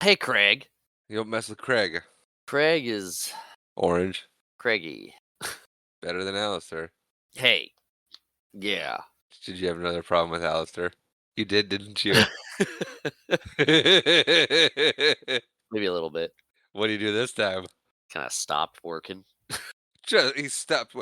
Hey, Craig. You don't mess with Craig. Craig is Orange. Craigie. Better than Alistair. Hey. Yeah. Did you have another problem with Alistair? You did, didn't you? Maybe a little bit. What do you do this time? Kind of stopped working. He stopped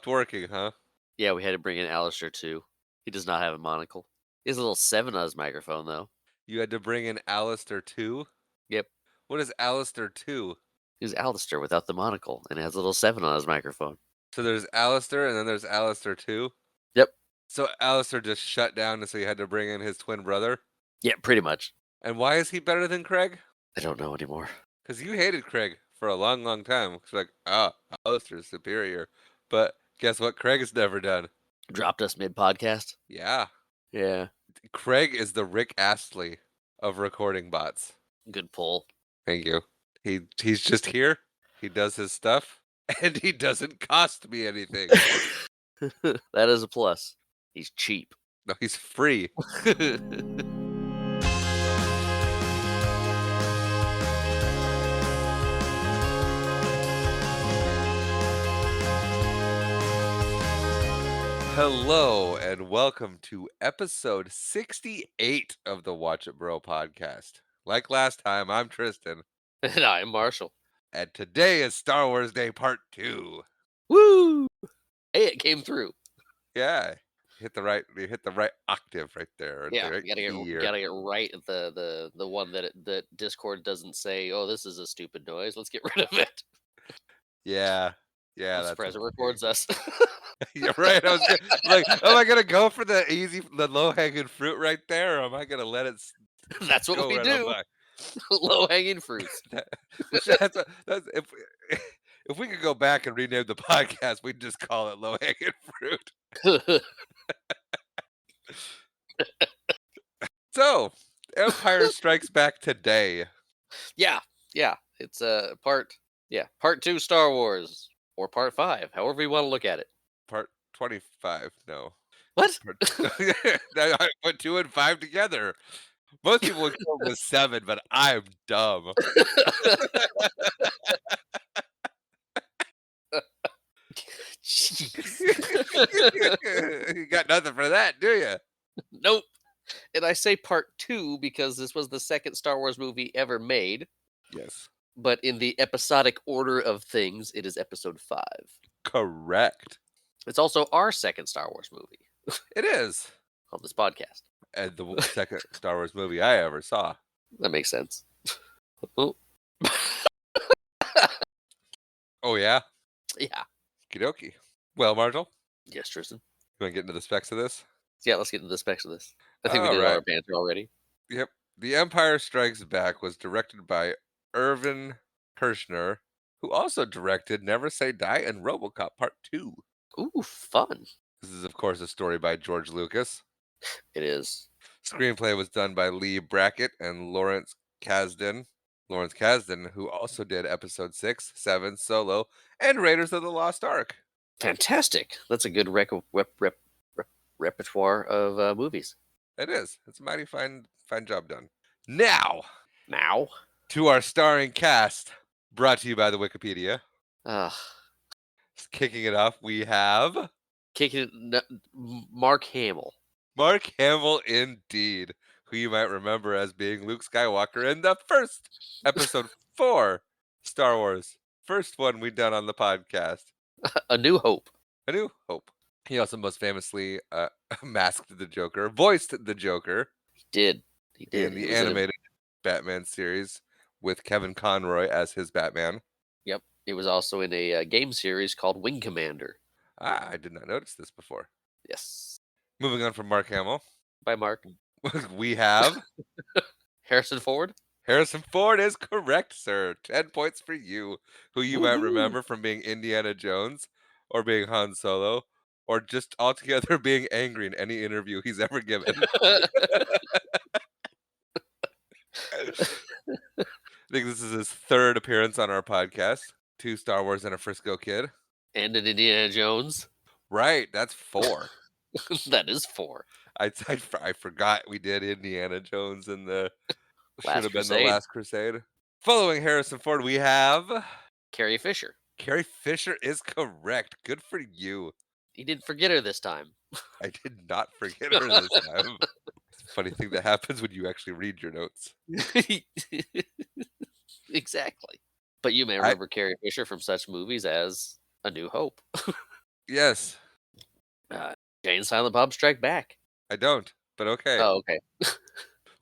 working, huh? Yeah, we had to bring in Alistair too. He does not have a monocle. He has a little 7 on his microphone, though. You had to bring in Alistair too? Yep. What is Alistair 2? He's Alistair without the monocle, and it has a little 7 on his microphone. So there's Alistair and then there's Alistair 2? Yep. So Alistair just shut down and so you had to bring in his twin brother? Yeah, pretty much. And why is he better than Craig? I don't know anymore. Because you hated Craig for a long, long time. It's like, Alistair's superior. But guess what Craig has never done? Dropped us mid-podcast? Yeah. Yeah. Craig is the Rick Astley of recording bots. Good pull. Thank you. He's just here. He does his stuff. And he doesn't cost me anything. That is a plus. He's cheap. No, he's free. Hello and welcome to episode 68 of the Watch It Bro podcast. Like last time, I'm Tristan. And I'm Marshall. And today is Star Wars Day Part 2. Woo! Hey, it came through. Yeah. You hit the right octave right there. Yeah, the right you gotta get right at the one that Discord doesn't say, oh, this is a stupid noise. Let's get rid of it. Yeah. I'm surprised it records us. You're right. I was like, am I gonna go for the low hanging fruit right there, or am I gonna let it? That's what we do. Low hanging fruits. That's if we could go back and rename the podcast, we'd just call it low hanging fruit. So, Empire Strikes Back today. Yeah. It's part 2 Star Wars or part 5, however you want to look at it. Part 25. No. What? I put 2 and 5 together. Most people would come with 7, but I'm dumb. You got nothing for that, do you? Nope. And I say part 2 because this was the second Star Wars movie ever made. Yes. But in the episodic order of things, it is episode 5. Correct. It's also our second Star Wars movie. It is. On this podcast. And the second Star Wars movie I ever saw. That makes sense. Oh. Oh, yeah? Yeah. Okie-dokie. Well, Marshall? Yes, Tristan? You want to get into the specs of this? Yeah, let's get into the specs of this. I think we did our banter already. Yep. The Empire Strikes Back was directed by Irvin Kershner, who also directed Never Say Die and RoboCop Part 2. Ooh, fun. This is, of course, a story by George Lucas. It is. Screenplay was done by Lee Brackett and Lawrence Kasdan. Lawrence Kasdan, who also did Episode 6, 7, Solo, and Raiders of the Lost Ark. Fantastic. That's a good repertoire of movies. It is. It's a mighty fine job done. Now, to our starring cast, brought to you by the Wikipedia. Kicking it off, we have... Mark Hamill. Mark Hamill, indeed, who you might remember as being Luke Skywalker in the first Episode 4 Star Wars. First one we've done on the podcast. A New Hope. A New Hope. He also most famously masked the Joker, voiced the Joker. He did. In the animated Batman series with Kevin Conroy as his Batman. Yep. It was also in a game series called Wing Commander. I did not notice this before. Yes. Moving on from Mark Hamill. By Mark. We have... Harrison Ford. Harrison Ford is correct, sir. 10 points for you, who you might remember from being Indiana Jones, or being Han Solo, or just altogether being angry in any interview he's ever given. I think this is his third appearance on our podcast. 2 Star Wars and a Frisco Kid. And an Indiana Jones. Right, that's 4. That is 4. I forgot we did Indiana Jones in the Should Last have been The Crusade. Last Crusade. Following Harrison Ford, we have Carrie Fisher. Carrie Fisher is correct. Good for you. He didn't forget her this time. I did not forget her this time. It's a funny thing that happens when you actually read your notes. Exactly. But you may I remember Carrie Fisher from such movies as A New Hope, Yes, uh, Jane Silent Bob Strike Back. I don't, but okay. Oh, okay.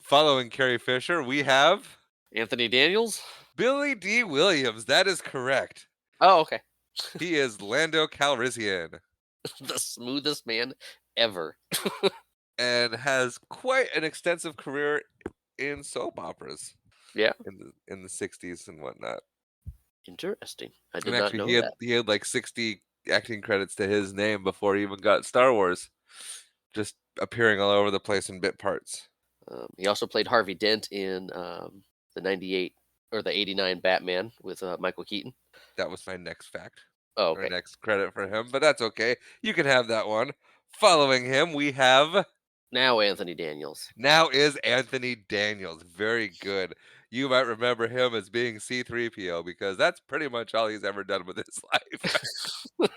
Following Carrie Fisher, we have Anthony Daniels. Billy D. Williams. That is correct. Oh, okay. He is Lando Calrissian The smoothest man ever. and has quite an extensive career in soap operas Yeah. in the 60s and whatnot. Interesting. I And did not actually, know that. he had like 60 acting credits to his name before he even got Star Wars, just appearing all over the place in bit parts. He also played Harvey Dent in the 98 or the 89 Batman with Michael Keaton. That was my next fact, Oh, or okay. next credit for him, but that's okay. You can have that one. Following him, we have Now Anthony Daniels. now is Anthony Daniels. Very good. You might remember him as being C3PO because that's pretty much all he's ever done with his life.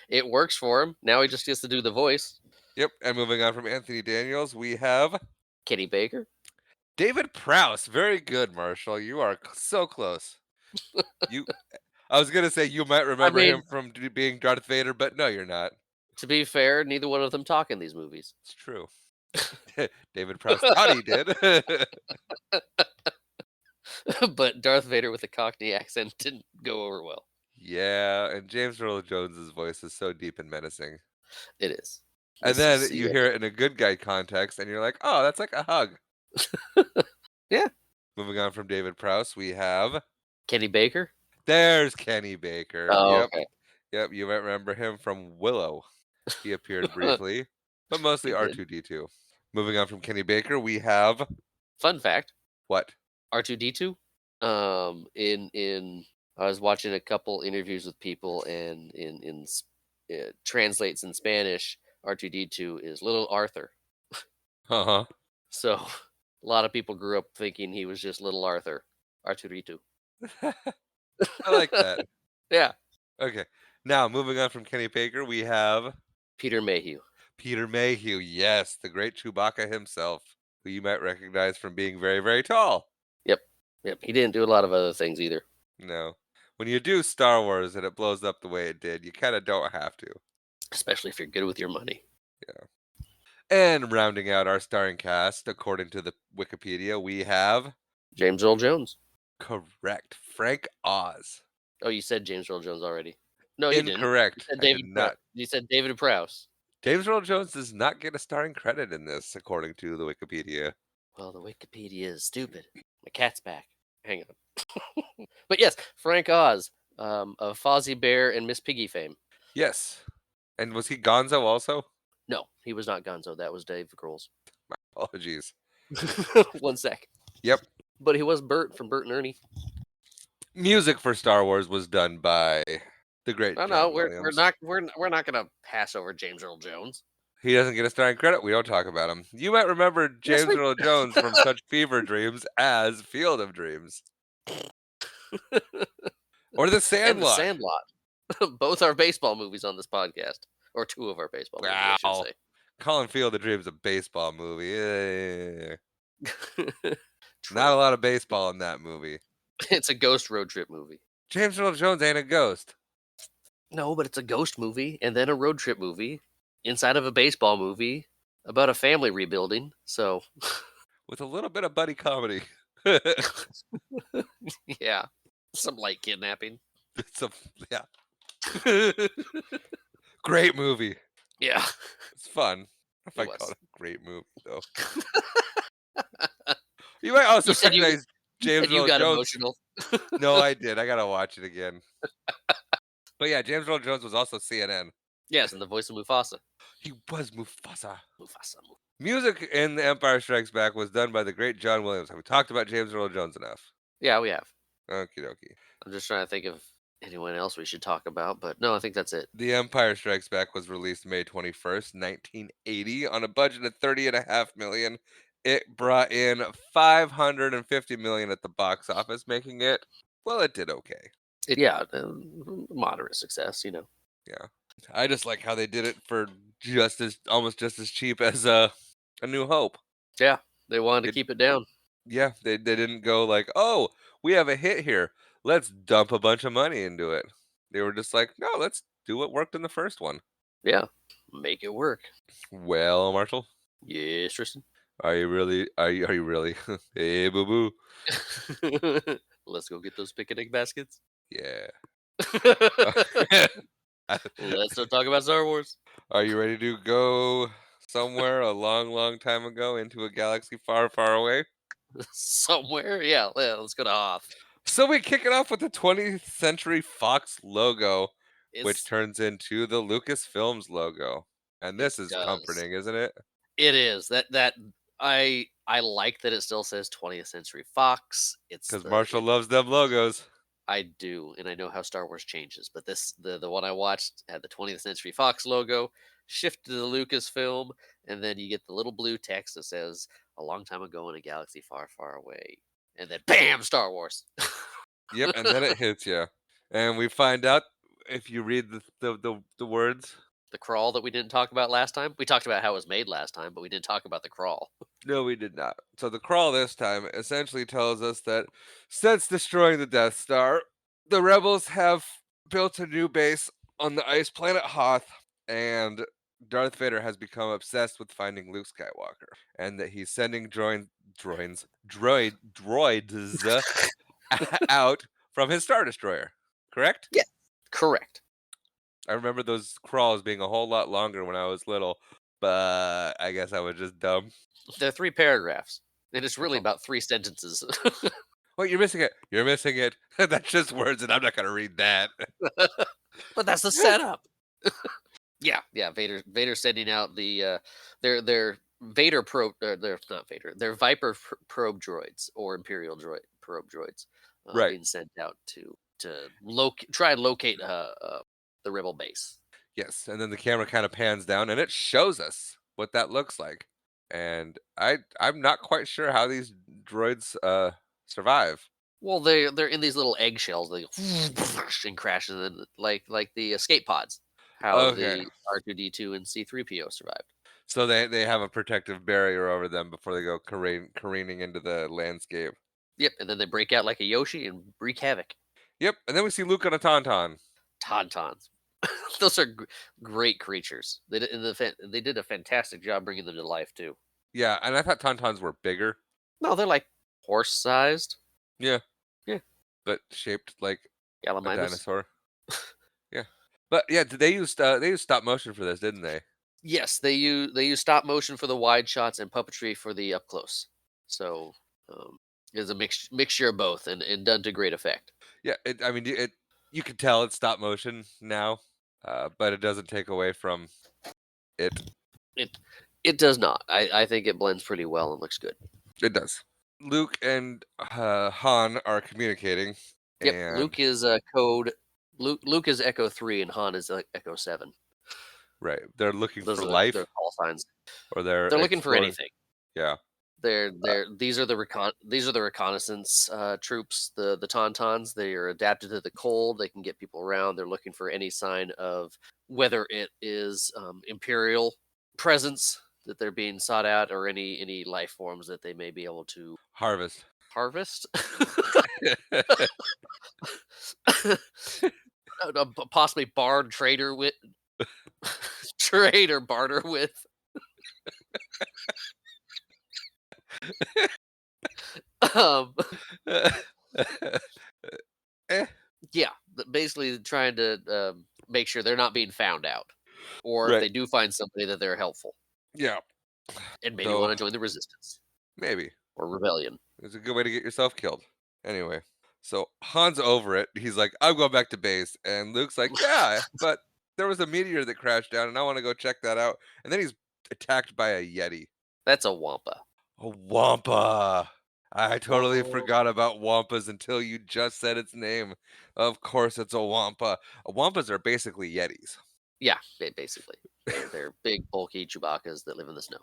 It works for him. Now he just gets to do the voice. Yep. And moving on from Anthony Daniels, we have Kenny Baker. David Prowse. Very good, Marshall. You are so close. You I was gonna say you might I remember him mean, from being Darth Vader, but no, you're not. to be fair, neither one of them talk in these movies. It's true. David Prowse thought he did. But Darth Vader with a Cockney accent didn't go over well. Yeah, and James Earl Jones's voice is so deep and menacing. It is. And This is then you yeah. hear it in a good guy context, and you're like, "Oh, that's like a hug." Yeah. Moving on from David Prowse, we have Kenny Baker. there's Kenny Baker. Oh, Yep, okay. yep. You might remember him from Willow. He appeared briefly, but mostly He did. R2D2. Moving on from Kenny Baker, we have Fun fact: what? R2D2. In I was watching a couple interviews with people, and translates in Spanish. R2D2 is Little Arthur. Uh huh. So a lot of people grew up thinking he was just Little Arthur. R2D2. I like that. Yeah. Okay. Now, moving on from Kenny Baker, we have Peter Mayhew. Peter Mayhew. Yes, the great Chewbacca himself, who you might recognize from being very, very tall. Yep. Yep. He didn't do a lot of other things either. No. When you do Star Wars and it blows up the way it did, you kind of don't have to. Especially if you're good with your money. And rounding out our starring cast, according to the Wikipedia, we have James Earl Jones. correct Frank Oz. Oh, you said James Earl Jones already. No, you didn't. You Incorrect. said I did David. not. You said David Prowse. James Earl Jones does not get a starring credit in this, according to the Wikipedia. Well, the Wikipedia is stupid. My cat's back. Hang on. But yes, Frank Oz, of Fozzie Bear and Miss Piggy fame. Yes. And was he Gonzo also? No, he was not Gonzo. That was Dave Grohl's. Apologies. 1 sec. Yep. But he was Bert from Bert and Ernie. Music for Star Wars was done by the great No, John we're Williams. we're not gonna pass over James Earl Jones. He doesn't get a starring credit. We don't talk about him. You might remember Yes, James Earl Jones from such fever dreams as Field of Dreams or The And The Sandlot. Sandlot. Both are baseball movies on this podcast, or two of our baseball movies, I Wow. should Calling Field of Dreams a baseball movie. say. Not a lot of baseball in that movie. It's a ghost road trip movie. James Earl Jones ain't a ghost. No, but it's a ghost movie and then a road trip movie inside of a baseball movie about a family rebuilding. So, With a little bit of buddy comedy. yeah, some light kidnapping. Yeah. Great movie. Yeah, It's fun. If It I was. call it a great movie, though. You might also You said you- recognize James and you Earl got Jones. emotional. No, I did. I gotta watch it again. But yeah, James Earl Jones was also CNN. Yes, and the voice of Mufasa. He was Mufasa. Mufasa. Music in The Empire Strikes Back was done by the great John Williams. Have we talked about James Earl Jones enough? Yeah, we have. Okie dokie. I'm just trying to think of anyone else we should talk about, but no, I think that's it. The Empire Strikes Back was released May 21st, 1980, on a budget of $30.5 million. It brought in 550 million at the box office, making it, well, it did okay. Yeah, moderate success, Yeah. I just like how they did it for almost just as cheap as A New Hope. Yeah, they wanted to It, keep it down. yeah, they didn't go like, "Oh, we have a hit here. Let's dump a bunch of money into it." They were just like, "No, let's do what worked in the first one." Yeah, make it work. Well, Marshall, Yes, Tristan. are you really? Hey, boo boo. Let's go get those picnic baskets. Yeah. Let's start talking about Star Wars. Are you ready to go somewhere a long, long time ago into a galaxy far, far away? Somewhere, yeah. Let's go to Hoth. So we kick it off with the 20th Century Fox logo, which It's turns into the Lucasfilms logo. And it this is does. comforting, isn't it? It is that I like that it still says 20th Century Fox. Because Marshall loves them logos. I do, and I know how Star Wars changes, but the one I watched had the 20th Century Fox logo, shifted to the Lucasfilm, and then you get the little blue text that says "A long time ago in a galaxy far, far away," and then bam, Star Wars. Yep, and then it hits you. And we find out if you read the words. The crawl that we didn't talk about last time. We talked about how it was made last time, but we didn't talk about the crawl. No, we did not. So the crawl this time essentially tells us that since destroying the Death Star, the rebels have built a new base on the ice planet Hoth, and Darth Vader has become obsessed with finding Luke Skywalker, and that he's sending droids out from his Star Destroyer. Correct? Yeah, correct. I remember those crawls being a whole lot longer when I was little, but I guess I was just dumb. They're 3 paragraphs, and it's really about 3 sentences. Wait, you're missing it. You're missing it. That's just words, and I'm not gonna read that. But that's the setup. Yeah, yeah. Vader sending out their Vader probe. They're not Vader. They're Viper probe droids or Imperial droid probe droids Right. being sent out to try and locate the rebel base. Yes, and then the camera kind of pans down, and it shows us what that looks like. And I'm not quite sure how these droids survive. Well, they're in these little eggshells. They and crashes and like the escape pods. How Okay, the R2D2 and C3PO survived. so they have a protective barrier over them before they go careening into the landscape. Yep, and then they break out like a Yoshi and wreak havoc. Yep, and then we see Luke on a tauntaun. Tauntauns. Those are great creatures. They did a fantastic job bringing them to life too. Yeah, and I thought tauntauns were bigger. No, they're like horse sized. Yeah, Yeah, but shaped like a Gallimimus. dinosaur. Yeah, but yeah, did they use stop motion for this, didn't they? Yes, they use stop motion for the wide shots and puppetry for the up close. So it's a mixture of both and done to great effect. Yeah, I mean, you can tell it's stop motion now, but it doesn't take away from it. It it does not. I think it blends pretty well and looks good. It does. Luke and Han are communicating, Yep, and Luke is code. Luke is Echo 3 and Han is Echo 7. right, they're looking Those for are their life, call signs. or they're They're looking for exploring. anything. Yeah, These are the reconnaissance troops, the Tauntauns. They are adapted to the cold. They can get people around. They're looking for any sign of whether it is Imperial presence that they're being sought out, or any life forms that they may be able to harvest. harvest. Possibly barter, trader with trade or barter with. Um, Eh, yeah, basically trying to make sure they're not being found out, or if right. they do find somebody that they're helpful Yeah. and maybe want So to join the resistance maybe or rebellion. it's a good way to get yourself killed. Anyway, so Han's over it. He's like, "I'm going back to base," and Luke's like, "Yeah, but there was a meteor that crashed down, and I want to go check that out." And then he's attacked by a Yeti. That's a wampa. A Wampa. I totally Oh, forgot about Wampas until you just said its name. Of course, it's a Wampa. Wampas are basically Yetis. yeah, basically they're big, bulky Chewbacca's that live in the snow.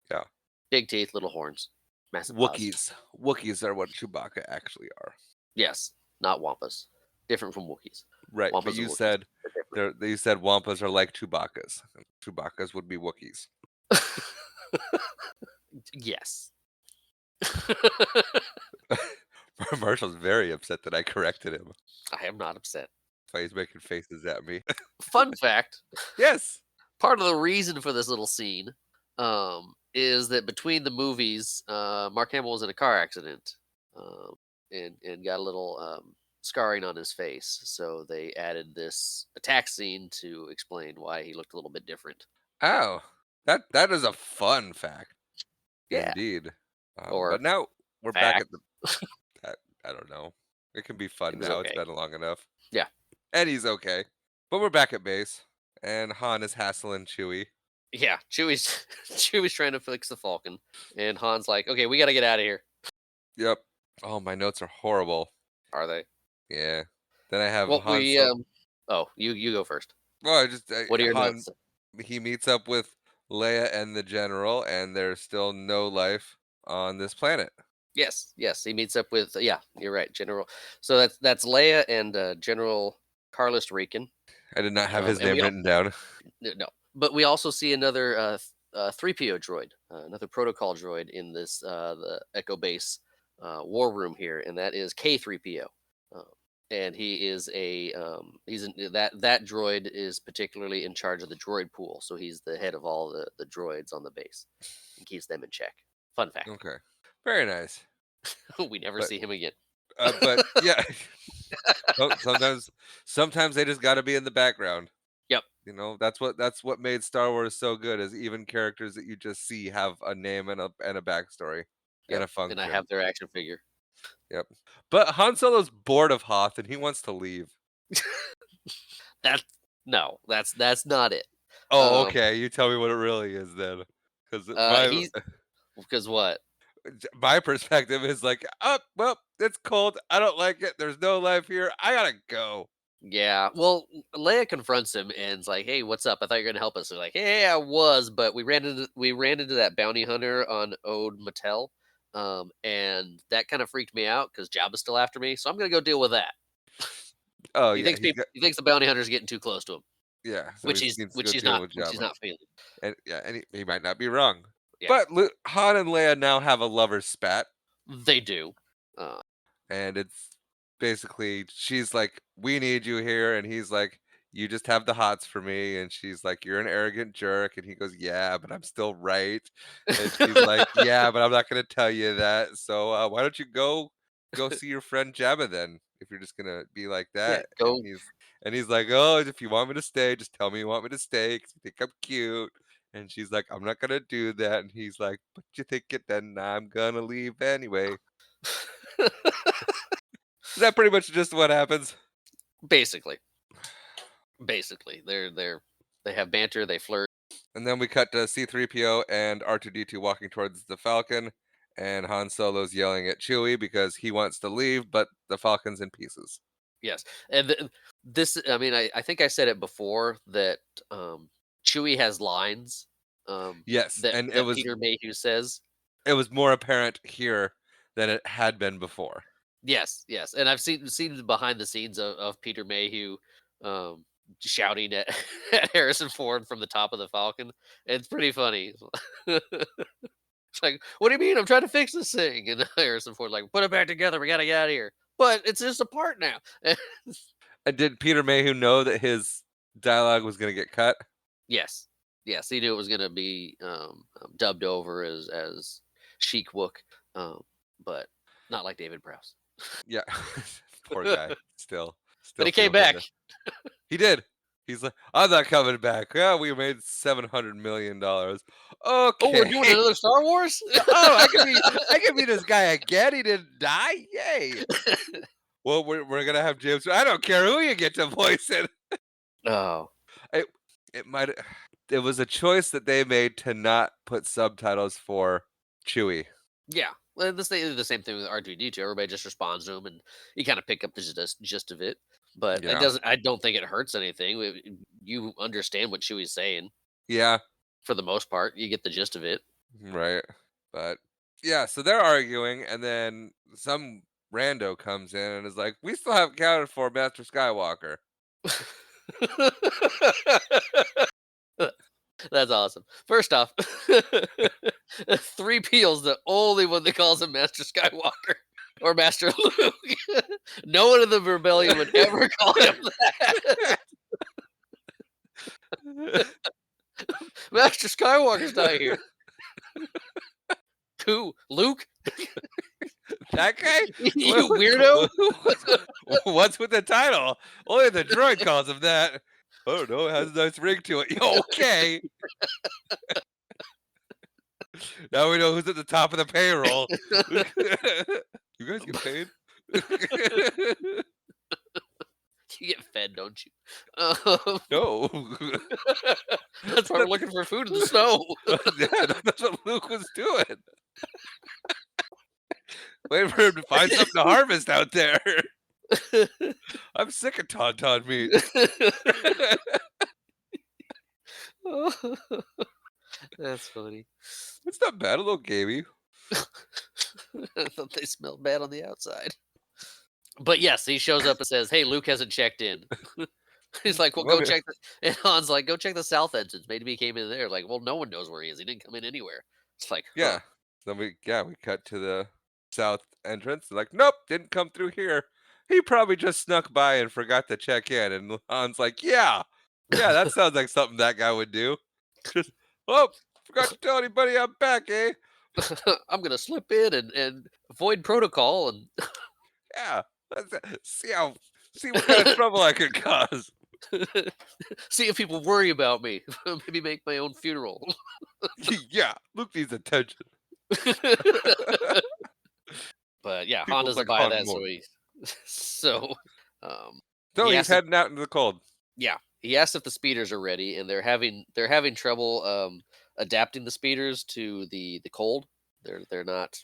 Yeah. Big teeth, little horns, massive paws. Wookiees. Wookiees are what Chewbacca actually are. Yes, not wampas. Different from Wookiees. Right, but Wampas and you Wookiees. said They're you said Wampas are like Chewbacca's. Chewbacca's would be Wookiees. different. Yes. Marshall's very upset that I corrected him. I am not upset. That's why he's making faces at me. Fun fact, Yes. part of the reason for this little scene, is that between the movies, Mark Hamill was in a car accident, um, and got a little, scarring on his face, so they added this attack scene to explain why he looked a little bit different. Oh, that is a fun fact Yeah, indeed. or But now we're back fact. at the that I don't know. It can be It fun was now. It's okay. been long enough. Yeah. And he's okay. But we're back at base, and Han is hassling Chewie. Yeah, Chewie's Chewie's trying to fix the Falcon, and Han's like, "Okay, we gotta get out of here." Yep. Oh, my notes are horrible. Are they? Yeah. Then I have Well, Han so oh, you go first. well, What are your Han notes? he meets up with Leia and the general, and there's still no life on this planet. Yes, yes, he meets up with yeah, you're right, General. So that's Leia and General Carlos Rican. I did not have his And name we written down. no, but we also see another 3PO droid, another protocol droid in this the Echo Base war room here, and that is K3PO. Um, and he is that droid is particularly in charge of the droid pool, so he's the head of all the droids on the base and keeps them in check. Fun fact. Okay. Very nice. We never But see him again. but yeah, sometimes they just got to be in the background. Yep, That's what made Star Wars so good is even characters that you just see have a name and a backstory and yep, a and I function. have their action figure. Yep. But Han Solo's bored of Hoth and he wants to leave. That no, that's not it. Oh, Um, okay. You tell me what it really is then, because my he's because what? my perspective is like, oh, well, it's cold. I don't like it. There's no life here. I gotta go. Yeah, well, Leia confronts him and is like, "Hey, what's up? I thought you were gonna help us." They're like, "Hey, I was, but we ran into that bounty hunter on Ode Mattel, and that kind of freaked me out because Jabba's still after me, so I'm gonna go deal with that." Oh He yeah, thinks people, he thinks the bounty hunter's getting too close to him, yeah. So which he he's needs to which go he's deal not with which he's Jabba, not feeling. and yeah, and he might not be wrong. Yeah, But Han and Leia now have a lover's spat. they do. Uh, And it's basically she's like, "We need you here," and he's like, "You just have the hots for me," and she's like, "You're an arrogant jerk," and he goes, "Yeah, but I'm still right," and she's like, "Yeah, but I'm not gonna tell you that. So why don't you go see your friend Jabba then, if you're just gonna be like yeah, that?" go. And he's like, "Oh, if you want me to stay, just tell me you want me to stay because you think I'm cute." And she's like, "I'm not gonna do that," and he's like, "But you think it, then I'm gonna leave anyway." Is that pretty much just what happens? Basically, basically, they have banter, they flirt. And then we cut to C-3PO and R2-D2 walking towards the Falcon, and Han Solo's yelling at Chewie because he wants to leave, but the Falcon's in pieces. Yes, and this, I mean, I think I said it before that Chewie has lines Yes, that and it that was Peter Mayhew says. it was more apparent here than it had been before. Yes, yes, and I've seen the behind the scenes of Peter Mayhew um, shouting at, at Harrison Ford from the top of the Falcon. It's pretty funny. It's like, what do you mean? I'm trying to fix this thing, and Harrison Ford like, put it back together. We gotta get out of here. But it's just a part now. And did Peter Mayhew know that his dialogue was gonna get cut? Yes. Yes, he knew it was gonna be, dubbed over as Sheik Wook, um, but not like David Prowse. Yeah. Poor guy. But Still he came feel bad. back. He did. He's like, "I'm not coming back." "Yeah, we made $700 million." "Oh, we're "Okay." doing another Star Wars?" "Oh, I can be this guy again. He didn't die. Yay." "Well, we're gonna have James." "I don't care who you get to voice it." Oh, It it might it was a choice that they made to not put subtitles for Chewie. yeah. Well, they do the same thing with R2-D2. Everybody just responds to him, and you kinda pick up the gist of it, but Yeah. I don't think it hurts anything. You understand what Chewie's saying Yeah, for the most part. You get the gist of it. right. But yeah, so they're arguing, and then some rando comes in and is like, "We still haven't accounted for Master Skywalker." That's awesome. First off, 3PO's the only one that calls him Master Skywalker or Master Luke. No one in the rebellion would ever call him that. Master Skywalker's not here. Who? Luke? That guy? You weirdo? What's with the title? Only the droid calls him that. I don't know. It has a nice ring to it. Okay. Now we know who's at the top of the payroll. You guys get paid? You get fed, don't you? Um, No. that's why we're looking for food in the snow. Yeah, that's what Luke was doing. Waiting for him to find something to harvest out there. I'm sick of tauntaun meat. That's funny. It's not bad, a little gamey. I thought they smelled bad on the outside. But yes, he shows up and says, "Hey, Luke hasn't checked in." He's like, "Well, Let go me check." And Han's like, "Go check the south entrance. Maybe he came in there." Like, well, no one knows where he is. He didn't come in anywhere. It's like, huh? Yeah. Then we cut to the south entrance. Like, nope, didn't come through here. He probably just snuck by and forgot to check in. And Han's like, yeah, yeah, that sounds like something that guy would do. Just, oh, forgot to tell anybody I'm back, eh? I'm gonna slip in and avoid protocol and Yeah. See what kind of trouble I could cause. see if people worry about me. Maybe make my own funeral. Yeah, Luke needs attention. But yeah, Han People doesn't like buy Han that, more. so so um, So he he's asks if heading out into the cold. yeah, he asks if the speeders are ready, and they're having trouble adapting the speeders to the cold. They're not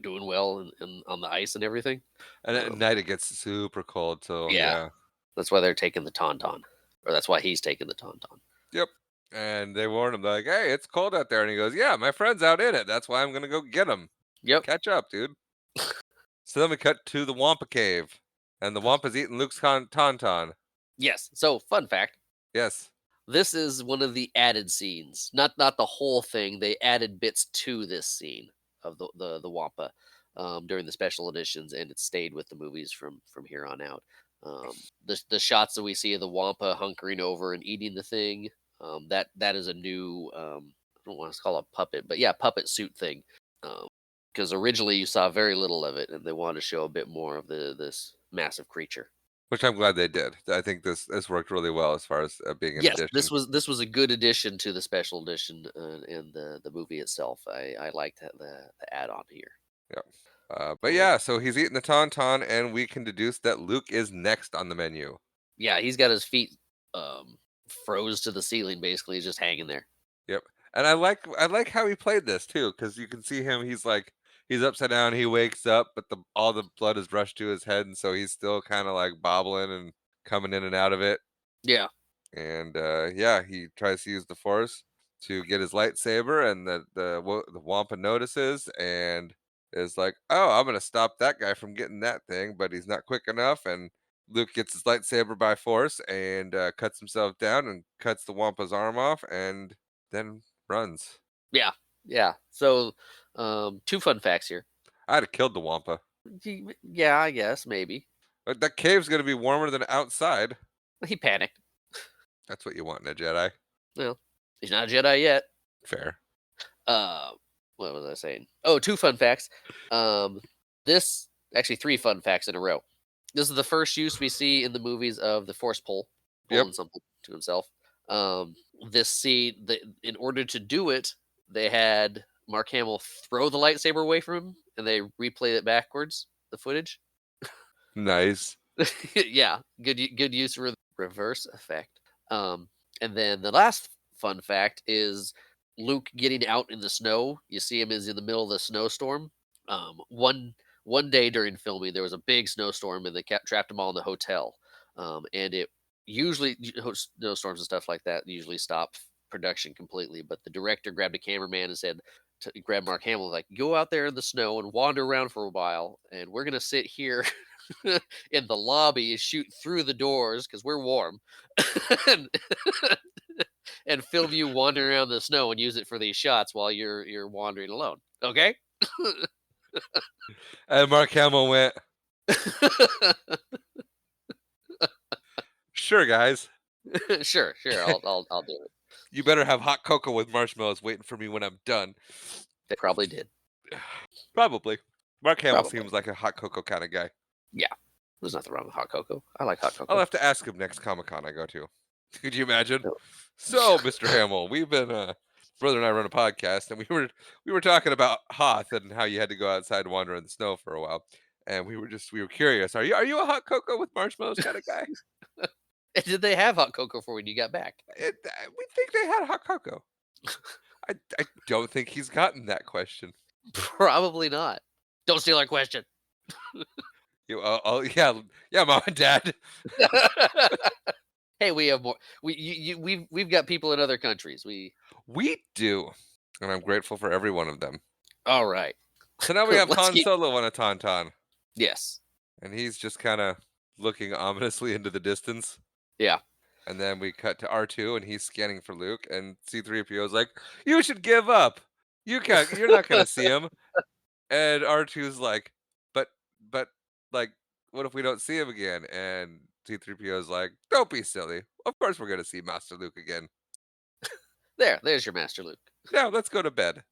doing well on the ice and everything. And at Um, night it gets super cold, so yeah, yeah. that's why they're taking the tauntaun, or that's why he's taking the tauntaun. Yep. And they warn him, like, "Hey, it's cold out there." And he goes, "Yeah, my friend's out in it. That's why I'm gonna go get him. Yep. Catch up, dude." So then we cut to the Wampa cave, and the Wampa's eating Luke's tauntaun. Yes. So fun fact: Yes. this is one of the added scenes, not the whole thing. They added bits to this scene of the Wampa during the special editions, and it stayed with the movies from here on out. The shots that we see of the Wampa hunkering over and eating the thing, that is a new I don't want to call it a puppet, but yeah, puppet suit thing. Because originally you saw very little of it, and they wanted to show a bit more of this massive creature. Which I'm glad they did. I think this worked really well as far as being an Yes, addition. this was a good addition to the special edition, and the movie itself. I liked the add on here. Yeah. But Um, yeah, so he's eating the tauntaun, and we can deduce that Luke is next on the menu. yeah, he's got his feet froze to the ceiling. Basically, he's just hanging there. Yep. And I like how he played this too, because you can see him. He's upside down. He wakes up, but all the blood is rushed to his head, and so he's still kind of like bobbling and coming in and out of it. Yeah, And yeah, he tries to use the force to get his lightsaber, and the Wampa notices and is like, "Oh, I'm gonna stop that guy from getting that thing," but he's not quick enough, and Luke gets his lightsaber by force and cuts himself down and cuts the Wampa's arm off, and then runs. yeah, yeah. So, two fun facts here. I'd have killed the Wampa. Yeah, I guess maybe But that cave's gonna be warmer than outside. he panicked. That's what you want in a Jedi. Well, he's not a Jedi yet. Fair. Uh, what was I saying? Oh, two fun facts. Um, this actually three fun facts in a row. This is the first use we see in the movies of the Force pull, Yep. pulling something to himself. This scene, in order to do it, they had Mark Hamill throw the lightsaber away from him, and they replayed it backwards. The footage. Nice. Yeah, good use for the reverse effect. And then the last fun fact is Luke getting out in the snow. You see him is in the middle of the snowstorm. One day during filming, there was a big snowstorm, and they kept trapped them all in the hotel. And it usually snowstorms and stuff like that usually stop production completely. But the director grabbed a cameraman and said, grab Mark Hamill, like, go out there in the snow and wander around for a while, and we're gonna sit here in the lobby and shoot through the doors because we're warm, and, and film you wandering around the snow and use it for these shots while you're wandering alone. Okay. And Mark Hamill went, "Sure, guys. Sure, sure. I'll do it. You better have hot cocoa with marshmallows waiting for me when I'm done." They probably did. Probably. Mark Hamill Probably. seems like a hot cocoa kinda guy. Yeah. There's nothing wrong with hot cocoa. I like hot I'll cocoa. have to ask him next Comic-Con I go to. Could you imagine? No. So, Mr. Hamill, we've been, brother and I run a podcast, and we were talking about Hoth and how you had to go outside and wander in the snow for a while, and we were curious. Are you a hot cocoa with marshmallows kinda guy? And did they have hot cocoa for when you got back? We think they had hot cocoa. I don't think he's gotten that question. Probably not. Don't steal our question. Yeah, yeah, mom and dad. Hey, we have more. We've got people in other countries. We do, and I'm grateful for every one of them. All right. So now we have Let's Han keep. Solo on a tauntaun, Yes. and he's just kinda looking ominously into the distance, Yeah. and then we cut to R2, and he's scanning for Luke, and C-3PO is like, "You should give up. You're not gonna see him." And R2's like, "But, like, what if we don't see him again?" And C-3PO is like, "Don't be silly. Of course we're gonna see Master Luke again. There's your Master Luke. Now let's go to bed."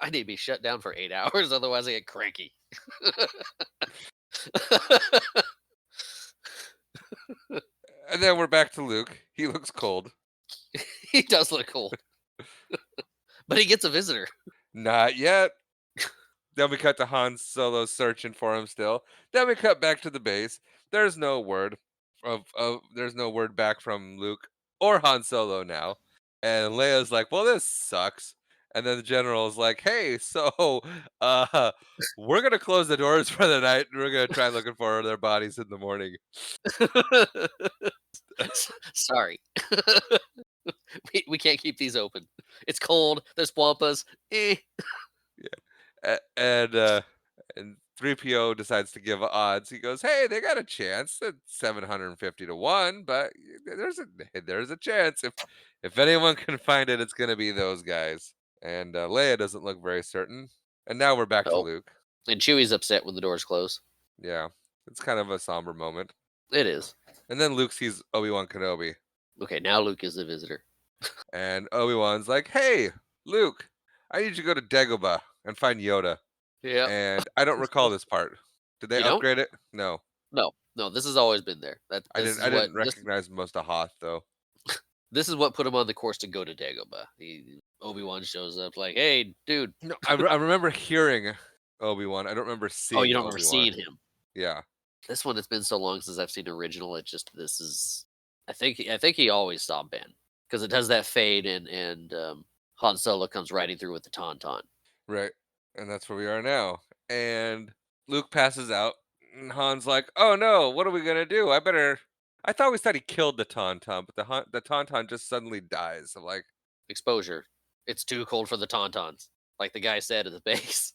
I need to be shut down for 8 hours, otherwise I get cranky. And then we're back to Luke. He looks cold. He does look cold, but he gets a visitor. Not yet. Then we cut to Han Solo searching for him still. Then we cut back to the base. There's no word there's no word back from Luke or Han Solo now. And Leia's like, "Well, this sucks." And then the general's like, "Hey, so uh we're gonna close the doors for the night and we're gonna try looking for their bodies in the morning." Sorry. We can't keep these open. It's cold. There's swampas. Eh. And 3PO decides to give odds. He goes, "Hey, they got a chance at 750 to 1, but there's a chance. If anyone can find it, it's going to be those guys." And Leia doesn't look very certain. And now we're back to Oh, Luke. and Chewie's upset when the doors close. Yeah. It's kind of a somber moment. It is. And then Luke sees Obi-Wan Kenobi, Okay, now Luke is the visitor. and Obi-Wan's like, "Hey, Luke, I need you to go to Dagobah and find Yoda." Yeah. And I don't recall this part. Did they You don't? upgrade it? No. No. No, this has always been there. That I this didn't is I what didn't recognize most of Hoth though. this is what put him on the course to go to Dagobah. Obi-Wan shows up like, "Hey, dude." No, I remember hearing Obi-Wan. I don't remember Oh, you seeing don't remember Obi-Wan. seeing him. Yeah. This one, it's been so long since I've seen original. It just this is. I think he always saw Ben because it does that fade and Han Solo comes riding through with the tauntaun. Right. And that's where we are now. And Luke passes out, and Han's like, "Oh no, what are we gonna do? I thought we said he killed the Tauntaun, but the Tauntaun just suddenly dies." I'm like, Exposure. It's too cold for the tauntauns, like the guy said at the base.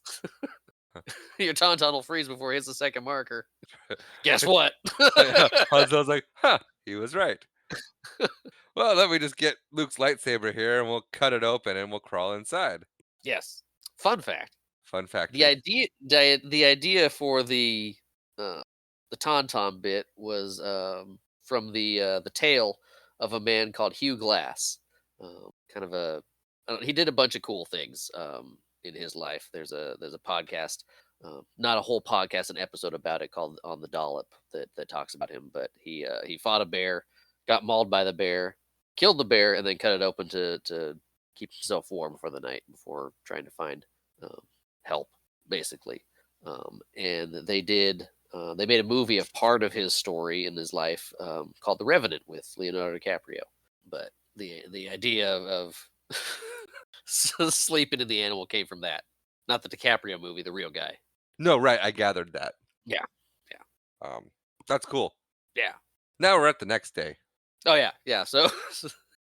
Your tauntaun will freeze before it hits the second marker. Guess what? Han Solo's like, "Huh, he was right." Well, let me just get Luke's lightsaber here, and we'll cut it open, and we'll crawl inside. Yes. Fun fact: Fun the factory. idea for uh, the tauntaun bit was from the tale of a man called Hugh Glass. Kind of a he did a bunch of cool things in his life. There's a podcast, not a whole podcast, an episode about it called "On the Dollop" that talks about him. But he fought a bear, got mauled by the bear, killed the bear, and then cut it open to keep himself warm for the night before trying to find um, help, basically. And they made a movie of part of his story in his life called The Revenant with Leonardo DiCaprio. But the idea of sleeping in the animal came from that, not the DiCaprio movie, the real guy. No, right, I gathered that. Yeah, yeah, Um, that's cool. yeah. Now we're at the next day. Oh yeah, yeah. So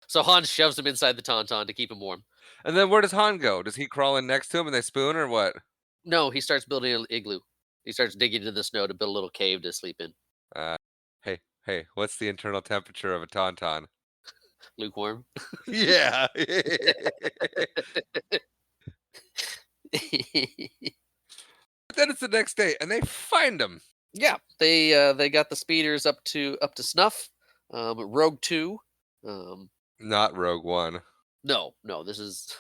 so Han shoves him inside the tauntaun to keep him warm. And then where does Han go? Does he crawl in next to him and they spoon or what? No, he starts building an igloo. He starts digging into the snow to build a little cave to sleep in. Uh, hey, what's the internal temperature of a tauntaun? Lukewarm. Yeah. But then it's the next day and they find him. Yeah, they got the speeders up to snuff. Rogue Two. Um, Not Rogue One. no, no, this is.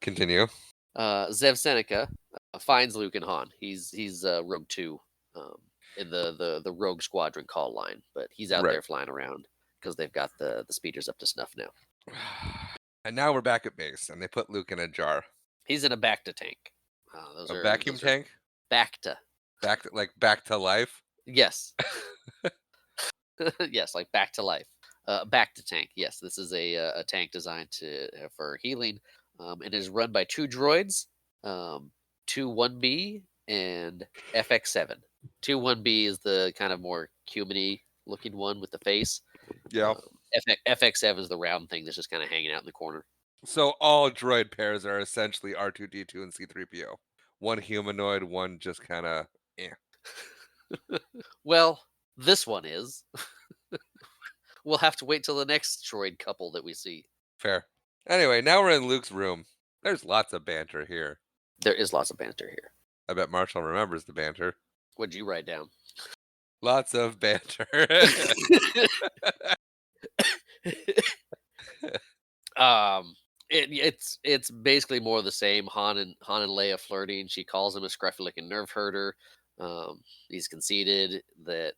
Continue. Zev Seneca finds Luke and Han. He's Rogue Two, um, in the Rogue Squadron call line, but he's out Right. there flying around because they've got the speeders up to snuff now. And now we're back at base and they put Luke in a jar. He's in a Bacta tank. A vacuum Those are tank? Bacta. Back to life? Yes, yes, like back to life. Back to tank. Yes, this is a tank designed for healing, and is run by two droids, two 1B and FX7. Two 1B is the kind of more humany looking one with the face. Yeah. FX7 is the round thing that's just kind of hanging out in the corner. So all droid pairs are essentially R2D2 and C3PO. One humanoid, one just kind of eh. Well, this one is. We'll have to wait till the next droid couple that we see. Fair. Anyway, now we're in Luke's room. There's lots of banter here. There is lots of banter here. I bet Marshall remembers the banter. What'd you write down? Lots of banter. um, it's basically more of the same. Han and Leia flirting. She calls him a scruffy looking nerve herder. He's conceded that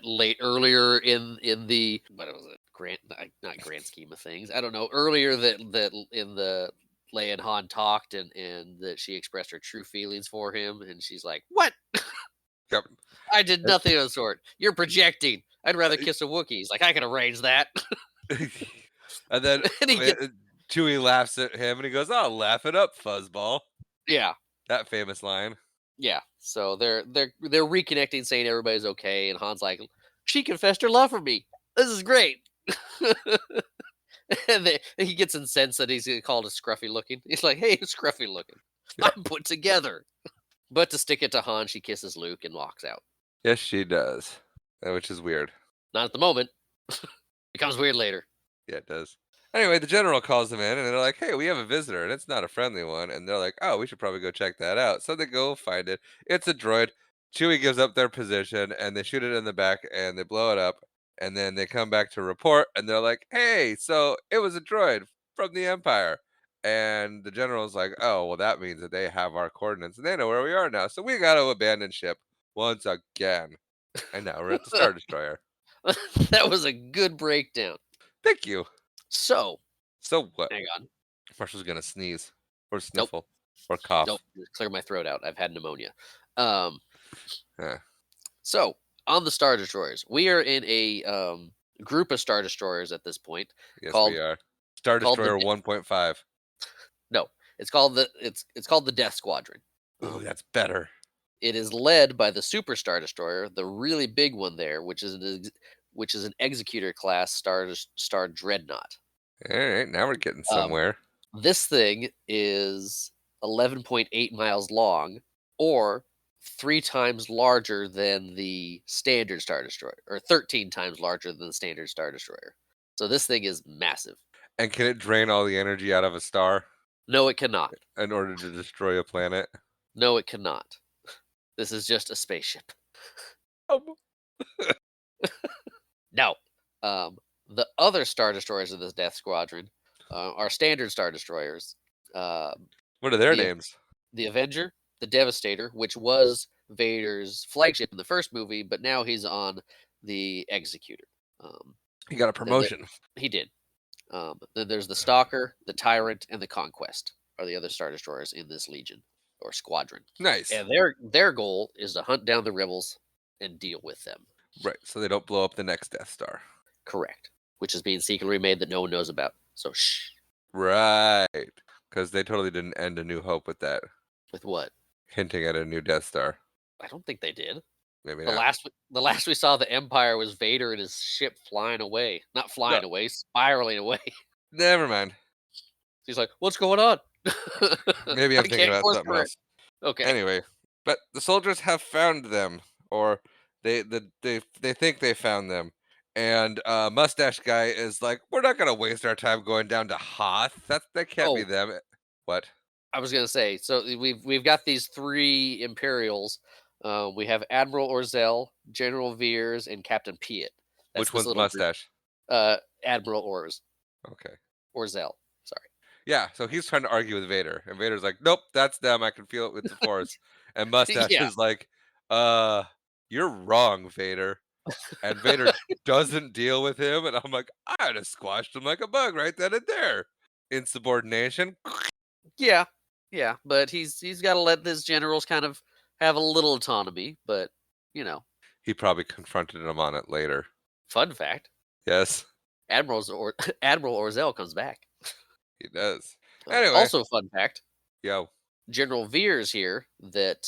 late earlier in the what was it not grand scheme of things. I don't know earlier that in the Leia and Han talked and that she expressed her true feelings for him and she's like, "What? Yep. I did nothing of the sort. You're projecting. I'd rather kiss a Wookiee." He's like, "I can arrange that." And then And he gets Chewie laughs at him and he goes, "Oh, laugh it up, fuzzball." yeah. That famous line. Yeah. So they're reconnecting saying everybody's okay and Han's like, "She confessed her love for me. This is great." And he gets incensed that he's called a scruffy looking. He's like, "Hey, scruffy looking. Yeah. I'm put together." But to stick it to Han, she kisses Luke and walks out. Yes, she does. Which is weird. Not at the moment. Becomes weird later. Yeah, it does. Anyway, the general calls them in and they're like, "Hey, we have a visitor and it's not a friendly one." And they're like, "Oh, we should probably go check that out." So they go find it. It's a droid. Chewie gives up their position and they shoot it in the back and they blow it up. And then they come back to report and they're like, "Hey, so it was a droid from the Empire." And the general's like, "Oh, well, that means that they have our coordinates and they know where we are now. So we got to abandon ship once again." And now we're at the Star Destroyer. That was a good breakdown. Thank you. So, So what? hang on. Marshall's gonna sneeze or Nope. sniffle or cough. Nope. Just clear my throat out. I've had pneumonia. Um, Yeah. so on the Star Destroyers, we are in a group of Star Destroyers at this point Yes, we called are. Star called the Destroyer 1.5. no, it's called the Death Squadron. Ooh, Um, that's better. it is led by the Super Star Destroyer, the really big one there, which is an Executor class Star Dreadnought. All right, now we're getting Um, somewhere. this thing is 11.8 miles long, or 3 times larger than the standard Star Destroyer, or 13 times larger than the standard Star Destroyer. So this thing is massive. And can it drain all the energy out of a star No, it cannot. in order to destroy a planet? No, it cannot. This is just a spaceship. Um, No. The other Star Destroyers of this Death Squadron are standard Star Destroyers. what are their The names? the Avenger, the Devastator, which was Vader's flagship in the first movie, but now he's on the Executor. Um, He got a then the, promotion. he did. Then there's the Stalker, the Tyrant, and the Conquest are the other Star Destroyers in this Legion or Squadron, Nice. and their goal is to hunt down the rebels and deal with them. Right, so they don't blow up the next Death Star. Correct. Which is being secretly made that no one knows about. So shh. Right, because they totally didn't end A New Hope with that, With what? hinting at a new Death Star. I don't think they did. Maybe The not. last we saw the Empire was Vader and his ship flying away. Not No, flying away, spiraling away. never mind. He's like, "What's going on? Maybe I I'm thinking can't about course something correct." else. Okay. Anyway, but the soldiers have found them, or they think they found them. And mustache guy is like, we're not gonna waste our time going down to Hoth. That can't be Oh, them. What? I was gonna say, so we've got these 3 Imperials. We have Admiral Orzel, General Veers, and Captain Piet. That's Which this one's little group. mustache? Admiral Okay. Orzel, sorry. Yeah, so he's trying to argue with Vader, and Vader's like, "Nope, that's them. I can feel it with the Force." And Mustache Yeah, is like, "Uh, you're wrong, Vader." And Vader doesn't deal with him, and I'm like, "I'd have squashed him like a bug right then and there." Insubordination. yeah, yeah, but he's gotta let his generals kind of have a little autonomy, but, you know, He probably confronted him on it later. fun fact, Yes, Admiral Orzel comes back. he does. Anyway, Also fun fact, yo, General Veers here that,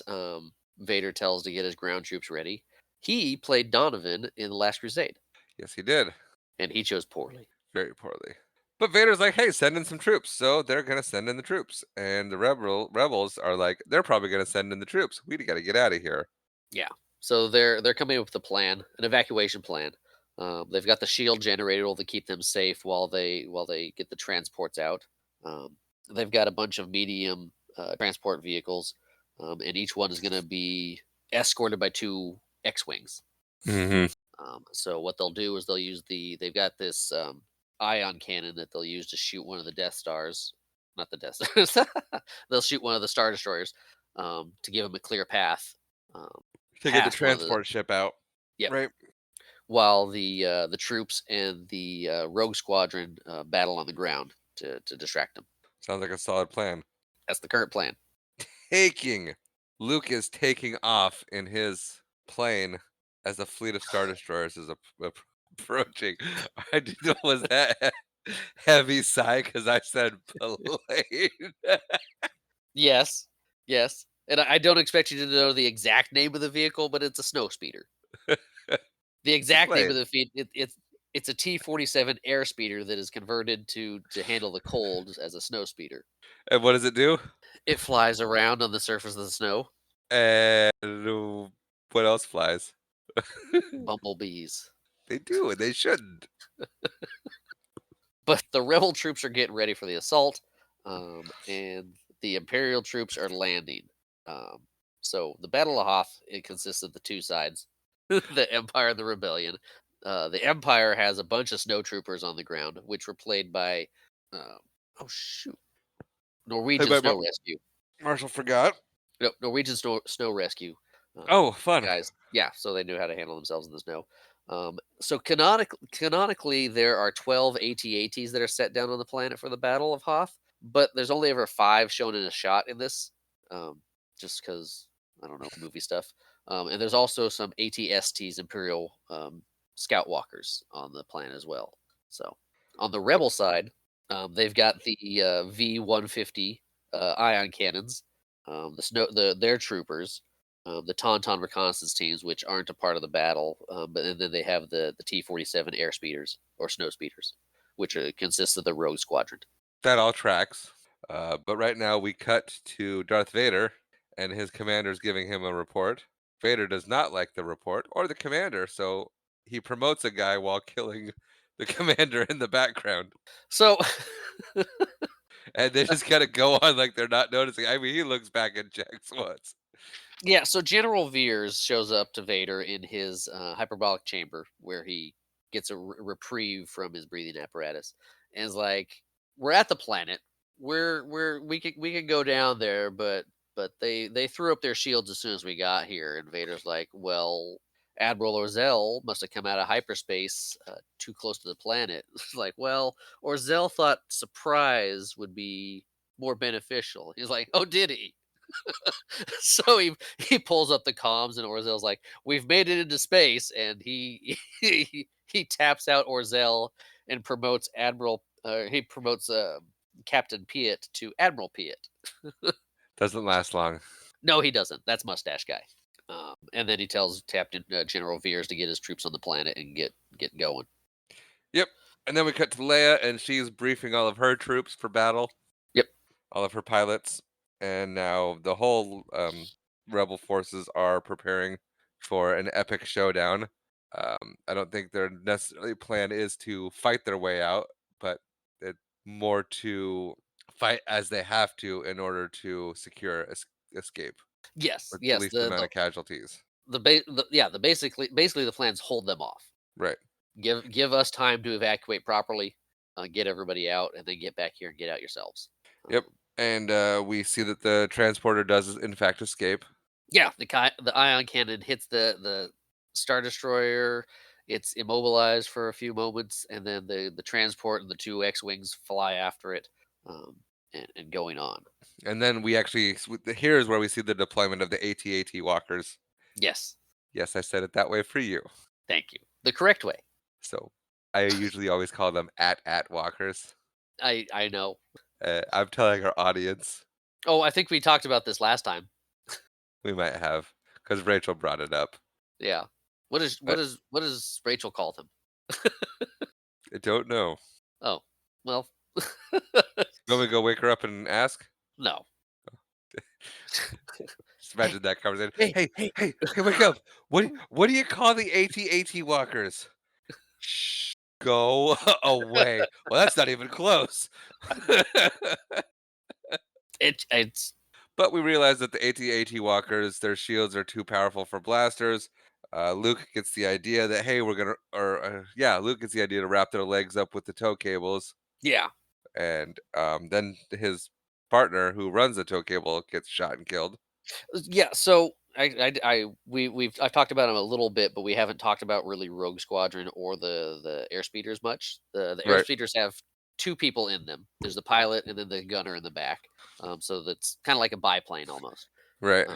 Vader tells to get his ground troops ready, he played Donovan in The Last Crusade, yes, he did and he chose poorly. very poorly. But Vader's like, "Hey, send in some troops." So they're gonna send in the troops, and the rebels are like, "They're probably gonna send in the troops. We got to get out of here." Yeah. So they're coming up with a plan, an evacuation plan. They've got the shield generator to keep them safe while they get the transports out. Um, they've got a bunch of medium transport vehicles, and each one is going to be escorted by 2 X-wings. Hmm. So what they'll do is they've got this ion cannon that they'll use to shoot one of the Death Stars, not the Death Stars. They'll shoot one of the Star Destroyers to give them a clear path To get the past one of the. transport ship out, Yep. right? While the troops and the Rogue Squadron battle on the ground to distract them. Sounds like a solid plan. That's the current plan. Taking Luke is taking off in his plane as a fleet of star destroyers is approaching. I didn't know was that heavy sigh because I said plane. Yes, yes. And I don't expect you to know the exact name of the vehicle, but it's a snow speeder. The It's a exact name of plane. the feat it's a T-47 air speeder that is converted to handle the cold as a snow speeder. And what does it do? It flies around on the surface of the snow. And what else flies? Bumblebees. They do, and they shouldn't. But the rebel troops are getting ready for the assault, and the Imperial troops are landing. Um, so the Battle of Hoth, it consists of the 2 sides, the Empire and the Rebellion. The Empire has a bunch of snow troopers on the ground, which were played by, uh, oh shoot, Hey, Norwegian but Snow Rescue. Marshall forgot. No, Norwegian Snow Rescue Oh, fun. guys. Yeah, so they knew how to handle themselves in the snow. So canonically, there are 12 AT-ATs that are set down on the planet for the Battle of Hoth, but there's only ever 5 shown in a shot in this, um, just because I don't know movie stuff. And there's also some AT-STs, Imperial Scout Walkers, on the planet as well. So on the Rebel side, they've got the V-150 ion cannons, their troopers, the Tauntaun reconnaissance teams, which aren't a part of the battle, but and then they have the T-47 air speeders or snow speeders, which consists of the Rogue Squadron. That all tracks. But right now we cut to Darth Vader and his commander's giving him a report. Vader does not like the report or the commander, so he promotes a guy while killing the commander in the background. So, And they just kind of go on like they're not noticing. I mean, he looks back and checks once. yeah, so General Veers shows up to Vader in his hyperbolic chamber where he gets a reprieve from his breathing apparatus, and is like, "We're at the planet. We could go down there, but they threw up their shields as soon as we got here." And Vader's like, "Well, Admiral Orzel must have come out of hyperspace too close to the planet." It's like, well, Orzel thought surprise would be more beneficial. He's like, "Oh, did he?" So he pulls up the comms and Orzel's like, "We've made it into space," and he taps out Orzel and promotes he promotes Captain Piet to Admiral Piet. Doesn't last long. No, he doesn't. That's Mustache Guy. And then he tells Captain General Veers to get his troops on the planet and get going. Yep. And then we cut to Leia, and she's briefing all of her troops for battle, Yep. all of her pilots, and now the whole rebel forces are preparing for an epic showdown. I don't think their necessarily plan is to fight their way out, but it more to fight as they have to in order to secure escape Yes. with the Yes. least amount of casualties. The basically the plans hold them off. Right. Give us time to evacuate properly, get everybody out, and then get back here and get out yourselves. Yep. Um, And we see that the transporter does in fact escape. yeah, the ion cannon hits the star destroyer. It's immobilized for a few moments, and then the transport and the two X wings fly after it, um, and going on. And then we actually here is where we see the deployment of the AT-AT walkers. Yes, Yes, I said it that way for you. thank you. The correct way. So I usually always call them at walkers. I know. I'm telling our audience Oh, I think we talked about this last time. we might have because Rachel brought it up. Yeah. But What does Rachel call them? I don't know. Oh, well, You want me to go wake her up and ask? no. Just Hey, imagine that conversation. hey, Hey, hey. hey, hey, wake up! What do you call the AT-AT walkers? Shh, go away. Well, that's not even close. It's But we realize that the AT-AT walkers, their shields are too powerful for blasters. Luke gets the idea that hey, we're gonna, or yeah, Luke gets the idea to wrap their legs up with the tow cables, yeah. and then his partner, who runs the tow cable, gets shot and killed. Yeah, so we've I've talked about them a little bit, but we haven't talked about really Rogue Squadron or the airspeeders much. The Right, airspeeders have two people in them. There's the pilot and then the gunner in the back. So that's kind of like a biplane almost. right.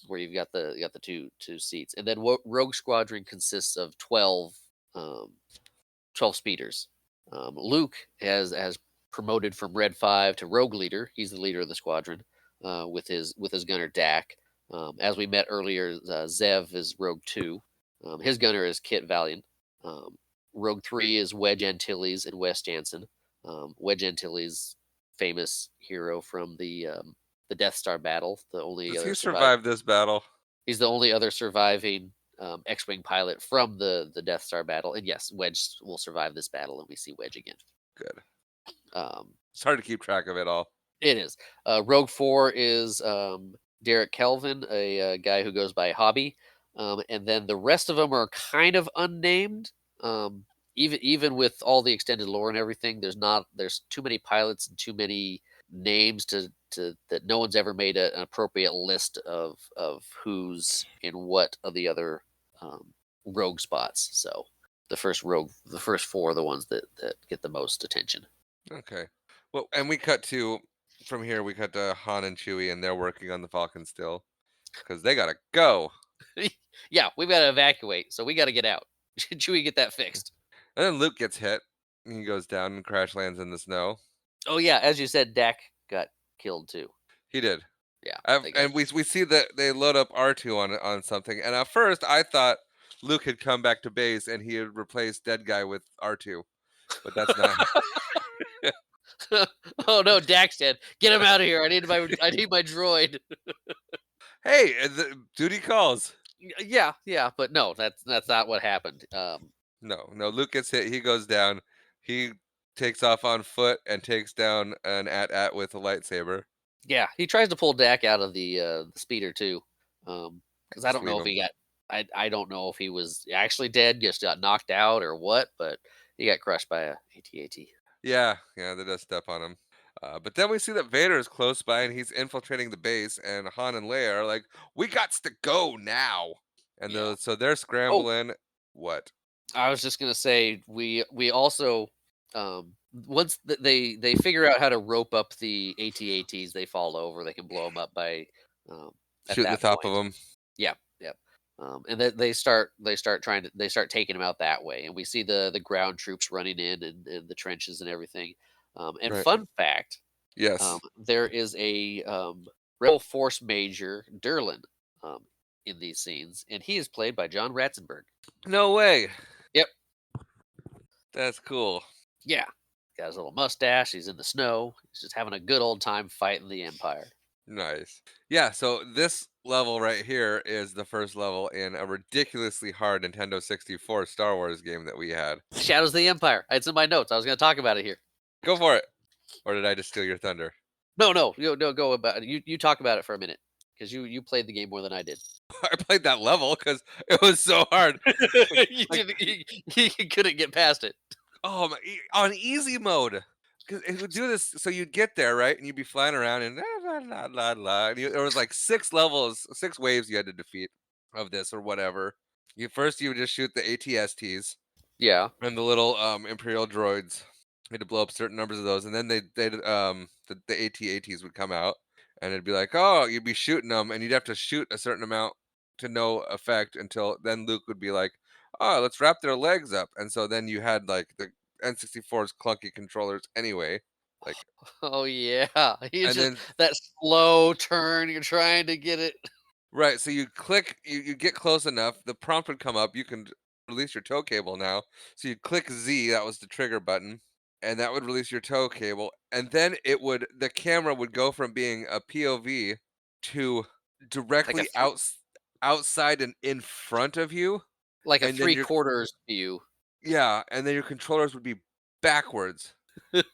Where you got the two seats. And then Rogue Squadron consists of um 12 speeders. Luke has promoted from Red 5 to Rogue Leader. He's the leader of the squadron, with his gunner Dak. As we met earlier, Zev is Rogue 2. His gunner is Kit Valiant. Um, Rogue 3 is Wedge Antilles and Wes Jansen. Wedge Antilles, famous hero from the Death Star battle, the only Does he other survived. survive this battle? He's the only other surviving X-wing pilot from the Death Star battle, and yes, Wedge will survive this battle, and we see Wedge again. Good. Um, It's hard to keep track of it all. it is. Rogue 4 is Derek Kelvin, a guy who goes by Hobby, and then the rest of them are kind of unnamed. Even with all the extended lore and everything, there's too many pilots and too many names to that no one's ever made an appropriate list of who's in what of the other rogue spots. So the first four are the ones that get the most attention. Okay. Well, and we cut to from here. We cut to Han and Chewie, and they're working on the Falcon still because they gotta go. Yeah, we've got to evacuate, so we got to get out. Chewie, get that fixed. And then Luke gets hit. And he goes down and crash lands in the snow. Oh yeah, as you said, Dak got killed too. He did. Yeah, they got. And we see that they load up R2 on something. And at first, I thought Luke had come back to base and he had replaced dead guy with R2, but that's not. Oh no, Dak's dead. Get him out of here. I need my droid. Hey, the duty calls. Yeah, yeah, but no, that's not what happened. No, no. Luke gets hit. He goes down. He takes off on foot and takes down an at with a lightsaber. Yeah, he tries to pull Dak out of the speeder too. Because I Just don't know leave if him. he got. I don't know if he was actually dead, just got knocked out or what, but he got crushed by a AT-AT. Yeah, yeah, they does step on him. But then we see that Vader is close by and he's infiltrating the base, and Han and Leia are like, "We got to go now!" And Yeah. so they're Oh, scrambling. What? I was just gonna say we also once they figure out how to rope up the AT-ATs, they fall over. They can blow them up by um, at Shooting the that top of point. them. Yeah, yeah. And then they start trying to they start taking them out that way, and we see the ground troops running in and the trenches and everything. And Right. fun fact, Yes. there is a Rebel Force Major Durlin. in these scenes, and he is played by John Ratzenberg. No way. Yep. That's cool. Yeah. Got his little mustache. He's in the snow. He's just having a good old time fighting the Empire. Nice. Yeah, so this level right here is the first level in a ridiculously hard Nintendo 64 Star Wars game that we had. Shadows of the Empire. It's in my notes. I was going to talk about it here. Go for it. Or did I just steal your thunder? No, no, no. Go about it. You talk about it for a minute because you played the game more than I did. I played that level because it was so hard. Like, you like didn't. You couldn't get past it. oh my, on easy mode. Because it would do this, so you'd get there, right? And you'd be flying around and la la la la la. And there was like 6 levels, 6 waves you had to defeat of this or whatever. You would just shoot the ATSTs Yeah. and the little Imperial droids. You had to blow up certain numbers of those, and then the AT-ATs would come out, and it'd be like, oh, you'd be shooting them, and you'd have to shoot a certain amount to no effect until then Luke would be like, oh, let's wrap their legs up, and so then you had like the N64's clunky controllers anyway, like, Oh yeah. You and just then that slow turn. You're trying to get it. right, so you click, you get close enough, the prompt would come up, you can release your tow cable now. So you'd click Z, that was the trigger button, and that would release your tow cable. And then the camera would go from being a POV to Like a directly outside and in front of you. And then three quarters view. yeah, and then your controllers would be backwards.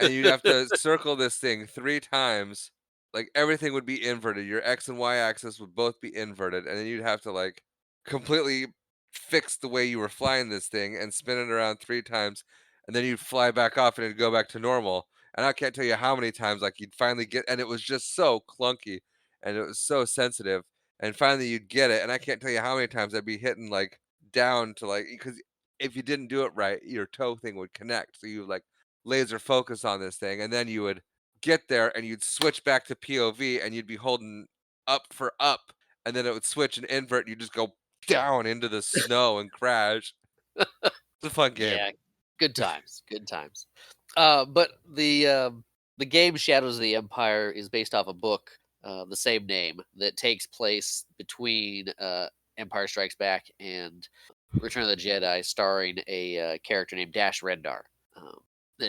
And you'd have to circle this thing 3 times, like, everything would be inverted, your X and Y axis would both be inverted, and then you'd have to, like, completely fix the way you were flying this thing and spin it around 3 times, and then you'd fly back off and it'd go back to normal, and I can't tell you how many times, like, you'd finally get, and it was just so clunky, and it was so sensitive, and finally you'd get it, and I can't tell you how many times I'd be hitting, like, down to, like, because if you didn't do it right, your toe thing would connect, so you, like, laser focus on this thing, and then you would get there and you'd switch back to POV and you'd be holding up for up, and then it would switch and invert, and you just go down into the snow and crash. It's a fun game. Yeah, good times, good times. But the game Shadows of the Empire is based off a book, the same name, that takes place between Empire Strikes Back and Return of the Jedi, starring a character named Dash Rendar.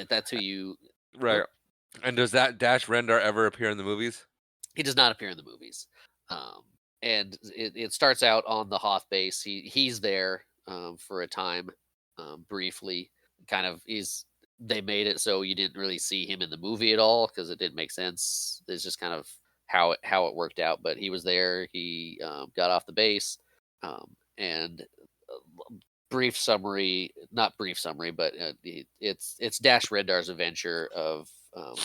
That's who you. Right. Oh, And does that Dash Rendar ever appear in the movies? he does not appear in the movies. Um, and it starts out on the Hoth base. He's there for a time, briefly. Kind of he's they made it so you didn't really see him in the movie at all because it didn't make sense. It's just kind of how it worked out. But he was there. He got off the base, and brief summary, not brief summary, but it's Dash Rendar's adventure of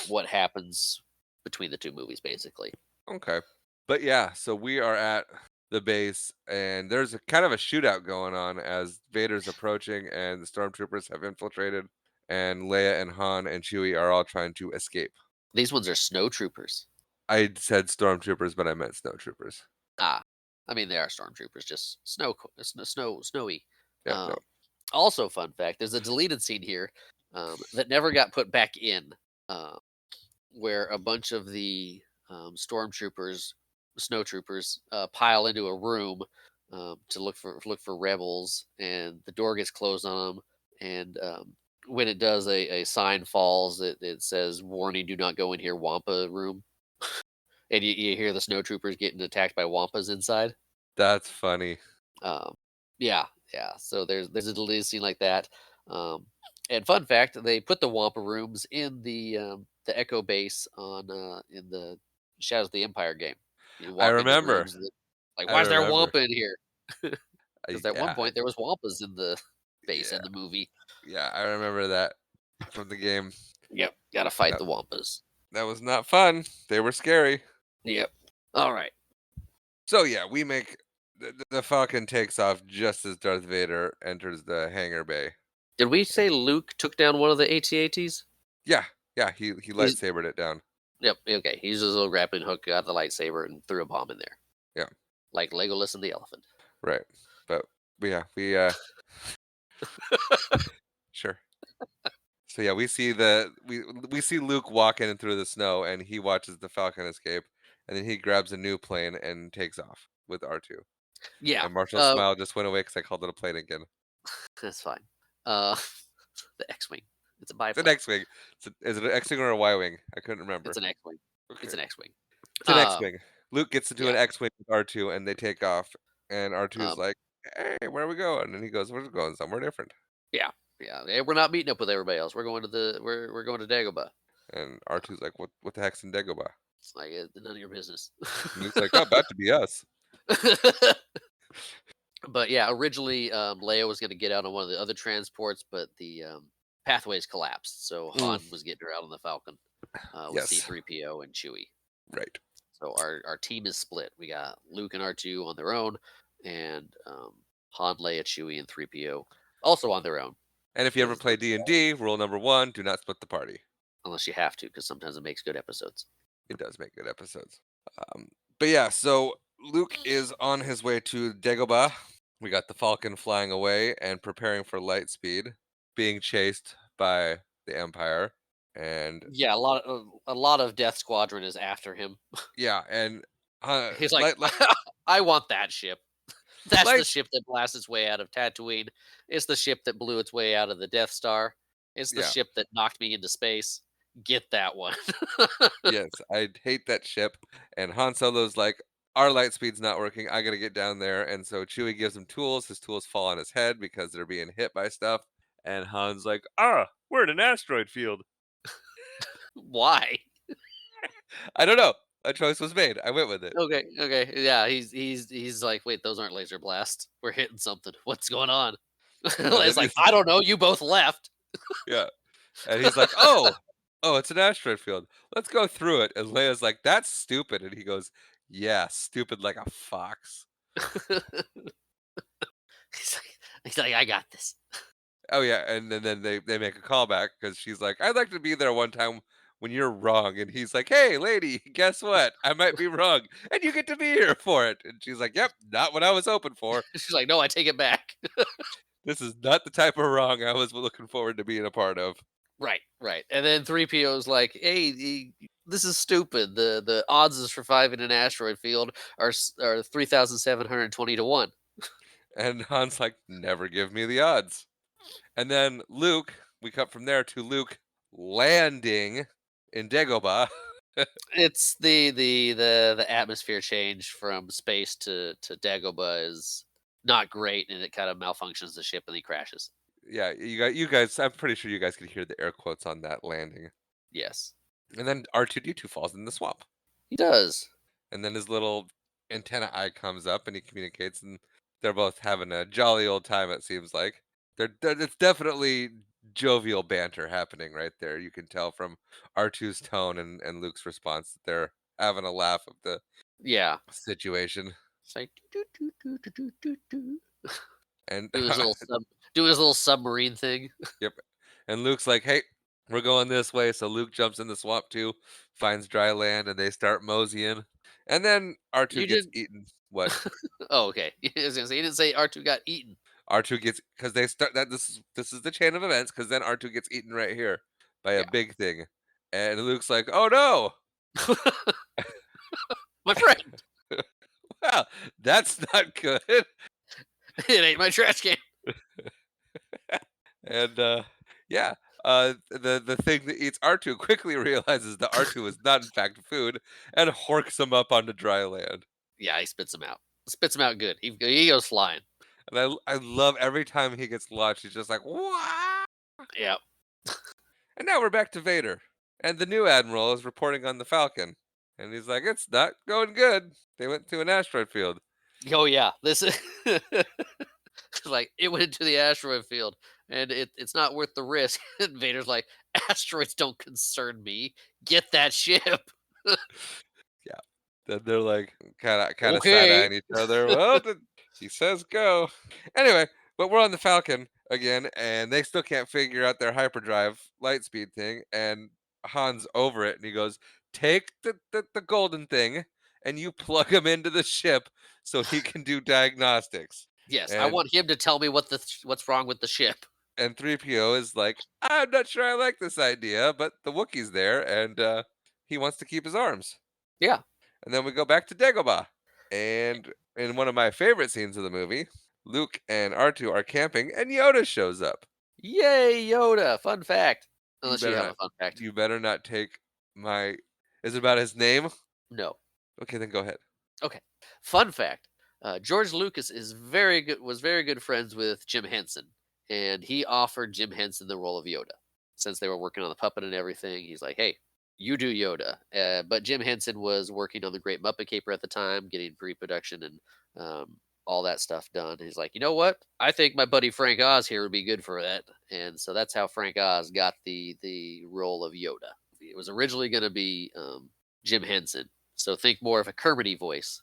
what happens between the two movies, basically. Okay. But yeah, so we are at the base, and there's a kind of a shootout going on as Vader's approaching, and the stormtroopers have infiltrated, and Leia and Han and Chewie are all trying to escape. These ones are snow troopers. I said stormtroopers, but I meant snowtroopers. Ah, I mean they are stormtroopers, just snowy. Yeah, no. Um, Also, fun fact: there's a deleted scene here that never got put back in, uh, where a bunch of the stormtroopers, snowtroopers, pile into a room to look for rebels, and the door gets closed on them. And when it does, a sign falls. It says, "Warning: Do not go in here, Wampa room." And you hear the snowtroopers getting attacked by Wampas inside. That's funny. Um, yeah, yeah. So there's a deleted scene like that. And fun fact, they put the Wampa rooms in the Echo base on in the Shadows of the Empire game. You I walk into remember. rooms that, like, I why is there remember. Wampa in here? Because at one Yeah, point there was Wampas in the base yeah, in the movie. yeah, I remember that from the game. Yep, gotta fight That the Wampas. that was not fun. They were scary. Yep. All right. So yeah, we make the Falcon takes off just as Darth Vader enters the hangar bay. Did we say Luke took down one of the AT-ATs? Yeah, yeah, he He's lightsabered it down. Yep. Okay. He used his little grappling hook, got the lightsaber, and threw a bomb in there, Yeah, like Legolas and the elephant. right. But yeah, sure. So yeah, we see Luke walking in through the snow, and he watches the Falcon escape, and then he grabs a new plane and takes off with R2. Yeah, And Marshall's smile just went away because I called it a plane again. that's fine. Uh, the X-wing. It's a It's an biplane. X-wing. Is it an X-wing or a Y-wing? I couldn't remember. It's an X-wing. Okay. It's an X-wing. It's an Um, X-wing. Luke gets into yeah. an X-wing with R2 and they take off. And R2 is Um, like, "Hey, where are we going?" And he goes, "We're going somewhere different." yeah. Yeah. We're not meeting up with everybody else. We're going to Dagobah. And R2's like, "What the heck's in Dagobah?" It's like none of your business. And Luke's like, "Oh, about to be us." But yeah, originally Leia was going to get out on one of the other transports, but the pathways collapsed, so Mm, Han was getting her out on the Falcon with yes. C-3PO and Chewie. Right. So our team is split. We got Luke and R2 on their own, and Han, Leia, Chewie, and 3PO also on their own And if you ever because play those D&D, rule number 1, do not split the party. unless you have to, because sometimes it makes good episodes. It does make good episodes. But yeah, so Luke is on his way to Dagobah. We got the Falcon flying away and preparing for light speed, being chased by the Empire. And Yeah, a lot of Death Squadron is after him. yeah, and He's like, I want that ship. That's the light ship that blasted its way out of Tatooine. It's the ship that blew its way out of the Death Star. It's the yeah, ship that knocked me into space. Get that one. yes, I hate that ship. And Han Solo's like, our light speed's not working. I gotta get down there. And so Chewie gives him tools. His tools fall on his head because they're being hit by stuff. And Han's like, we're in an asteroid field. Why? I don't know. A choice was made. I went with it. Okay, okay, yeah. He's like, wait, those aren't laser blasts. We're hitting something. What's going on? And then It's like, he's I don't know. You both left. yeah. And he's like, oh, it's an asteroid field. Let's go through it. And Leia's like, that's stupid. And he goes, yeah, stupid like a fox. he's like, I got this. Oh yeah, and then they make a callback because she's like, I'd like to be there one time when you're wrong. And he's like, hey, lady, guess what? I might be wrong, and you get to be here for it. And she's like, yep, not what I was hoping for. She's like, no, I take it back. This is not the type of wrong I was looking forward to being a part of. Right, right. And then 3PO's like, "Hey, this is stupid. The odds is for 5 in an asteroid field are 3,720 to 1." And Han's like, never give me the odds. And then Luke, we cut from there to Luke landing in Dagobah. It's the atmosphere change from space to Dagobah is not great, and it kind of malfunctions the ship and he crashes. Yeah, you guys, I'm pretty sure you guys could hear the air quotes on that landing. Yes. And then R2D2 falls in the swamp. He does. And then his little antenna eye comes up and he communicates and they're both having a jolly old time, it seems like. It's definitely jovial banter happening right there. You can tell from R2's tone and Luke's response that they're having a laugh of the Yeah. situation. It's like "Doo, doo, doo, doo, doo, doo, doo." And doing his little doing his little submarine thing. yep. And Luke's like, "Hey, we're going this way." So Luke jumps in the swamp too, finds dry land, and they start moseying. And then R2 You gets did. eaten. What? Oh, okay. I was gonna say he didn't say R2 got eaten. R2 gets because they start that this is the chain of events because then R2 gets eaten right here by a Yeah. big thing. And Luke's like, "Oh no." My friend. Well, that's not good. It ain't my trash can. And yeah, the thing that eats R2 quickly realizes that R2 is not in fact food and horks him up onto dry land. Yeah, he spits him out. Spits him out good. He goes flying. And I love every time he gets launched, he's just like, "What?" Yeah. And now we're back to Vader. And the new admiral is reporting on the Falcon. And he's like, "It's not going good. They went to an asteroid field." Oh yeah. This is like it went into the asteroid field and it's not worth the risk. And Vader's like, asteroids don't concern me. Get that ship. Yeah. Then they're like kind of Okay. side-eyeing each other. Well, he says go. Anyway, but we're on the Falcon again, and they still can't figure out their hyperdrive light speed thing. And Han's over it, and he goes, "Take the golden thing, and you plug him into the ship so he can do diagnostics." Yes, I And want him to tell me what's wrong with the ship. 3PO is like, "I'm not sure I like this idea, but the Wookiee's there, and he wants to keep his arms." Yeah. And then we go back to Dagobah. And in one of my favorite scenes of the movie, Luke and R2 are camping and Yoda shows up. Yay, Yoda! Fun fact. You Unless you better have a not fun fact. you better not take my Is it about his name? No. Okay, then go ahead. Okay. Fun fact. George Lucas is very good. Was very good friends with Jim Henson, and he offered Jim Henson the role of Yoda. Since they were working on the puppet and everything, he's like, "Hey, you do Yoda." But Jim Henson was working on the Great Muppet Caper at the time, getting pre-production and all that stuff done. He's like, "You know what? I think my buddy Frank Oz here would be good for that." And so that's how Frank Oz got the role of Yoda. It was originally going to be Jim Henson, so think more of a Kermity voice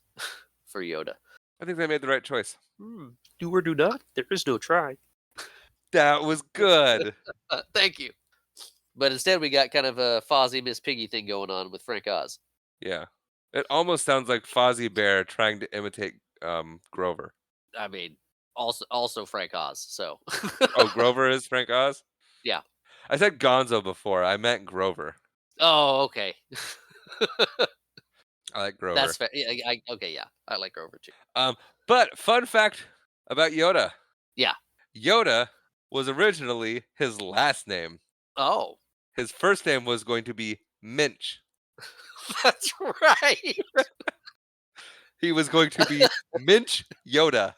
for Yoda. I think they made the right choice. Hmm. Do or do not. There is no try. That was good. Thank you. But instead, we got kind of a Fozzie Miss Piggy thing going on with Frank Oz. Yeah. It almost sounds like Fozzie Bear trying to imitate, Grover. I mean, also Frank Oz. So, Oh, Grover is Frank Oz? yeah. I said Gonzo before, I meant Grover. Oh, okay. I like Grover. That's fair. Yeah, okay, yeah. I like Grover too. Um, but fun fact about Yoda. Yeah. Yoda was originally his last name. Oh, His first name was going to be Minch. that's right. He was going to be Minch Yoda.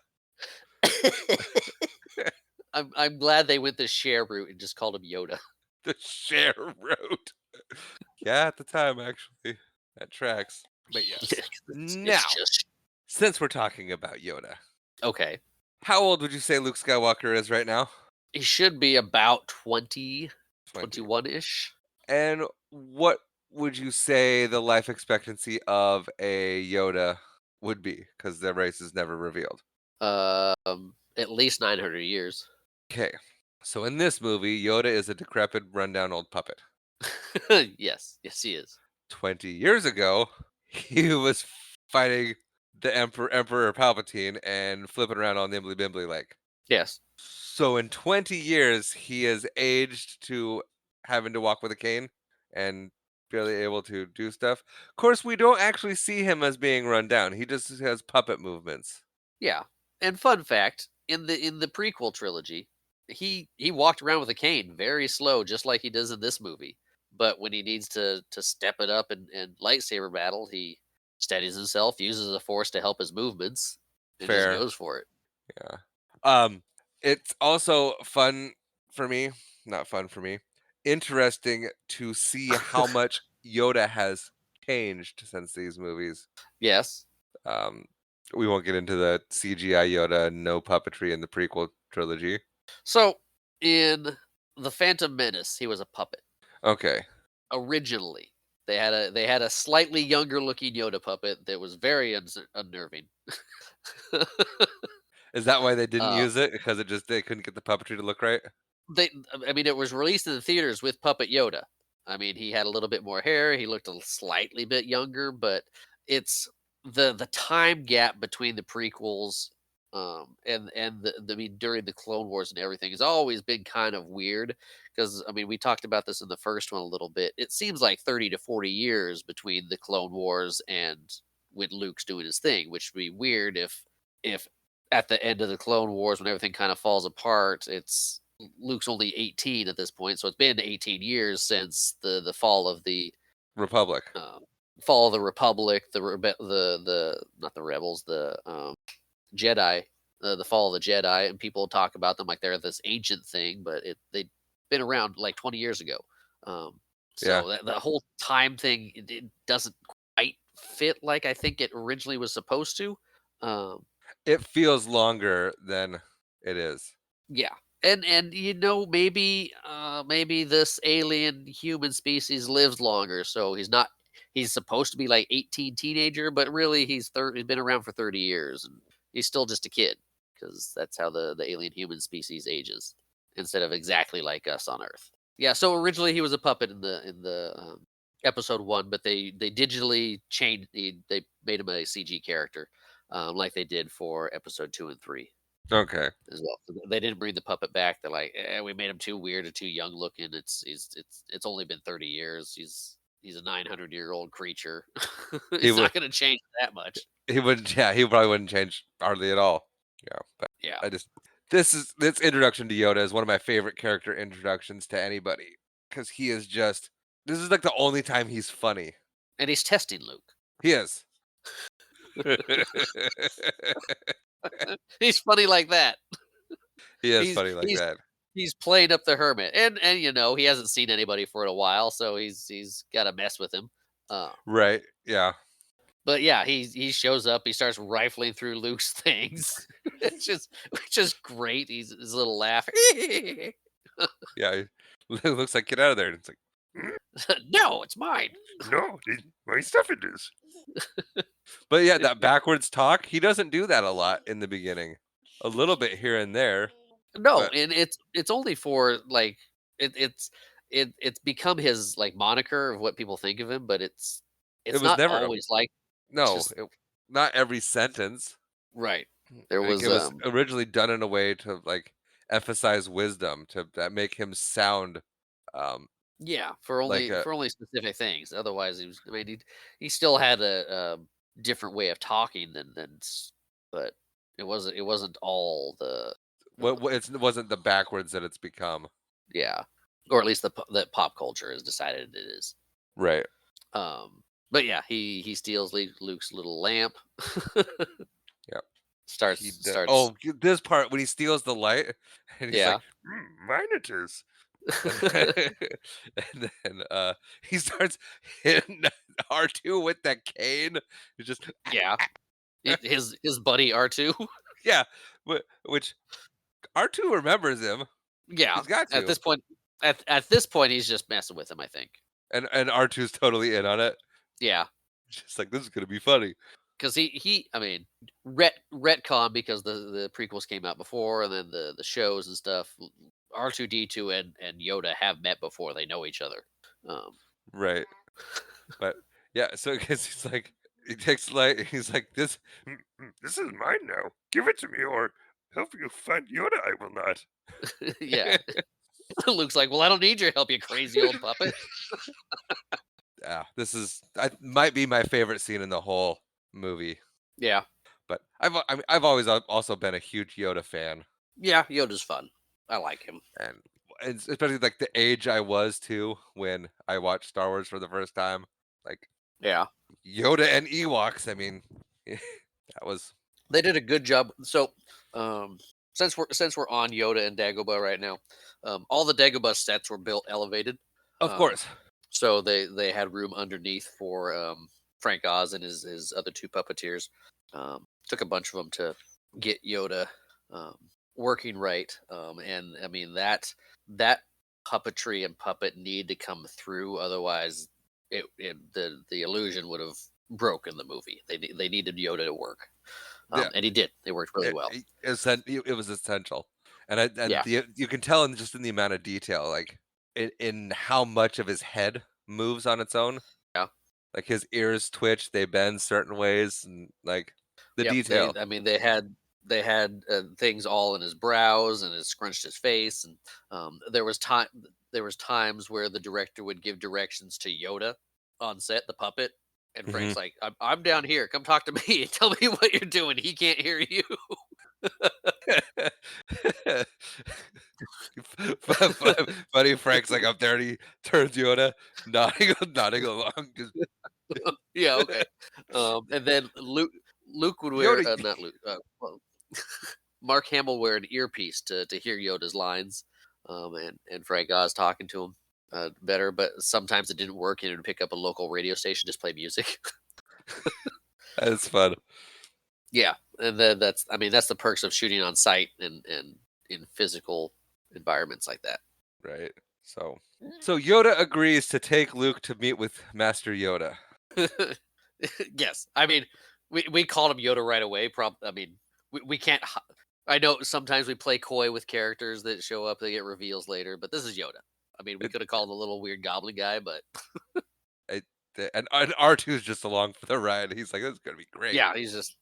I'm glad they went the share route and just called him Yoda. The share road. Yeah, at the time, actually. That tracks. But yes. It's Now, just since we're talking about Yoda, okay. how old would you say Luke Skywalker is right now? He should be about 20, 20. 21 ish. And what would you say the life expectancy of a Yoda would be? Because the race is never revealed. At least 900 years. Okay. So in this movie, Yoda is a decrepit, rundown old puppet. Yes, yes, he is. 20 years ago, he was fighting the Emperor Palpatine and flipping around all nimbly bimbly like. Yes. So in 20 years, he has aged to having to walk with a cane and barely able to do stuff. Of course, we don't actually see him as being run down. He just has puppet movements. Yeah. And fun fact, in the prequel trilogy, he walked around with a cane, very slow, just like he does in this movie. But when he needs to step it up in lightsaber battle, he steadies himself, uses the force to help his movements, and just Fair. goes for it. Yeah. Um, it's also fun for me, not fun for me, interesting to see how much Yoda has changed since these movies. Yes. Um, we won't get into the CGI Yoda and no puppetry in the prequel trilogy. So in the Phantom Menace, he was a puppet. Okay. Originally, they had a slightly younger looking Yoda puppet that was very unnerving. Is that why they didn't uh, use it? Because they couldn't get the puppetry to look right? they, I mean, it was released in the theaters with Puppet Yoda. I mean, he had a little bit more hair. He looked a slightly bit younger, but it's the time gap between the prequels and I mean during the Clone Wars and everything has always been kind of weird because I mean we talked about this in the first one a little bit. It seems like 30 to 40 years between the Clone Wars and when Luke's doing his thing, which would be weird if at the end of the Clone Wars when everything kind of falls apart, it's Luke's only 18 at this point, so it's been 18 years since the fall of the Republic. um, fall of the Republic, the not the rebels, the Jedi, the fall of the Jedi, and people talk about them like they're this ancient thing, but they've been around like 20 years ago. Um, Yeah. so the whole time thing it doesn't quite fit like I think it originally was supposed to. Um, It feels longer than it is. Yeah. And maybe this alien human species lives longer, so he's supposed to be like 18 teenager, but really he's been around for 30 years and he's still just a kid because that's how the alien human species ages instead of exactly like us on Earth. Yeah, so originally he was a puppet in the episode 1, but they digitally changed they made him a CG character like they did for episode 2 and 3 Okay. as well. So they didn't bring the puppet back. They're like, we made him too weird or too young looking. It's only been 30 years. he's a 900-year-old creature. He He's would not gonna change that much. he wouldn't yeah, he probably wouldn't change hardly at all. Yeah, but Yeah, I just this introduction to Yoda is one of my favorite character introductions to anybody because he is just this is like the only time he's funny. and he's testing Luke. He is. He's funny like that. He is He's funny like he's that. he's playing up the hermit, and he hasn't seen anybody for a while, so he's got to mess with him. Uh, Right, yeah. but yeah, he shows up. He starts rifling through Luke's things. Which is great. He's his little laugh. Yeah, he looks like, "Get out of there," and it's like, "Mm, No, it's mine. no, my stuff it is." But yeah, that backwards talk, he doesn't do that a lot in the beginning. A little bit here and there, No, but and it's only for like it's become his like moniker of what people think of him, but it it's was not never a always like no, just not every sentence. right. There Like, was it was originally done in a way to, like, emphasize wisdom, to that make him sound, um, yeah, for like only a for only specific things. Otherwise, I mean, he still had a different way of talking but it wasn't all what it wasn't the backwards that it's become. yeah, or at least that pop culture has decided it is. Right. But yeah, he steals Luke's little lamp. Yep. He Starts this part when he steals the light and he's like, yeah. Mine it is." And then he starts hitting R2 with that cane. He's just Yeah. His buddy R2. yeah, which R2 remembers him. Yeah. He's got At to. this point at this point, he's just messing with him, I think. And R2's totally in on it. Yeah. Just like, "This is gonna be funny." Because I mean, retcon because the prequels came out before, and then the shows and stuff. R2D2 and Yoda have met before; they know each other. Um, Right. But yeah, so because he takes like he's like this is mine now. Give it to me, or help you find Yoda. I will not. yeah, Luke's like, "Well, I don't need your help, you crazy old puppet." Yeah, might be my favorite scene in the whole movie. Yeah, But I mean, I've always also been a huge Yoda fan, yeah, Yoda's fun. I like him. and especially like the age I was too when I watched Star Wars for the first time. Like Yeah, Yoda and Ewoks. I mean, that was they did a good job. So, um, since we're on Yoda and Dagobah right now, all the Dagobah sets were built elevated. of Um, course. so they had room underneath for Frank Oz and his other two puppeteers. Took a bunch of them to get Yoda um, working right, and I mean that puppetry and puppet need to come through, otherwise the illusion would have broken the movie. They needed Yoda to work, Yeah, and he did. They worked really well. it was essential, and Yeah, you can tell in just in the amount of detail, like in how much of his head moves on its own. yeah, Like his ears twitch, they bend certain ways, and like the yep. They, detail. I mean, they had things all in his brows and it scrunched his face, and there was times where the director would give directions to Yoda on set, the puppet, and Mhm. Frank's like, I'm down here. Come talk to me. Tell me what you're doing. He can't hear you." Buddy Frank's like up there, and he turns Yoda, nodding along. Just Yeah, okay. And then Luke would wear Yoda, not Luke. Well, Mark Hamill wear an earpiece to hear Yoda's lines, and Frank Oz talking to him better. But sometimes it didn't work, and it would pick up a local radio station, just play music. that's fun, Yeah, and then that's the perks of shooting on site and in physical environments like that. right? So, so Yoda agrees to take Luke to meet with Master Yoda. Yes, I mean we called him Yoda right away. I mean we can't. I know sometimes we play coy with characters that show up; they get reveals later. But this is Yoda. I mean, we It, could have called him a little weird goblin guy, but it, and R2 is just along for the ride. He's like, "This is gonna be great." yeah, he's just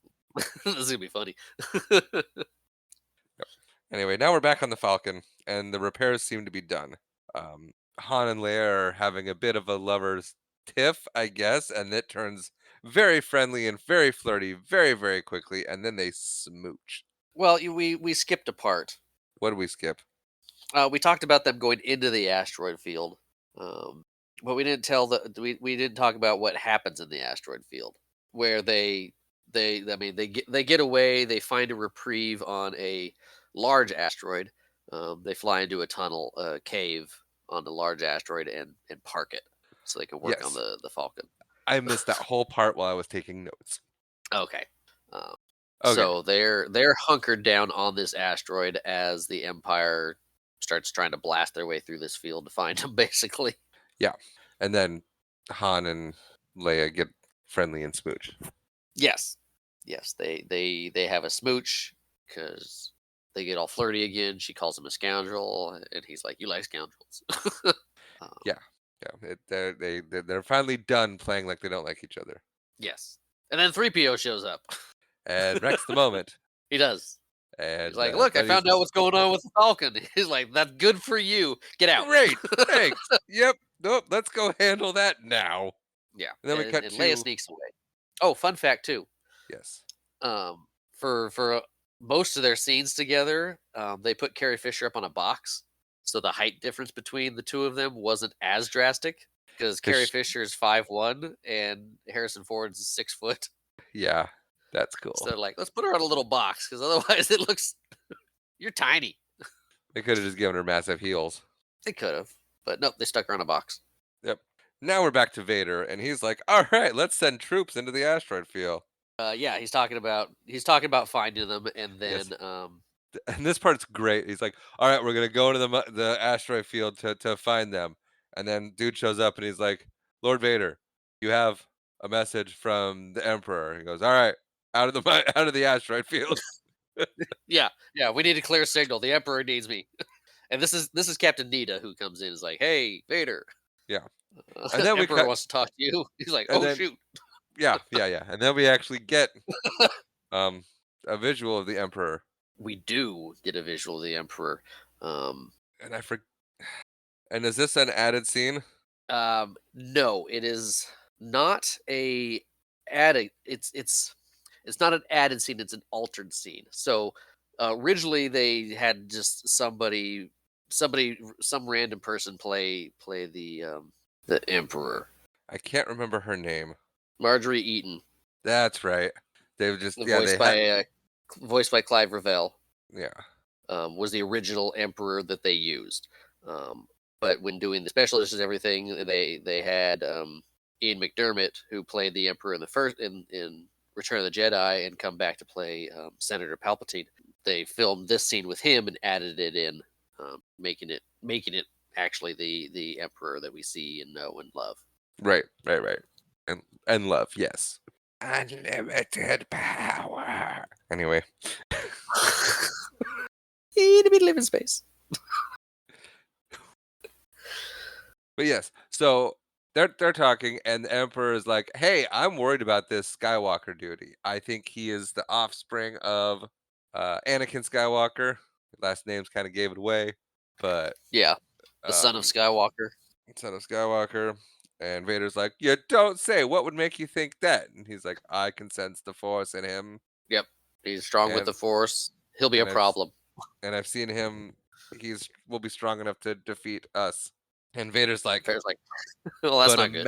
this is gonna be funny. Anyway, now we're back on the Falcon, and the repairs seem to be done. Han and Leia are having a bit of a lovers. tiff, I guess, and it turns very friendly and very flirty very, very quickly, and then they smooch. Well, we skipped a part. What do we skip? We talked about them going into the asteroid field, um, but we didn't tell we didn't talk about what happens in the asteroid field, where they get away, they find a reprieve on a large asteroid. They fly into a tunnel, a cave on the large asteroid, and park it so they can work on Yes. the Falcon. I missed that whole part while I was taking notes. Okay. Um, Okay. so they're hunkered down on this asteroid as the Empire starts trying to blast their way through this field to find them, basically. Yeah. And then Han and Leia get friendly and smooch. Yes, yes, they have a smooch because they get all flirty again. She calls him a scoundrel, and he's like, "You like scoundrels." um, Yeah. Yeah. They're finally done playing like they don't like each other. yes, and then 3PO shows up. And wrecks the moment. He does. He's And like, "Look, I then he's found out what's going on with the Falcon." He's like, "That's good for you. Get out." great. Thanks. Yep. Nope. Let's go handle that now. Yeah, And then we cut and Leia to sneaks away. Oh, fun fact too. yes. For most of their scenes together, they put Carrie Fisher up on a box, so the height difference between the two of them wasn't as drastic. Because Carrie Cause Fisher is 5'1" and Harrison Ford is 6 foot. yeah, that's So cool. they're like, let's put her on a little box because otherwise it looks you're tiny. They could have just given her massive heels. They could have, but nope, they stuck her on a box. Yep. Now we're back to Vader, and he's like, "All right, let's send troops into the asteroid field." Yeah, he's talking about finding them, and Yes. then And this part's great. He's like, "All right, we're gonna go into the asteroid field to find them." And then dude shows up, and he's like, "Lord Vader, you have a message from the Emperor." He goes, "All right, out of the out of the asteroid field." yeah, we need a clear signal. The Emperor needs me. And this is Captain Nita who comes in and is like, "Hey, Vader, Yeah. And then we Emperor cut, wants to talk to you." He's like, and "Oh then shoot." yeah, yeah, yeah. And then we actually get um a visual of the Emperor, We do get a visual of the Emperor. Um, and I for and is this an added scene? no, it is not a added. It's not an added scene. It's an altered scene. So originally they had just some random person play the Emperor. I can't remember her name. Marjorie Eaton, That's right. They've just the yeah, they had voiced by Clive Revell, yeah. was the original emperor that they used. But when doing the special editions, everything they had Ian McDermott, who played the emperor in the first in Return of the Jedi, and come back to play Senator Palpatine. They filmed this scene with him and added it in, making it actually the emperor that we see and know and love. Right, right, right. And love, yes. Unlimited power. Anyway, In the middle of space. but yes. So they're talking and the Emperor is like, "Hey, I'm worried about this Skywalker duty. I think he is the offspring of Anakin Skywalker. Last names kind of gave it away, but Yeah, the son of um Skywalker. son of Skywalker." And Vader's like, "You don't say. What would make you think that?" And he's like, "I can sense the Force in him, Yep, he's strong with and the Force. He'll be a and I've problem. I've seen him. He's will be strong enough to defeat us." And Vader's like, Vader's like, well, that's not good.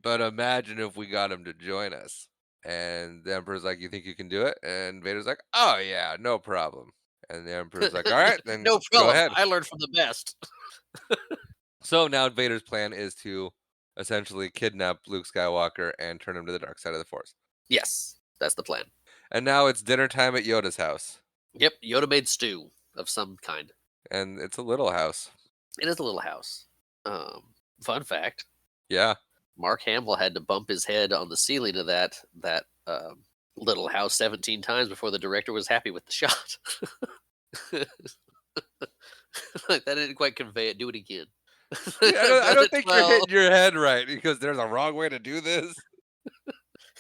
but imagine if we got him to join us." And the Emperor's like, "You think you can do it?" And Vader's like, "Oh yeah, no problem." And the Emperor's like, "All right, then No go problem. ahead." I learned from the best. So now Vader's plan is to essentially kidnap Luke Skywalker and turn him to the dark side of the Force. Yes, that's the plan. And now it's dinner time at Yoda's house, Yep, Yoda made stew of some kind. and it's a little house. It is a little house. Fun fact: Yeah, Mark Hamill had to bump his head on the ceiling of that little house 17 times before the director was happy with the shot. Like that didn't quite convey it. Do it again. yeah. I Does don't it think you're smell? hitting your head right because there's a wrong way to do this.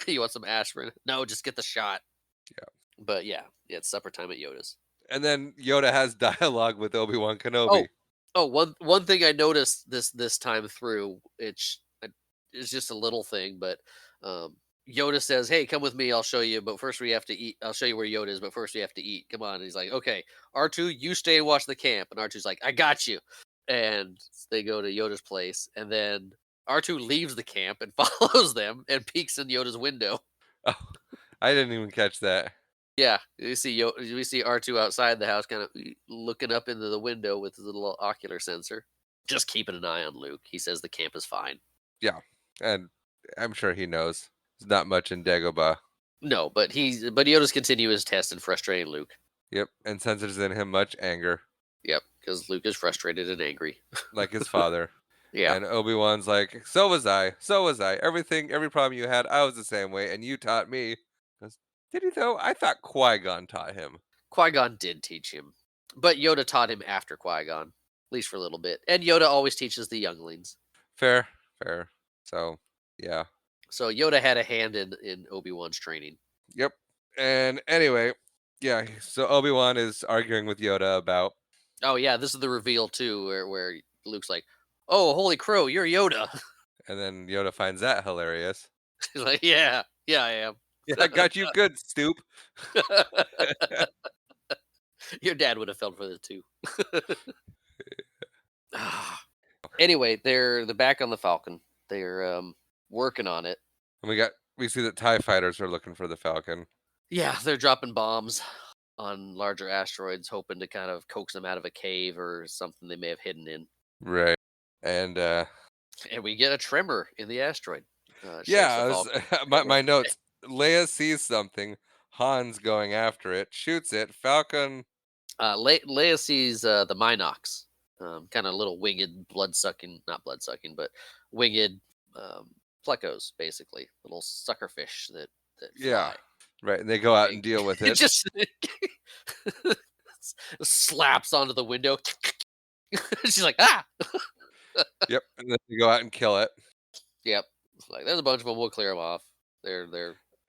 You want some aspirin? No, just get the shot. Yeah. But yeah, it's supper time at Yoda's. And then Yoda has dialogue with Obi-Wan Oh, Kenobi. one thing I noticed this time through, which it's just a little thing, but um, Yoda says, "Hey, come with me. I'll show you. But first, we have to eat. I'll show you where Yoda is. But first, we have to eat. Come on." And he's like, "Okay, R2, you stay and watch the camp." And R2's like, "I got you." And they go to Yoda's place, and then R2 leaves the camp and follows them and peeks in Yoda's window. Oh, I didn't even catch that. Yeah, we see R2 outside the house, kind of looking up into the window with his little ocular sensor, just keeping an eye on Luke. He says the camp is fine. Yeah, and I'm sure he knows. There's not much in Dagobah. No, but Yoda's continue his test and frustrating Luke. Yep, and senses in him much anger, Yep, because Luke is frustrated and angry. like his father. Yeah, And Obi-Wan's like, "So was I. So was I. Every problem you had, I was the same way, and you taught me." Goes, "Did he though? I thought Qui-Gon taught him." Qui Gon did teach him, but Yoda taught him after Qui Gon, at least for a little bit. And Yoda always teaches the younglings, Fair, fair. So, yeah. so Yoda had a hand in Obi Wan's training. Yep. And anyway, yeah, so Obi-Wan is arguing with Yoda about, Oh yeah, this is the reveal too, where Luke's like, "Oh, holy crow, you're Yoda." and then Yoda finds that hilarious. He's like, "Yeah, yeah, I am." "Yeah, I got you good, stoop." Your dad would have felt for this too. Anyway, they're back on the Falcon. They're working on it. And we see that TIE fighters are looking for the Falcon. Yeah, they're dropping bombs on larger asteroids, hoping to kind of coax them out of a cave or something they may have hidden in. Right. And And we get a tremor in the asteroid. Shakes yeah, the I was, Falcon. my notes. Leia sees something. Han's going after it, shoots it. Falcon. Leia sees the Minox, kind of little winged, blood sucking, not blood sucking, but winged um, plecos, basically little sucker fish that Yeah, fly. right. And they go out It, and deal with it it. just slaps onto the window. She's like, ah, Yep. And then they go out and kill it. yep. It's like there's a bunch of them. We'll clear them off. They're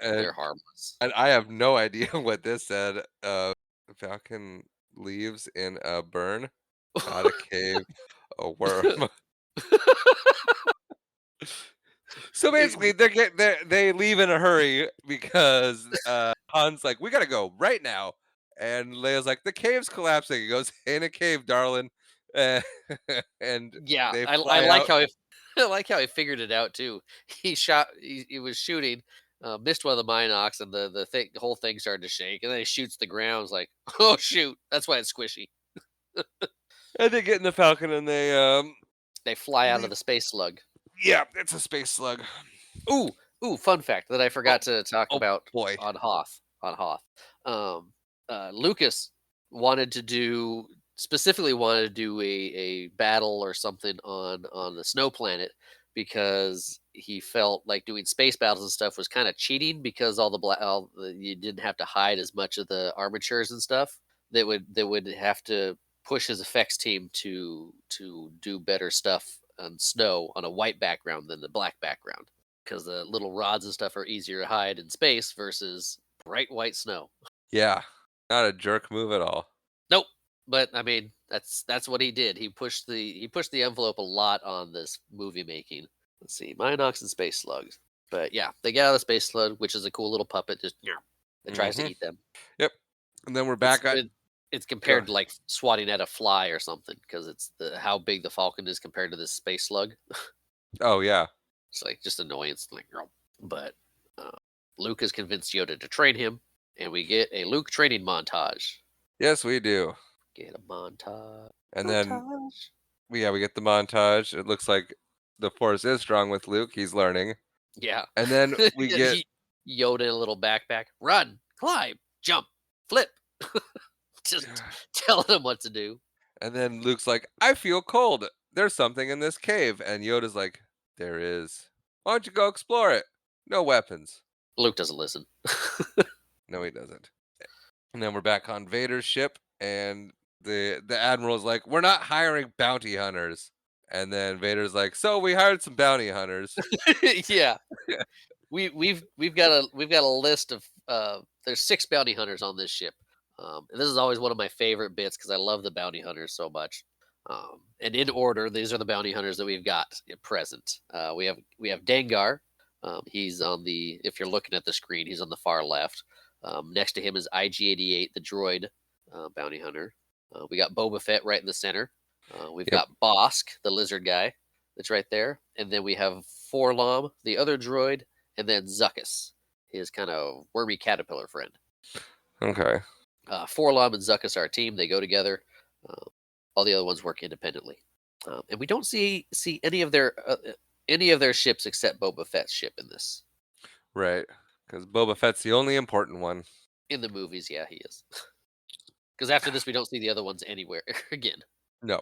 And harmless. and I have no idea what this said. Falcon leaves in a burn, not a cave, a worm. So basically, they leave in a hurry because Han's like, "We gotta go right now," and Leia's like, "The cave's collapsing." He goes, "In a cave, darling," uh, and Yeah, they I fly like out. how I like how he figured it out too. He was shooting, missed one of the Minox, and the whole thing started to shake, and then he shoots the ground. It's like, oh shoot, that's why it's squishy. And they get in the Falcon and they They fly out of leave. the space slug. Yeah, it's a space slug. Ooh, fun fact that I Oh, forgot to talk oh about boy. on Hoth. On Hoth, Lucas wanted to do specifically wanted to do a battle or something on the snow planet because he felt like doing space battles and stuff was kind of cheating because you didn't have to hide as much of the armatures and stuff that would have to push his effects team to do better stuff on snow on a white background than the black background because the little rods and stuff are easier to hide in space versus bright white snow. Yeah, not a jerk move at all. Nope. But I mean, that's what he did. He pushed the envelope a lot on this movie making. Let's see, Minox and space slugs. But yeah, they get out of the space slug, which is a cool little puppet. Just that tries to Hmm. eat them. Yep. And then we're It's back at it, it's go. compared to like swatting at a fly or something because it's the how big the Falcon is compared to this space slug. Oh yeah. It's like just annoyance, like, but uh, Luke has convinced Yoda to train him, and we get a Luke training montage. Yes, we do. Get a montage. And then Montage. we get the montage. It looks like the force is strong with Luke. He's learning. Yeah. And then we get Yoda in a little backpack. Run, climb, jump, flip. Just telling him what to do. and then Luke's like, "I feel cold. There's something in this cave." And Yoda's like, "There is. Why don't you go explore it? No weapons." Luke doesn't listen. No, he doesn't. And then we're back on Vader's ship, and the admiral's like, "We're not hiring bounty hunters." And then Vader's like, "So we hired some bounty hunters." Yeah. We've got a list of there's 6 bounty hunters on this ship. And this is always one of my favorite bits because I love the bounty hunters so much. And in order, these are the bounty hunters that we've got at present. We have Dengar. He's on the if you're looking at the screen, he's on the far left. Next to him is IG-88, the droid bounty hunter. We got Boba Fett right in the center. We've Yep. got Bosk, the lizard guy, that's right there, and then we have Forlom, the other droid, and then Zuckuss, his kind of wormy caterpillar friend. Okay. Forlom and Zuckuss are a team. They go together. Uh, all the other ones work independently, and we don't see any of their ships except Boba Fett's ship in this. Right. Because Boba Fett's the only important one. In the movies, yeah, he is. Because after this, we don't see the other ones anywhere again No.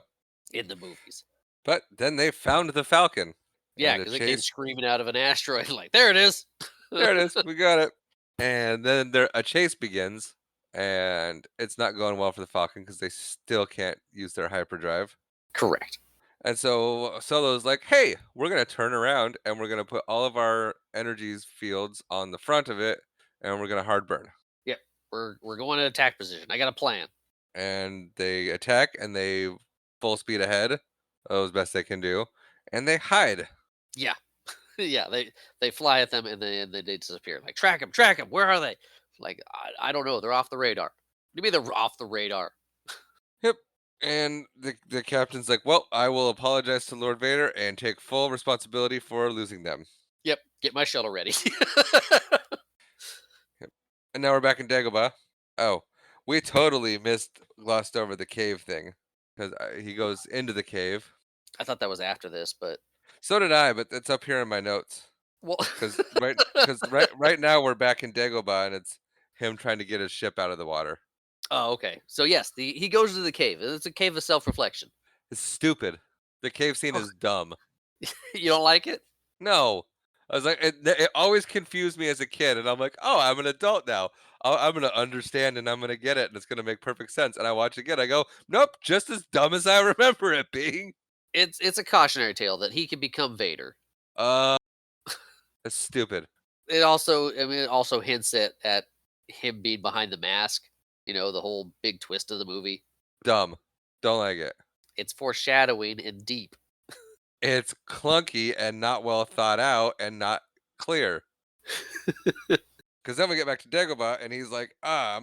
in the movies. But then they found the Falcon, Yeah, and a because it came chase. screaming out of an asteroid, like there it is. There it is. We got it. And then a chase begins, and it's not going well for the Falcon because they still can't use their hyperdrive. Correct. And so Solo's like, "Hey, we're gonna turn around and we're gonna put all of our energies fields on the front of it, and we're gonna hard burn." Yep, we're going in attack position. I got a plan. And they attack and they full speed ahead, as best they can do, and they hide. Yeah, yeah. They fly at them and they disappear. Like track them. Where are they? Like I don't know. They're off the radar. What do you mean they're off the radar? Yep. And the captain's like, "Well, I will apologize to Lord Vader and take full responsibility for losing them." Yep, get my shuttle ready. Yep. And now we're back in Dagobah. Oh, we totally glossed over the cave thing because he goes into the cave. I thought that was after this, but So did I, but it's up here in my notes. well, Because right now we're back in Dagobah and it's him trying to get his ship out of the water. oh, okay. So yes, he goes to the cave. It's a cave of self reflection. It's stupid. The cave scene is dumb. You don't like it? No. I was like, it always confused me as a kid, and I'm like, oh, I'm an adult now. I'm gonna understand and I'm gonna get it, and it's gonna make perfect sense. And I watch it again, I go, nope, just as dumb as I remember it being. It's a cautionary tale that he can become Vader. Uh, it's stupid, It also hints at him being behind the mask. You know, the whole big twist of the movie. dumb. Don't like it. It's foreshadowing and deep. It's clunky and not well thought out and not clear. Because then we get back to Dagobah, and he's like, I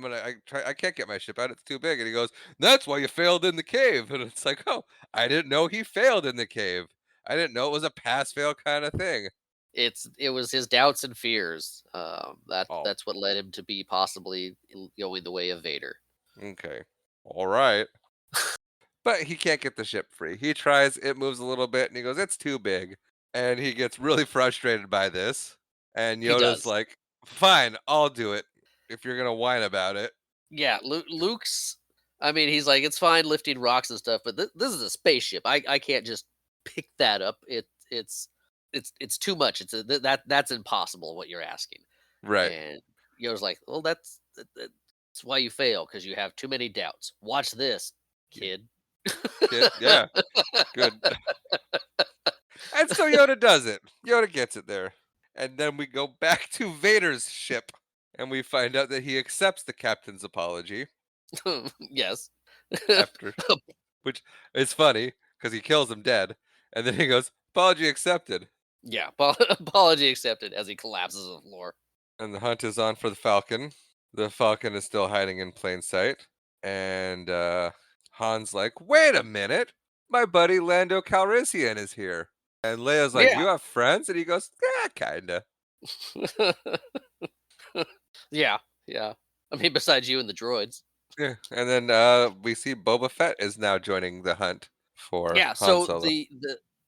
can't get my ship out, it's too big. And he goes, that's why you failed in the cave. And it's like, oh, I didn't know he failed in the cave. I didn't know it was a pass fail kind of thing. It was his doubts and fears. Oh, That's what led him to be possibly going the way of Vader. okay. All right. But he can't get the ship free. He tries, it moves a little bit, and he goes, it's too big. And he gets really frustrated by this. And He Yoda's does. like, fine, I'll do it if you're going to whine about it. Yeah, Luke's. I mean, he's like, it's fine lifting rocks and stuff, but this is a spaceship. I can't just pick that up. It's too much. That's impossible. What you're asking. Right. And Yoda's like, well, that's why you fail because you have too many doubts. Watch this, Yeah. kid. Kid. Yeah. Good. And so Yoda does it. Yoda gets it there. And then we go back to Vader's ship and we find out that he accepts the captain's apology Yes. after, which is funny because he kills him dead. And then he goes, apology accepted. Yeah, apology accepted as he collapses on the floor. And the hunt is on for the Falcon. The Falcon is still hiding in plain sight. And Han's like, wait a minute. My buddy Lando Calrissian is here. And Leia's like, Yeah. you have friends? And he goes, yeah, kinda. Yeah, yeah. I mean, besides you and the droids. Yeah, and then, we see Boba Fett is now joining the hunt for Yeah, Han so Solo.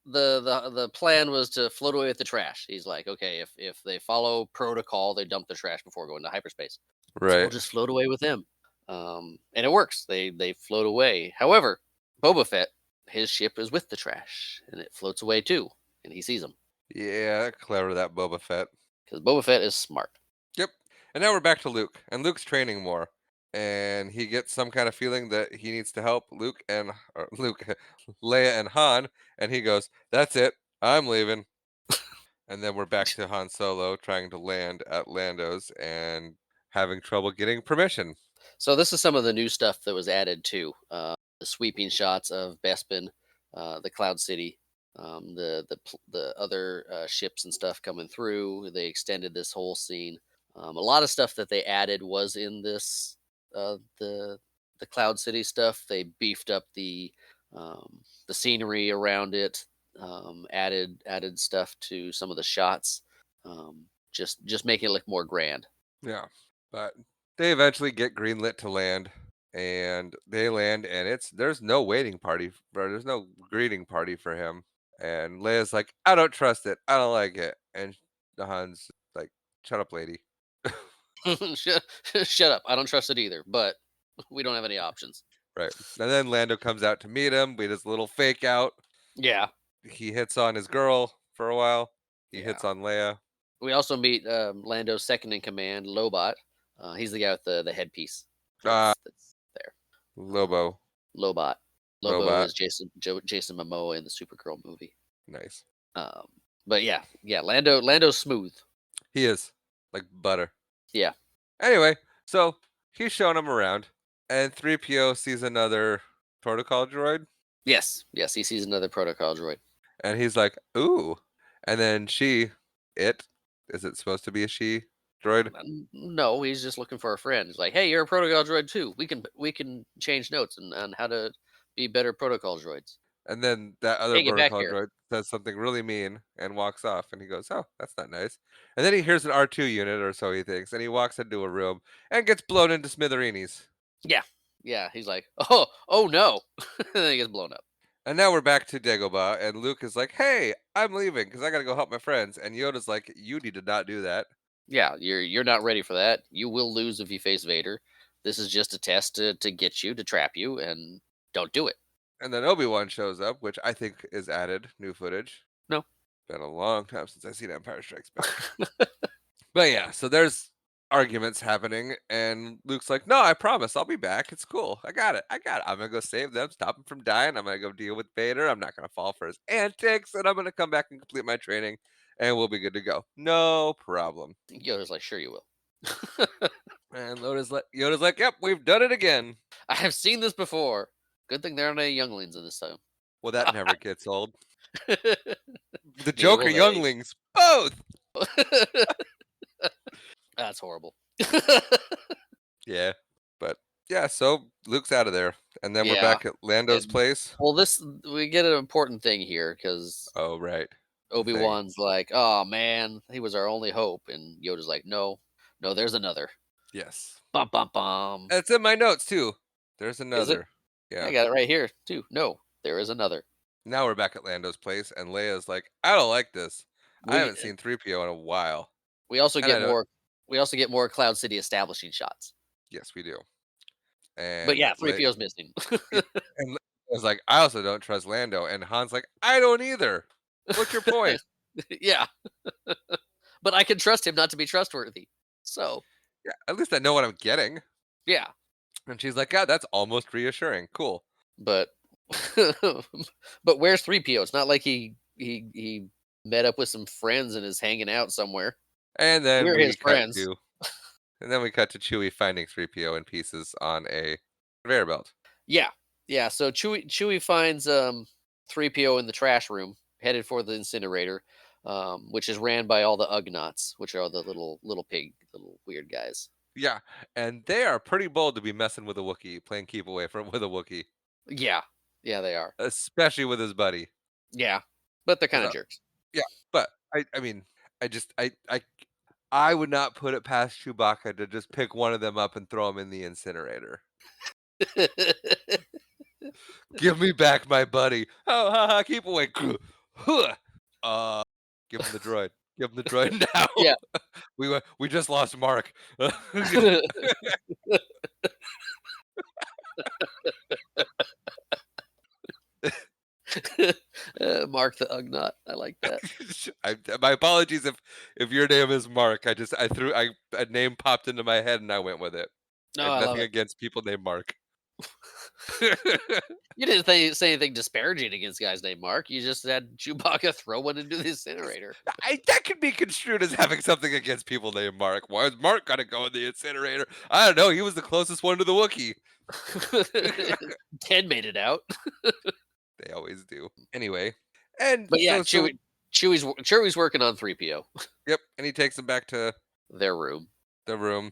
the plan was to float away with the trash. He's like, okay, if they follow protocol, they dump the trash before going to hyperspace. So we'll Right. just float away with him. And it works. They float away. However, Boba Fett, his ship is with the trash, and it floats away too, and he sees him Yeah, clever that Boba Fett. because Boba Fett is smart. Yep. And now we're back to Luke, and Luke's training more, and he gets some kind of feeling that he needs to help Leia and Han, and he goes, "That's it, I'm leaving." And then we're back to Han Solo trying to land at Lando's and having trouble getting permission. So this is some of the new stuff that was added too. the sweeping shots of Bespin, the Cloud City, the other ships and stuff coming through. They extended this whole scene. A lot of stuff that they added was in this the Cloud City stuff. They beefed up the scenery around it. Added stuff to some of the shots. Just making it look more grand. Yeah, but they eventually get greenlit to land, and they land, and there's no waiting party, or there's no greeting party for him. And Leia's like, "I don't trust it. I don't like it." And Han's like, "Shut up, lady." shut, shut up. I don't trust it either, but we don't have any options. Right. And then Lando comes out to meet him. We just a little fake out. Yeah. He hits on his girl for a while. He Yeah. hits on Leia. We also meet Lando's second in command, Lobot. He's the guy with the headpiece that's there. Um, Lobo. Lobot. Lobo Lobot. is Jason Momoa in the Supergirl movie. Nice. Um, but yeah, Lando's smooth. He is like butter. Yeah. Anyway, so he's showing him around, and 3PO sees another protocol droid, Yes, he sees another protocol droid. and he's like, "Ooh!" And then it, is it supposed to be a she droid? No, he's just looking for a friend. He's like, hey, you're a protocol droid too. We can change notes on how to be better protocol droids. And then that other Hey, get back protocol here. droid says something really mean and walks off, and he goes, "Oh, that's not nice." And then he hears an R2 unit, or so he thinks, and he walks into a room and gets blown into smithereens. Yeah. Yeah. He's like, oh no. And then he gets blown up. And now we're back to Dagobah, and Luke is like, "Hey, I'm leaving because I gotta go help my friends." And Yoda's like, "You need to not do that." Yeah, you're not ready for that. You will lose if you face Vader. This is just a test to get you, to trap you, and don't do it. And then Obi-Wan shows up, which I think is added new footage. No. Been a long time since I've seen Empire Strikes Back. But yeah, so there's arguments happening, and Luke's like, "No, I promise, I'll be back. It's cool. I got it. I got it. I'm gonna go save them, stop them from dying. I'm gonna go deal with Vader. I'm not gonna fall for his antics, and I'm gonna come back and complete my training, and we'll be good to go. No problem." Yoda's like, sure you will. And Yoda's like, "Yep, we've done it again." I have seen this before. Good thing there aren't any younglings in this time. Well, that never gets old. The Neither Joker will they. younglings, both. That's horrible. Yeah, but yeah, so Luke's out of there, and then we're Yeah. back at Lando's And place. well, this we get an important thing here because Oh, right, the Obi thing. Wan's like, "Oh man, he was our only hope," and Yoda's like, "No, no, there's another." Yes. Bum bum bum. It's in my notes too. There's Is it? another. I Yeah. got it right here too. No, there is another. Now we're back at Lando's place, and Leia's like, "I don't like this. I We haven't seen 3PO in a while." we also And I get don't. more. We also get more Cloud City establishing shots. Yes, we do. But And yeah, 3PO's missing. yeah, and Leia's like, "I also don't trust Lando," and Han's like, "I don't either. What's your point?" Yeah, but I can trust him not to be trustworthy. So Yeah, at least I know what I'm getting. yeah, And she's like, "God, that's almost reassuring. Cool." but but where's 3PO? It's not like he met up with some friends and is hanging out somewhere. And then We're his friends. we cut to Chewie finding 3PO in pieces on a conveyor belt. Yeah, yeah. So Chewie finds 3PO in the trash room, headed for the incinerator, which is ran by all the Ugnaughts, which are the little weird guys. Yeah, and they are pretty bold to be messing with a Wookiee, playing keep away from with a Wookiee, Yeah, yeah, they are. especially with his buddy. Yeah, but they're kind of So, jerks. yeah, but I mean, I just I would not put it past Chewbacca to just pick one of them up and throw him in the incinerator. Give me back my buddy. Oh, ha, ha, keep away. Huh. Uh, give him the droid. Give him the droid now. Yeah. We just lost Mark. Mark the Ugnaught. I like that. My apologies if your name is Mark. A name popped into my head and I went with it. I No, have I love nothing it. against people named Mark. You didn't say anything disparaging against the guy's name, Mark. You just had Chewbacca throw one into the incinerator. That could be construed as having something against people named Mark. Why is Mark gotta go in the incinerator? I don't know. He was the closest one to the Wookiee. 10 made it out. They always do. Anyway, and But yeah, so Chewie's working on 3PO, yep, and he takes him back to their room, the room.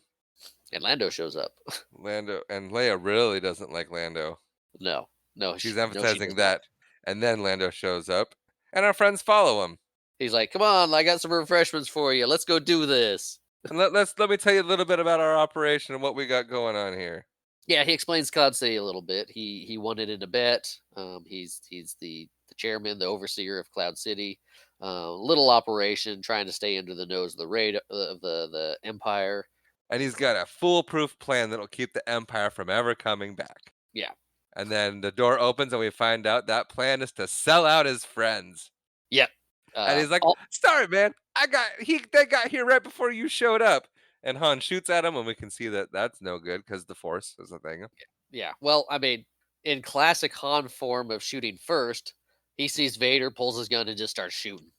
and Lando shows up. Lando and Leia really doesn't like Lando. No, no, She's she does emphasizing not. that. And then Lando shows up, and our friends follow him. He's like, "Come on, I got some refreshments for you. Let's go do this." And let me tell you a little bit about our operation and what we got going on here. Yeah, he explains Cloud City a little bit. He won it in a bet. He's the chairman, the overseer of Cloud City. Little operation trying to stay under the nose of the raid of the Empire. And he's got a foolproof plan that'll keep the Empire from ever coming back. Yeah, And then the door opens and we find out that plan is to sell out his friends. yep. And he's like, All, "Sorry, man. They got here right before you showed up." And Han shoots at him, and we can see that that's no good because the Force is a thing. yeah. Well, I mean, in classic Han form of shooting first, he sees Vader, pulls his gun, and just starts shooting.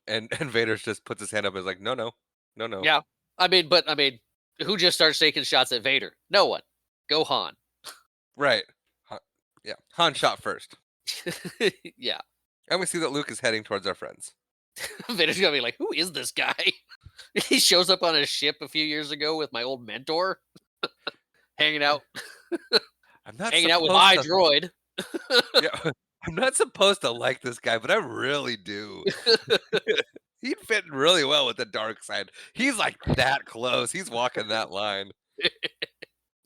And Vader just puts his hand up and is like, "No, no, no, no." Yeah, I mean, who just starts taking shots at Vader? No one. Go Han. Right. Yeah. Han shot first. Yeah. And we see that Luke is heading towards our friends. Vader's gonna be like, "Who is this guy?" He shows up on a ship a few years ago with my old mentor, hanging out, I'm not hanging out with supposed my to. droid. Yeah. I'm not supposed to like this guy, but I really do. He'd fit in really well with the dark side. He's like that close. He's walking that line.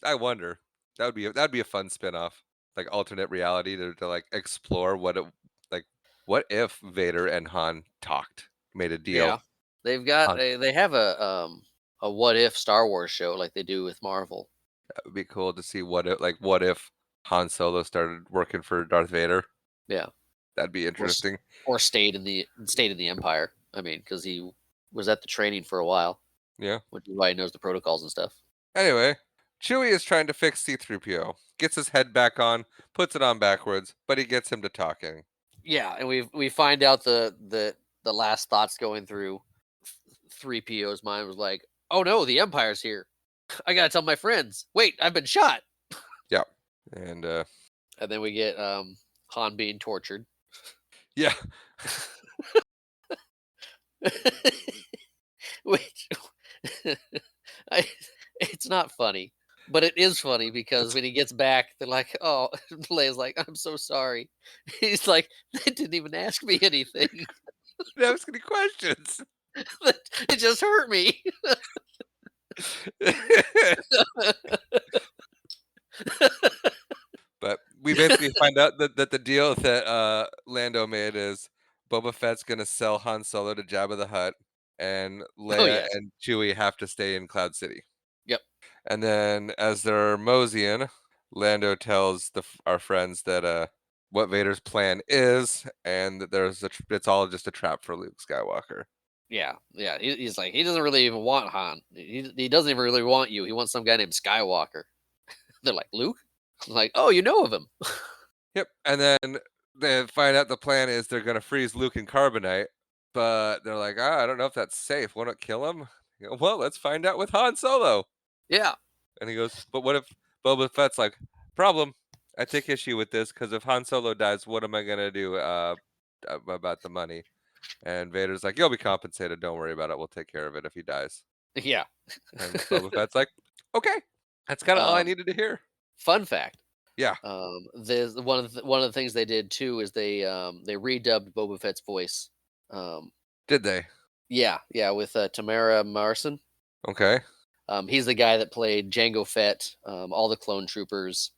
I wonder. That'd be a fun spin-off. Like alternate reality to like explore like what if Vader and Han talked, made a deal. Yeah, they've got Han, they have a what if Star Wars show like they do with Marvel. that would be cool to see what if Han Solo started working for Darth Vader. Yeah, That'd be or interesting. or stayed in the Empire. I mean, because he was at the training for a while, Yeah. which is why he knows the protocols and stuff. Anyway, Chewie is trying to fix C-3PO. Gets his head back on, puts it on backwards, but he gets him to talking. Yeah, and we find out the last thoughts going through 3PO's mind was like, "Oh no, the Empire's here. I gotta tell my friends. Wait, I've been shot." Yeah. And And then we get Han being tortured. yeah. Which I, it's not funny, but it is funny because It's when he gets back, they're like, "Oh," Leia's like, "I'm so sorry." He's like, "They didn't even ask me anything. Didn't ask any questions. It just hurt me." But we basically find out that the deal that Lando made is Boba Fett's gonna sell Han Solo to Jabba the Hutt, and Oh Leia yes, and Chewie have to stay in Cloud City. yep, And then as they're moseying, Lando tells our friends that what Vader's plan is, and that it's all just a trap for Luke Skywalker. yeah, yeah. He's like, he doesn't really even want Han. He doesn't even really want you. He wants some guy named Skywalker. They're like, Luke. I'm like, oh, you know of him. Yep. And then they find out the plan is they're gonna freeze Luke in carbonite, but they're like, I don't know if that's safe. Why not kill him? You go, well, let's find out with Han Solo. Yeah, And he goes, but what if Boba Fett's like, problem? I take issue with this because if Han Solo dies, what am I gonna do about the money? And Vader's like, you'll be compensated. Don't worry about it. We'll take care of it if he dies. yeah. And Boba Fett's like, okay, that's kind of all I um, needed to hear. fun fact. Yeah, There's one of the things they did too is they redubbed Boba Fett's voice. Um, did they? yeah, yeah, with Tamara Morrison. Okay, He's the guy that played Jango Fett, all the clone troopers.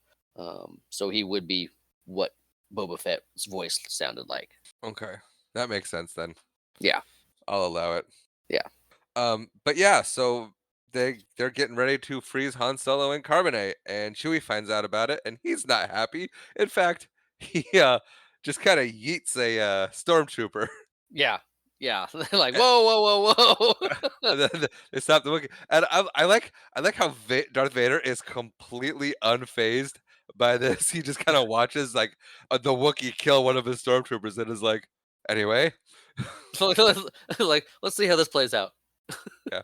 So he would be what Boba Fett's voice sounded like. okay, that makes sense then. Yeah, I'll allow it. yeah, But yeah, so they're getting ready to freeze Han Solo in carbonate, and Chewie finds out about it, and he's not happy. In fact, he just kind of yeets a stormtrooper. yeah, yeah. Like, whoa, whoa, whoa, whoa. And then they stop the Wookiee, and I like how Darth Vader is completely unfazed by this. He just kinda watches, like, the Wookiee kill one of his stormtroopers and is like, "Anyway?" So, like, let's see how this plays out. Yeah.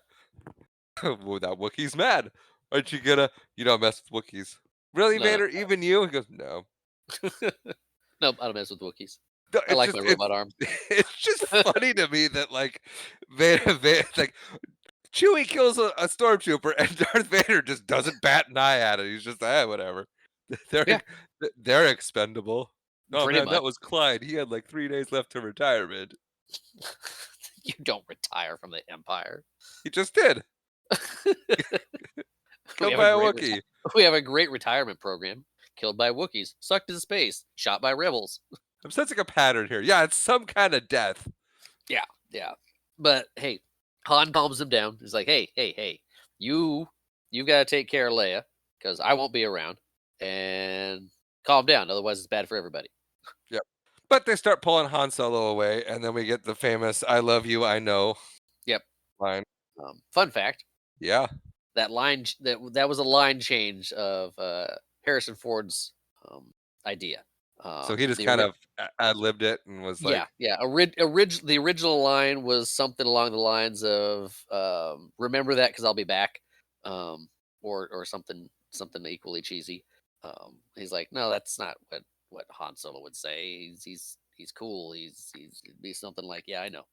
"Well, that Wookiee's mad. Aren't you gonna you don't mess with Wookiees." "Really, No, Vader? Even you?" He goes, "No." no. Nope, I don't mess with Wookiees. No, I it's like my just it's robot arms. it's just funny to me that, like, Vader like, Chewie kills a stormtrooper, and Darth Vader just doesn't bat an eye at it. He's just, "Ah, whatever." They're Yeah, they're expendable. "Oh, pretty man, much. that was Clyde. He had, like, 3 days left to retirement." You don't retire from the Empire. "He just did. We Killed have a by a great Wookiee." we have a great retirement program. Killed by Wookiees, sucked into space, shot by rebels. I'm sensing a pattern here. Yeah, it's some kinda death. Yeah, yeah. But hey, Han calms him down. He's like, "Hey, hey, hey, you you got to take care of Leia because I won't be around, and calm down. Otherwise, it's bad for everybody." Yep. But they start pulling Han Solo away, and then we get the famous "I love you, I know" Yep. line. Fun fact: Yeah. that was a line change of Harrison Ford's idea. So he just The kind of ad-libbed it and was Yeah, like, yeah. The original line was something along the lines of, "Remember that because I'll be back," or something equally cheesy. He's like, "No, that's not what Han Solo would say. He's cool. It'd be something like, yeah, I know."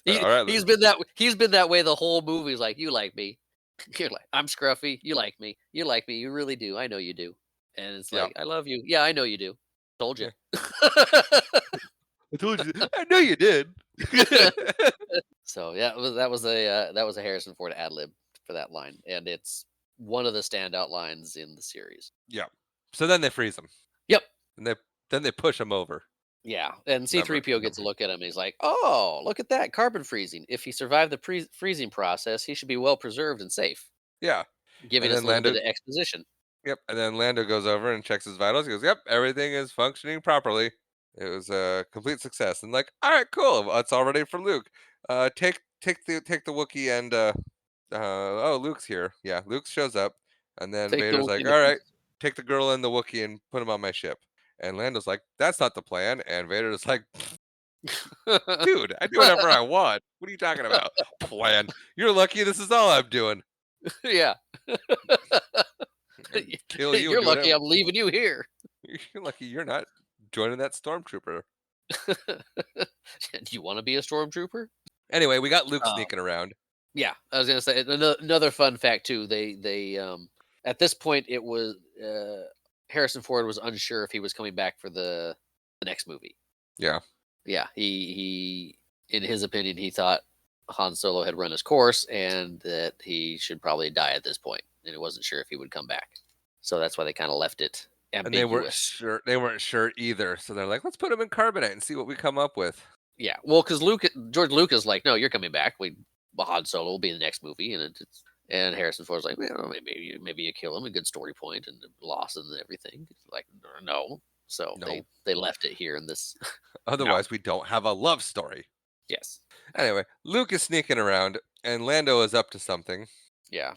"Alright." He's been that way the whole movie. He's like, "You like me." You're like, "I'm scruffy. You like me. You like me. You really do. I know you do." And it's Yeah. like, "I love you. Yeah, I know you do. Told you." Yeah. "I told you. I know you did." So yeah, that was a Harrison Ford ad lib for that line, and it's one of the standout lines in the series. Yeah. So then they freeze him, Yep. and they push him over. Yeah, and Number C-3PO gets a number look at him. And he's like, "Oh, look at that carbon freezing. If he survived the freezing process, he should be well preserved and safe." Yeah. Giving And us then a little bit Lando of exposition. Yep, and then Lando goes over and checks his vitals. He goes, "Yep, everything is functioning properly. It was a complete success." And like, "All right, cool. Well, it's all ready for Luke. Take the Wookiee and oh, Luke's here. Yeah, Luke shows up, and then Take the Vader's Wookiee like, into "All right, peace. take the girl and the Wookiee and put him on my ship." And Lando's like, "That's not the plan." And Vader's like, "Dude, I do whatever I want. What are you talking about? Plan? You're lucky. This is all I'm doing. Yeah. I can kill you and You're do lucky whatever. I'm leaving you here. You're lucky you're not joining that stormtrooper." Do you want to be a stormtrooper? Anyway, we got Luke Uh, sneaking around. yeah, I was gonna say another fun fact too. At this point it was Harrison Ford was unsure if he was coming back for the next movie. Yeah, Yeah, he in his opinion he thought Han Solo had run his course and that he should probably die at this point, and he wasn't sure if he would come back. So that's why they kind of left it and they weren't ambiguous. sure they weren't sure either, so they're like, "Let's put him in carbonite and see what we come up with." Yeah, well, because George Lucas like, no, you're coming back. Han Solo will be in the next movie, and and Harrison Ford's like, well, maybe you kill him, a good story point, and the loss and everything. It's like, no, so No, they left it here in this. No, otherwise we don't have a love story. yes, Anyway, Luke is sneaking around, and Lando is up to something. yeah.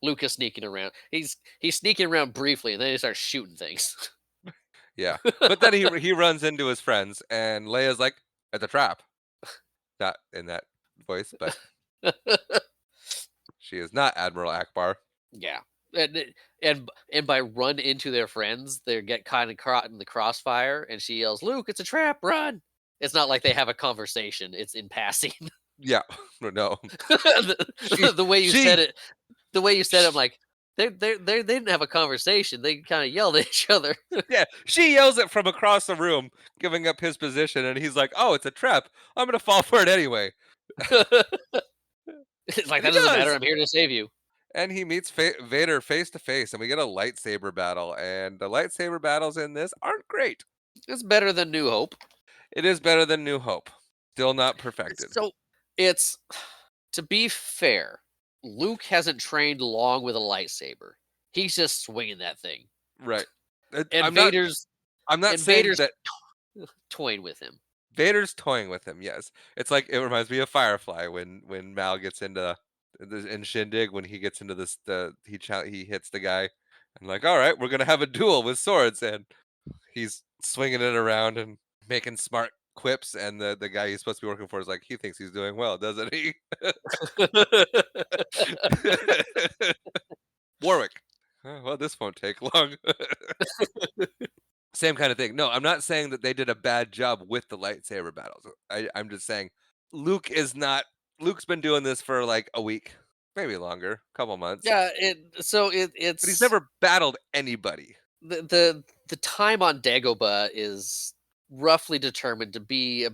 Lucas sneaking around. He's sneaking around briefly, and then he starts shooting things. Yeah, but then he runs into his friends, and Leia's like, "It's a trap." Not in that voice, but she is not Admiral Akbar. Yeah, and by run into their friends, they get kind of caught in the crossfire, and she yells, "Luke, it's a trap! Run!" It's not like they have a conversation; it's in passing. Yeah, no, she The way you said she it, I'm like, they didn't have a conversation. They kind of yelled at each other. Yeah, she yells it from across the room, giving up his position, and he's like, "Oh, it's a trap. I'm gonna fall for it anyway." It's like And he that doesn't matter. does. I'm here to save you. And he meets Vader face to face, and we get a lightsaber battle. And the lightsaber battles in this aren't great. It's better than New Hope. It is better than New Hope. Still not perfected. So it's to be fair, Luke hasn't trained long with a lightsaber. He's just swinging that thing, Right. It- and I'm not. Vader's I'm not and saying Vader's that toying with him. Vader's toying with him. Yes, it's like it reminds me of Firefly when Mal gets into in Shindig when he gets into this he hits the guy and like, all right, we're gonna have a duel with swords, and he's swinging it around and making smart quips, and the guy he's supposed to be working for is like, he thinks he's doing well, doesn't he? Warwick. Well, this won't take long. Same kind of thing. No, I'm not saying that they did a bad job with the lightsaber battles. I'm just saying Luke is not. Luke's been doing this for like a week, maybe longer, couple months, Yeah, but he's it's never battled anybody. the time on Dagobah is roughly determined to be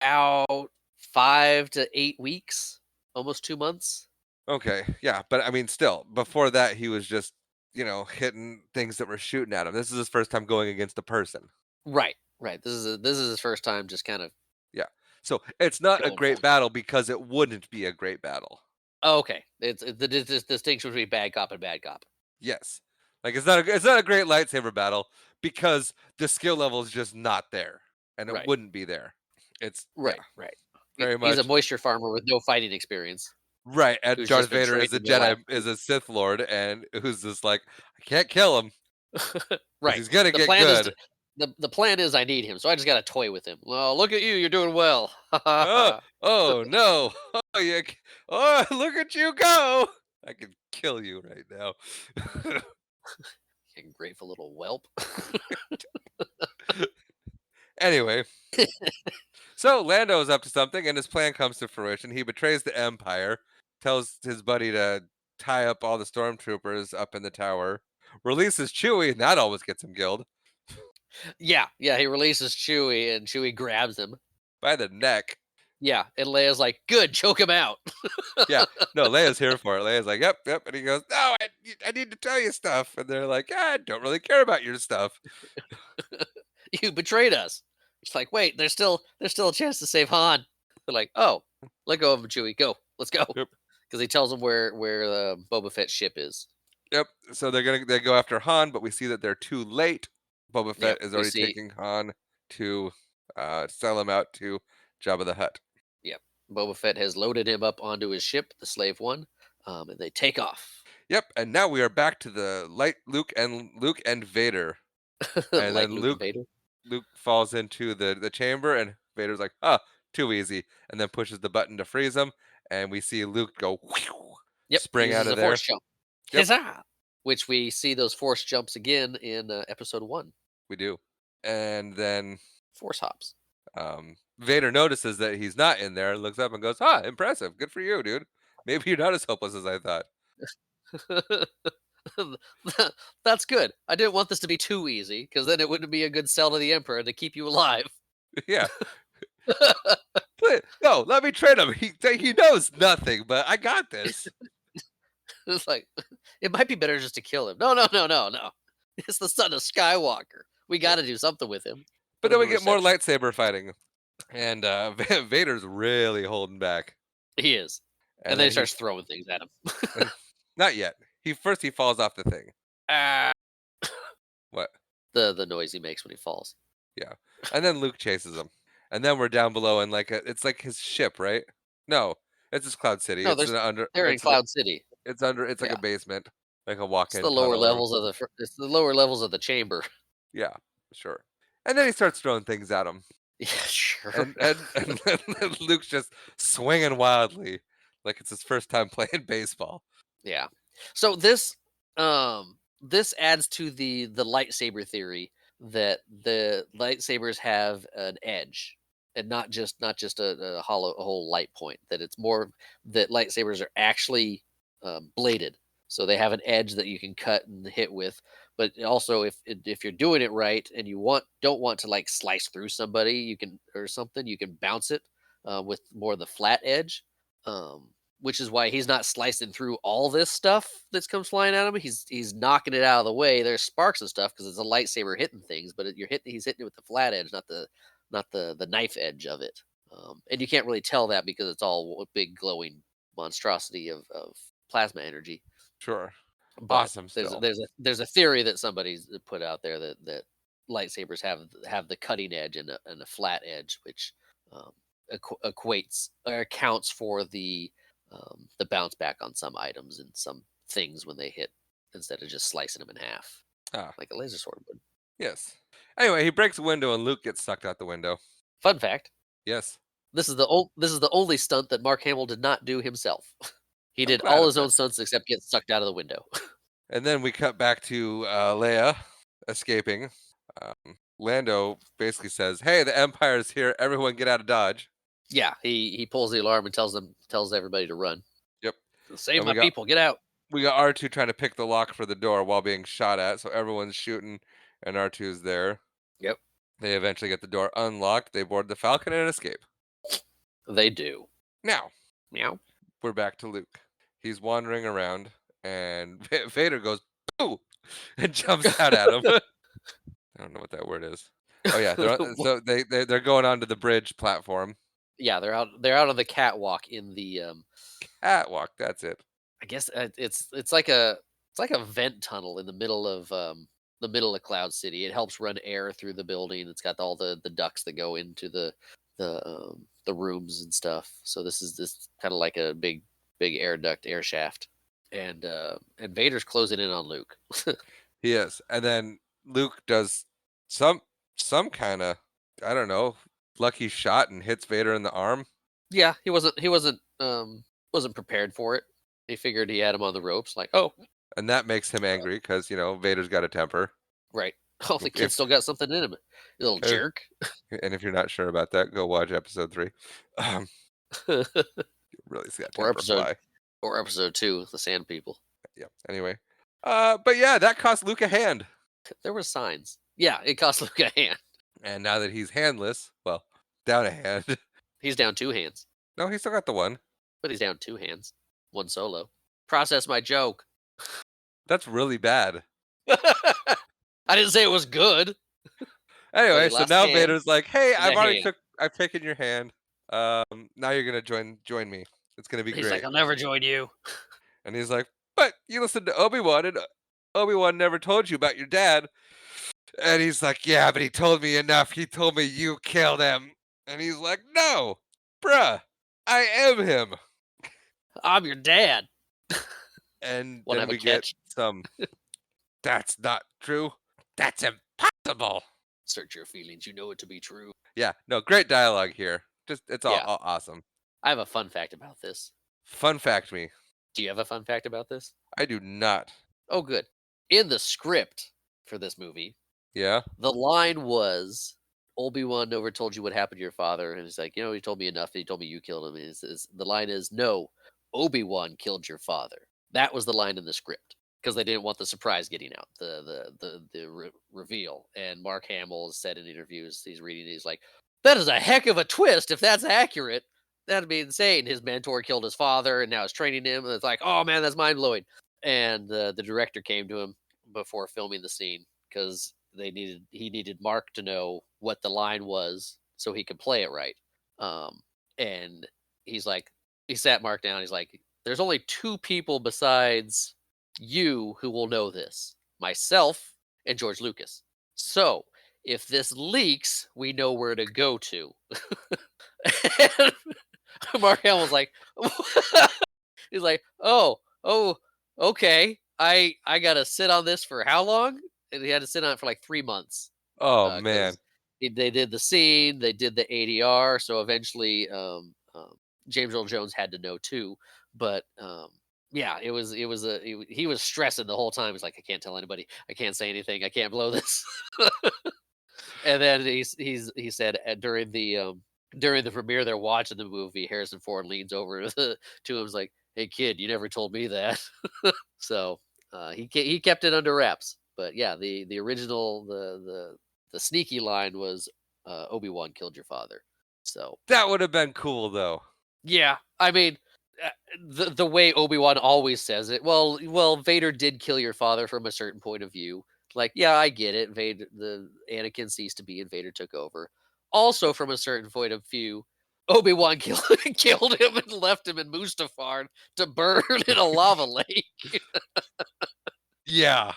about 5 to 8 weeks, almost 2 months. Okay, yeah, but I mean, still, before that, he was just hitting things that were shooting at him. This is his first time going against a person. Right, right. This is his first time just kind of Yeah, so it's not a going for great it. battle because it wouldn't be a great battle. Oh, okay. It's the distinction between bad cop and bad cop. Yes. Like, it's not a great lightsaber battle because the skill level is just not there, and it Right, wouldn't be there. It's yeah, right, right. very He's a much moisture farmer with no fighting experience right, and who's Darth just been Vader is trained a in the lab. Jedi is a Sith Lord, and who's just like, "I can't kill him because Right. he's gonna The get plan is good." the plan is I need him, so I just gotta toy with him. Well, look at you, you're doing well. Ha ha "Oh, ha. oh, no. Oh, oh, look at you go. I could kill you right now." You grateful little whelp. Anyway, so Lando is up to something, and his plan comes to fruition. He betrays the Empire, tells his buddy to tie up all the stormtroopers up in the tower, releases Chewie, and that always gets him killed Yeah, yeah, he releases Chewie and Chewie grabs him. by the neck. Yeah, and Leia's like, "Good, choke him out." Yeah, no, Leia's here for it. Leia's like, "Yep, yep," and he goes, "No, I need to tell you stuff," and they're like, "I don't really care about your stuff." You betrayed us. It's like, wait, there's still a chance to save Han. They're like, oh, let go of him, Chewie. Go, let's go. Yep, Because he tells them where Boba Fett's ship is. yep. So they go after Han, but we see that they're too late. Boba Yep, Fett is we already see. taking Han to sell him out to Jabba the Hutt. Yep, Boba Fett has loaded him up onto his ship, the Slave One, and they take off. Yep, and now we are back to the light Luke and Vader. And Like then Luke and Vader. Luke falls into the chamber, and Vader's like, "Ah, too easy," and then pushes the button to freeze him, and we see Luke go whew, Yep, he spring out uses of a force there. jump. Yep, Huzzah! Which we see those force jumps again in Episode One. we do. And then Force hops. Vader notices that he's not in there, looks up and goes, "Ah, impressive. Good for you, dude. Maybe you're not as hopeless as I thought." That's good. I didn't want this to be too easy because then it wouldn't be a good sell to the Emperor to keep you alive. Yeah. No, let me train him. He knows nothing, but I got this. It's like it might be better just to kill him. No, no, no, no, no. It's the son of Skywalker. We got Yep. to do something with him. But Put then him we to get more reception. lightsaber fighting, and Vader's really holding back. He is, And and then he then starts throwing things at him. and not yet. He falls off the thing. Ah, What? the noise he makes when he falls. Yeah. And then Luke chases him. And then we're down below in it's like his ship, right? No, it's his Cloud City. No, they're in Cloud City. It's like a Yeah, basement, like a it's walk-in the lower tunnel or levels of it's the lower levels of the chamber. yeah, sure. And then he starts throwing things at him. Yeah, sure. And then Luke's just swinging wildly like it's his first time playing baseball. Yeah. So this adds to the lightsaber theory that the lightsabers have an edge and not just a hollow a whole light point, that it's more that lightsabers are actually bladed. So they have an edge that you can cut and hit with, but also if you're doing it right and you don't want to like slice through somebody, you can or something, you can bounce it with more of the flat edge. Um, which is why he's not slicing through all this stuff that comes flying at him. He's knocking it out of the way. There's sparks and stuff because it's a lightsaber hitting things, but he's hitting it with the flat edge, not the knife edge of it. And you can't really tell that because it's all a big glowing monstrosity of plasma energy. Sure. But Awesome still. there's a theory that somebody's put out there that lightsabers have the cutting edge and a flat edge, which um, equates or accounts for the the bounce back on some items and some things when they hit instead of just slicing them in half Ah, like a laser sword would. yes. Anyway, he breaks a window and Luke gets sucked out the window. Fun fact: Yes. this is the only stunt that Mark Hamill did not do himself. He I'm did glad all of his it. own stunts except get sucked out of the window. And then we cut back to Leia escaping. Lando basically says, "Hey, the Empire's here. Everyone get out of Dodge." Yeah, he pulls the alarm and tells everybody to run. Yep. Save And my people, get out. we got R2 trying to pick the lock for the door while being shot at. So everyone's shooting, and R2's there. Yep, They eventually get the door unlocked. They board the Falcon and escape. they do. Now Meow. we're back to Luke. He's wandering around, and Vader goes boo and jumps out at him. I don't know what that word is. Oh yeah, so they're going onto the bridge platform. Yeah, they're out on the catwalk in the Catwalk, that's it. I guess it's like a vent tunnel in the middle of Cloud City. It helps run air through the building. It's got all the ducts that go into the rooms and stuff. So this kind of like a big air duct, air shaft. And Vader's closing in on Luke. He is, and then Luke does some some kind of, I don't know, lucky shot and hits Vader in the arm, Yeah, wasn't prepared for it. He figured he had him on the ropes. Like, oh, and that makes him angry because Vader's got a temper. right. Oh, the kid If still got something in him. You little uh, jerk. and if you're not sure about that, go watch episode 3. Um, really see that or temper episode fly. or episode 2, the Sand People. Yeah. Anyway, but yeah, that cost Luke a hand, There were signs. Yeah, it cost Luke a hand. and now that he's handless, well, down a hand. He's down 2 hands, No, he still got the one. but he's down 2 hands. 1 solo. Process my joke. That's really bad. I didn't say it was good, but Anyway, he so lost a now hand Vader's like, "Hey, and a hand. I've taken your hand. Now you're gonna join me. It's gonna be He's like, great." "I'll never join you." And he's like, "But you listened to Obi-Wan, and Obi-Wan never told you about your dad." And he's like, "Yeah, but he told me enough. He told me you killed him." And he's like, "No, bruh, I am him." I'm your dad. And Wanna then have a we get catch? some, "That's not true. That's impossible." Search your feelings, you know it to be true. Yeah, no, great dialogue here. Just it's Yeah, all awesome. I have a fun fact about this. Fun fact me. Do you have a fun fact about this? I do not. Oh, good. In the script for this movie, Yeah? the line was, "Obi-Wan never told you what happened to your father," and he's like, "You know, he told me enough, he told me you killed him," and the line is, "No, Obi-Wan killed your father." That was the line in the script, because they didn't want the surprise getting out, the reveal, and Mark Hamill said in interviews, he's reading it, he's like, "That is a heck of a twist if that's accurate. That'd be insane. His mentor killed his father and now is training him," and it's like, "Oh, man, that's mind-blowing." And the director came to him before filming the scene because he needed Mark to know what the line was so he could play it right. And he's like, he sat Mark down. He's like, "There's only 2 people besides you who will know this: myself and George Lucas. So if this leaks, we know where to go to." And Mark Hamill was like, he's like, oh, okay. I gotta sit on this for how long?" And he had to sit on it for like 3 months Oh, man. because they did the scene, they did the ADR, so eventually James Earl Jones had to know too. But yeah, he was stressing the whole time. He's like, "I can't tell anybody. I can't say anything. I can't blow this." And then he said during the premiere, they're watching the movie. Harrison Ford leans over to him, is like, "Hey kid, you never told me that." So he kept it under wraps. But yeah, the original the sneaky line was Obi-Wan killed your father. So That would have been cool, though. yeah, I mean, uh, the way Obi-Wan always says it. Well, Vader did kill your father from a certain point of view. Like, yeah, I get it. Vader, the Anakin ceased to be, and Vader took over. Also, from a certain point of view, Obi-Wan killed him and left him in Mustafar to burn in a lava lake. Yeah.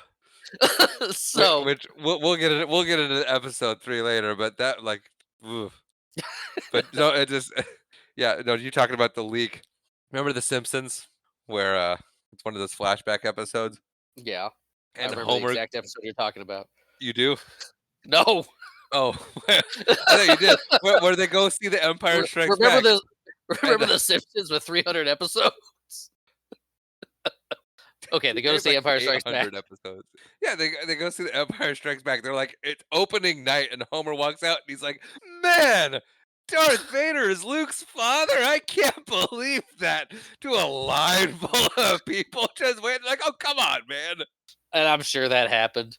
So Which we'll get into episode 3 later, but that, like, oof. But no, it just yeah, no, you talking about the leak. Remember The Simpsons, where it's one of those flashback episodes, Yeah, I and remember the Homer, exact episode you're talking about. you do? No. Oh, I thought you did. Where they go see The Empire Strikes Remember Back, the and remember The Simpsons with 300 episodes? Okay, they go to there's see like Empire Strikes Back. 800 episodes. Yeah, they go see The Empire Strikes Back. They're like, it's opening night, and Homer walks out, and he's like, "Man, Darth Vader is Luke's father. I can't believe that." To a line full of people just waiting, like, "Oh, come on, man." And I'm sure that happened.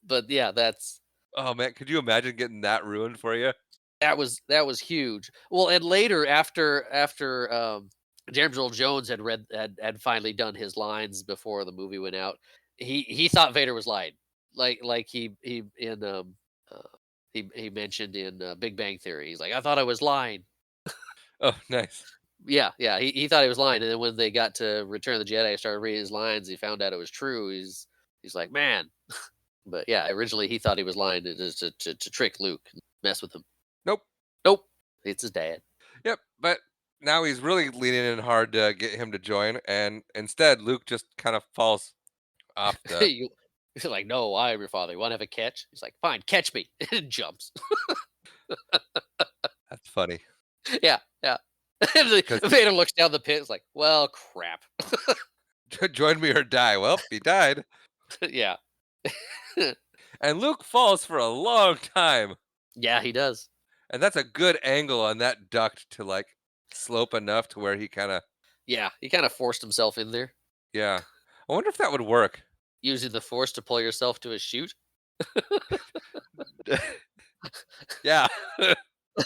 But yeah, Oh man, could you imagine getting that ruined for you? that was huge. Well, and later after James Earl Jones had finally done his lines before the movie went out, he thought Vader was lying. Like he in uh, he mentioned in Big Bang Theory. He's like, I thought I was lying. Oh, nice. Yeah, yeah. He thought he was lying, and then when they got to Return of the Jedi, started reading his lines, he found out it was true. He's like, man. But yeah, originally he thought he was lying to trick Luke, and mess with him. Nope. Nope, it's his dad. Yep. But now he's really leaning in hard to get him to join, and instead Luke just kind of falls off the. You He's like, "No, I am your father. You wanna have a catch?" He's like, "Fine, catch me." And jumps. That's funny Yeah, yeah. And because Vader looks down the pit, it's like, "Well, crap." join me or die. Well, he died, Yeah. and Luke falls for a long time, Yeah, he does. and that's a good angle on that duct to like slope enough to where he kind of. Yeah, he kinda forced himself in there, Yeah. I wonder if that would work. using the force to pull yourself to a chute. Yeah.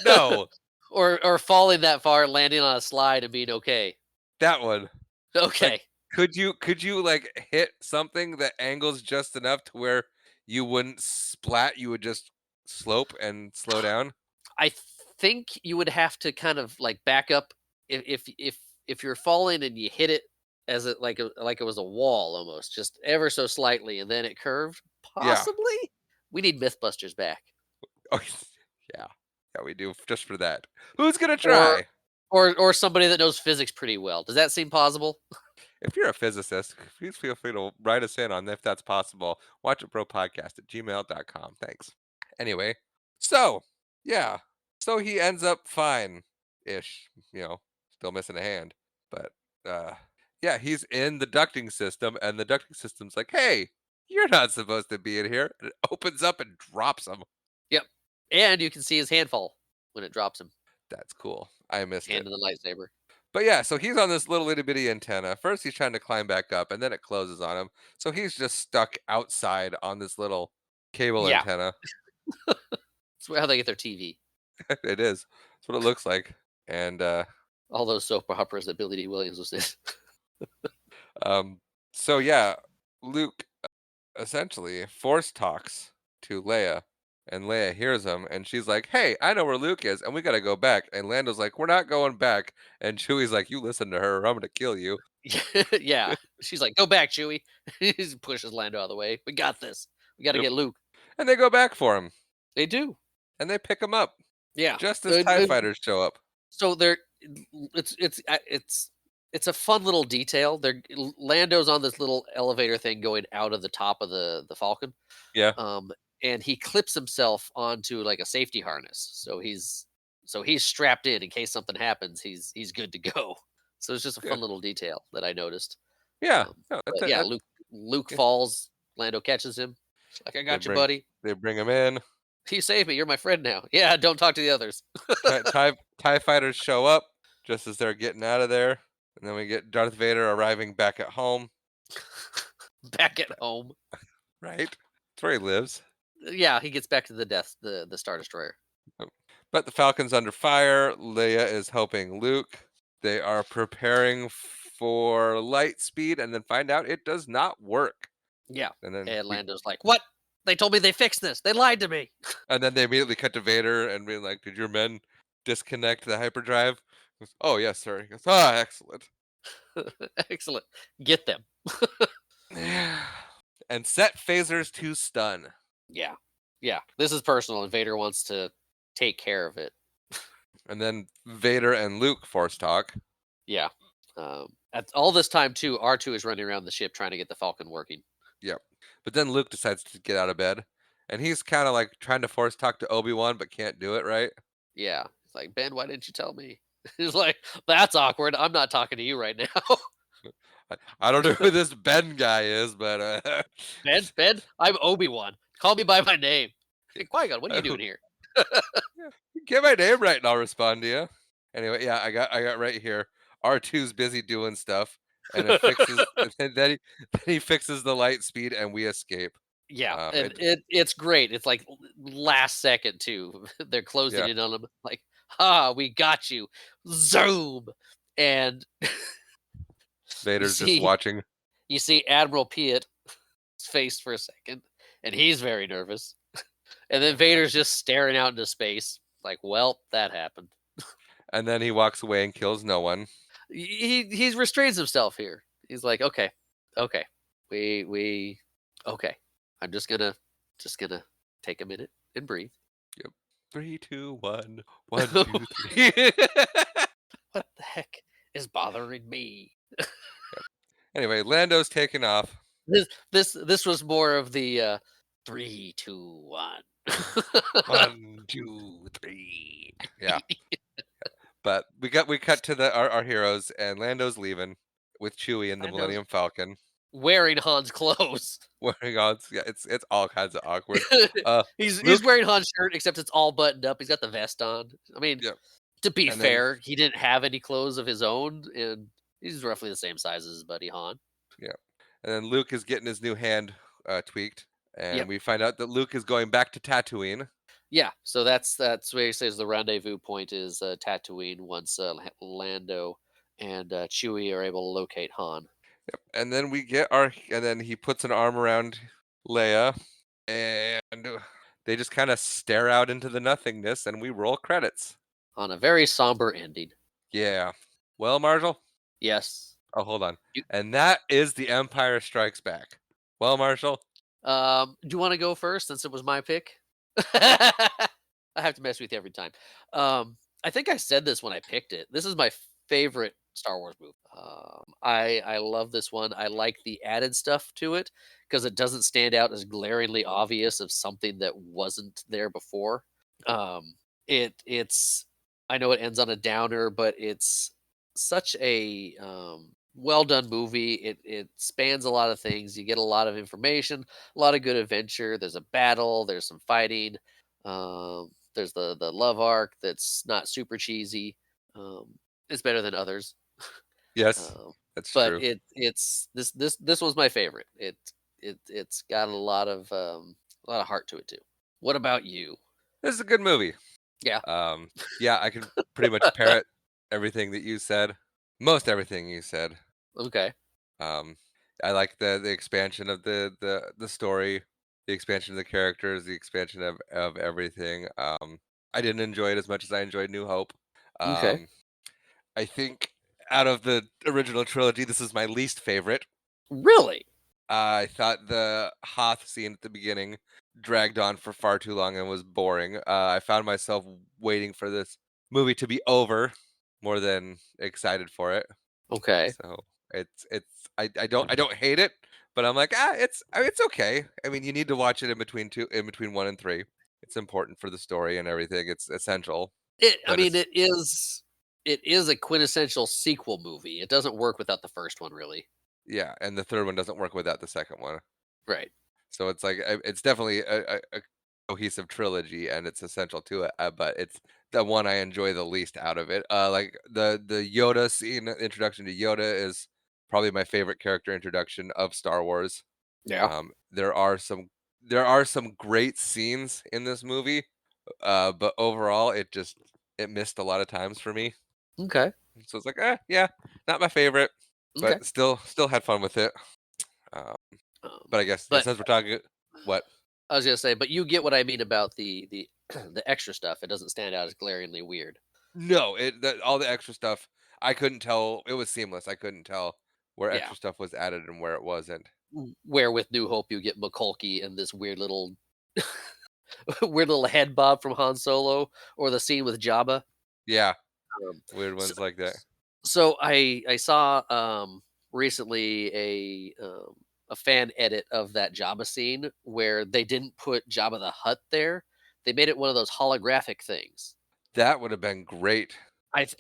No, Or falling that far, landing on a slide and being okay. that one. Like, Okay. could you like hit something that angles just enough to where you wouldn't splat, you would just slope and slow down? I think you would have to kind of, like, back up if you're falling and you hit it as it like it was a wall almost, just ever so slightly, and then it curved, Yeah. possibly? We need Mythbusters back. Oh, yeah. Yeah, we do just for that. Who's gonna Or try? or somebody that knows physics pretty well. Does that seem possible? If you're a physicist, please feel free to write us in on if that's possible. Watchitbropodcast@gmail.com. Thanks. Anyway, so yeah. So he ends up fine ish, still missing a hand. But uh yeah, he's in the ducting system, and the ducting system's like, hey, you're not supposed to be in here. And it opens up and drops him. Yep. And you can see his hand fall when it drops him, That's cool. I missed hand it. of the lightsaber. But yeah, so he's on this little itty bitty antenna. First, he's trying to climb back up, and then it closes on him. So he's just stuck outside on this little cable Yeah. antenna. That's how they get their TV. It is. That's what it looks like. And All those soap operas that Billy D. Williams was in. um, so yeah, Luke essentially force talks to Leia, and Leia hears him, and she's like, "Hey, I know where Luke is, and we gotta go back." And Lando's like, "We're not going back." And Chewie's like, "You listen to her, or I'm gonna kill you." Yeah. She's like, "Go back, Chewie." He pushes Lando out of the way. "We got this. We gotta Yep. get Luke." And they go back for him, They do. and they pick him up Yeah. just as Tie fighters show up. So they're it's a fun little detail. Lando's on this little elevator thing going out of the top of the Falcon, Yeah, um, and he clips himself onto like a safety harness. So he's strapped in case something happens. He's good to go. So it's just a good. fun little detail that I noticed. Yeah, no, that's But it. yeah, That's Luke yeah. falls. Lando catches him. He's like, "I They got you, bring buddy. they bring him in. You saved me. You're my friend now." Yeah, don't talk to the others. Tie fighters show up just as they're getting out of there, and then we get Darth Vader arriving back at home. Back at home. Right, that's where he lives. Yeah, he gets back to the Star Destroyer. Oh, but the Falcon's under fire. Leia is helping Luke. They are preparing for light speed, and then find out it does not work. Yeah, And then and we Lando's like, "What? They told me they fixed this. They lied to me." and then they immediately cut to Vader and being like, "Did your men disconnect the hyperdrive?" He goes, "Oh yes, sir." He goes, "Ah, excellent." Excellent. Get them. And set phasers to stun. Yeah. Yeah. This is personal, and Vader wants to take care of it. And then Vader and Luke force talk. Yeah. At all this time too, R2 is running around the ship trying to get the Falcon working. Yep. But then Luke decides to get out of bed, and he's kinda, like, trying to force talk to Obi-Wan, but can't do it, right? Yeah, it's like, "Ben, why didn't you tell me?" He's like, "That's awkward. I'm not talking to you right now." I don't know who this Ben guy is, but, Ben, I'm Obi-Wan. Call me by my name. yeah. Hey, Qui-Gon, what are you Oh, doing here? yeah. Get my name right and I'll respond to you. Anyway, yeah, I got right here. R2's busy doing stuff, and it fixes and then he fixes the light speed and we escape. Yeah, and It it's great. It's like last second too. They're closing yeah, in on him like, "Ha, we got you." Zoom. And you Vader's just see watching, you see Admiral Piet's face for a second, and he's very nervous. And then Vader's just staring out into space like, "Well, that happened." and then he walks away and kills no one. He restrains himself here. He's like, "Okay. Okay. We okay. I'm just gonna take a minute and breathe." Yep. 3, 2, 1. 1, 2, 3. What the heck is bothering me? Yep. Anyway, Lando's taken off. This was more of the 3, 2, 1. 1, 2, 3. Yeah. But we cut to our heroes, and Lando's leaving with Chewie and the Lando's Millennium Falcon. wearing Han's clothes. Wearing on yeah, it's all kinds of awkward. He's Luke wearing Han's shirt, except it's all buttoned up. He's got the vest on. I mean, yeah, to be and then fair, he didn't have any clothes of his own, and he's roughly the same size as his buddy Han. yeah, and then Luke is getting his new hand, tweaked, and Yep. we find out that Luke is going back to Tatooine. Yeah. So that's where he says the rendezvous point is Tatooine once Lando and Chewie are able to locate Han And then we get our and then he puts an arm around Leia, and they just kinda stare out into the nothingness, and we roll credits. on a very somber ending. Yeah. Well, Marshall? Yes. Oh, hold on. You, And that is The Empire Strikes Back. Well, Marshall? do you want to go first since it was my pick? I have to mess with you every time. I think I said this when I picked it. This is my favorite Star Wars movie. I love this one. I like the added stuff to it because it doesn't stand out as glaringly obvious of something that wasn't there before. Um, it's I know it ends on a downer, but it's such a well done movie. It spans a lot of things. You get a lot of information, a lot of good adventure. There's a battle. There's some fighting. There's the love arc that's not super cheesy. Um, it's better than others. Yes, Um, that's but true. this was my favorite. It's got a lot of heart to it too. What about you? This is a good movie. Yeah. Um, yeah, I can pretty much parrot everything that you said. Most everything you said. Okay. Um, I like the expansion of the story, the expansion of the characters, the expansion of everything. I didn't enjoy it as much as I enjoyed New Hope. Okay. Um, I think out of the original trilogy, this is my least favorite. Really? I thought the Hoth scene at the beginning dragged on for far too long and was boring. I found myself waiting for this movie to be over more than excited for it. Okay. So I don't hate it, but I'm like it's okay. I mean, you need to watch it in between 1 and 3. It's important for the story and everything. It's essential, I but mean, it's it is a quintessential sequel movie. It doesn't work without the first one, really. yeah, and the third one doesn't work without the second one. Right. So it's like it's definitely a cohesive trilogy, and it's essential to it. But it's the one I enjoy the least out of it. Like the Yoda scene, introduction to Yoda is probably my favorite character introduction of Star Wars. Yeah. Um, there are some there are some great scenes in this movie, but overall, it missed a lot of times for me. Okay. So it's like, yeah, not my favorite, Okay. but still had fun with it. Uh, Um, but I guess but since we're talking, what? I was gonna say, but you get what I mean about the the extra stuff. It doesn't stand out as glaringly weird. No, all the extra stuff, I couldn't tell. It was seamless. I couldn't tell where Yeah. extra stuff was added and where it wasn't. Where with New Hope you get McCulkey and this weird little weird little head bob from Han Solo, or the scene with Jabba. Yeah, Um, weird so, ones like that. So I saw recently a fan edit of that Jabba scene where they didn't put Jabba the Hutt there. They made it one of those holographic things. That would have been great.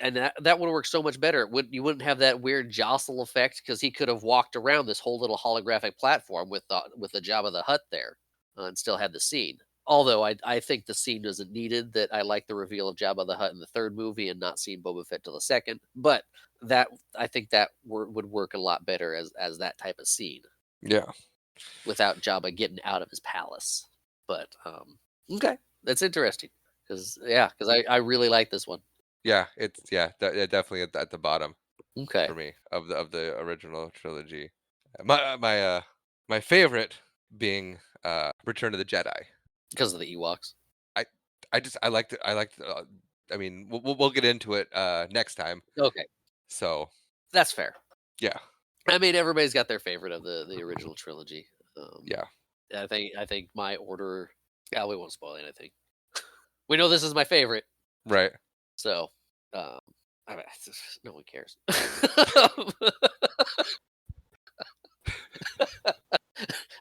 And that would work so much better. You wouldn't have that weird jostle effect because he could have walked around this whole little holographic platform with the Jabba the Hutt there, and still had the scene. Although I think the scene isn't needed. That I like the reveal of Jabba the Hutt in the third movie and not seeing Boba Fett till the second. But that I think that would work a lot better as that type of scene Yeah. without Jabba getting out of his palace. But okay, that's interesting because I really like this one. Yeah, it's yeah, yeah, definitely at the bottom Okay, for me of the original trilogy. My favorite being Return of the Jedi. because of the Ewoks. I I liked it. I liked. I mean, we'll get into it next time. Okay, So that's fair. yeah, I mean, everybody's got their favorite of the original trilogy. Um, yeah, I think my order. Yeah, we won't spoil anything. We know this is my favorite, right. so um, I mean, no one cares.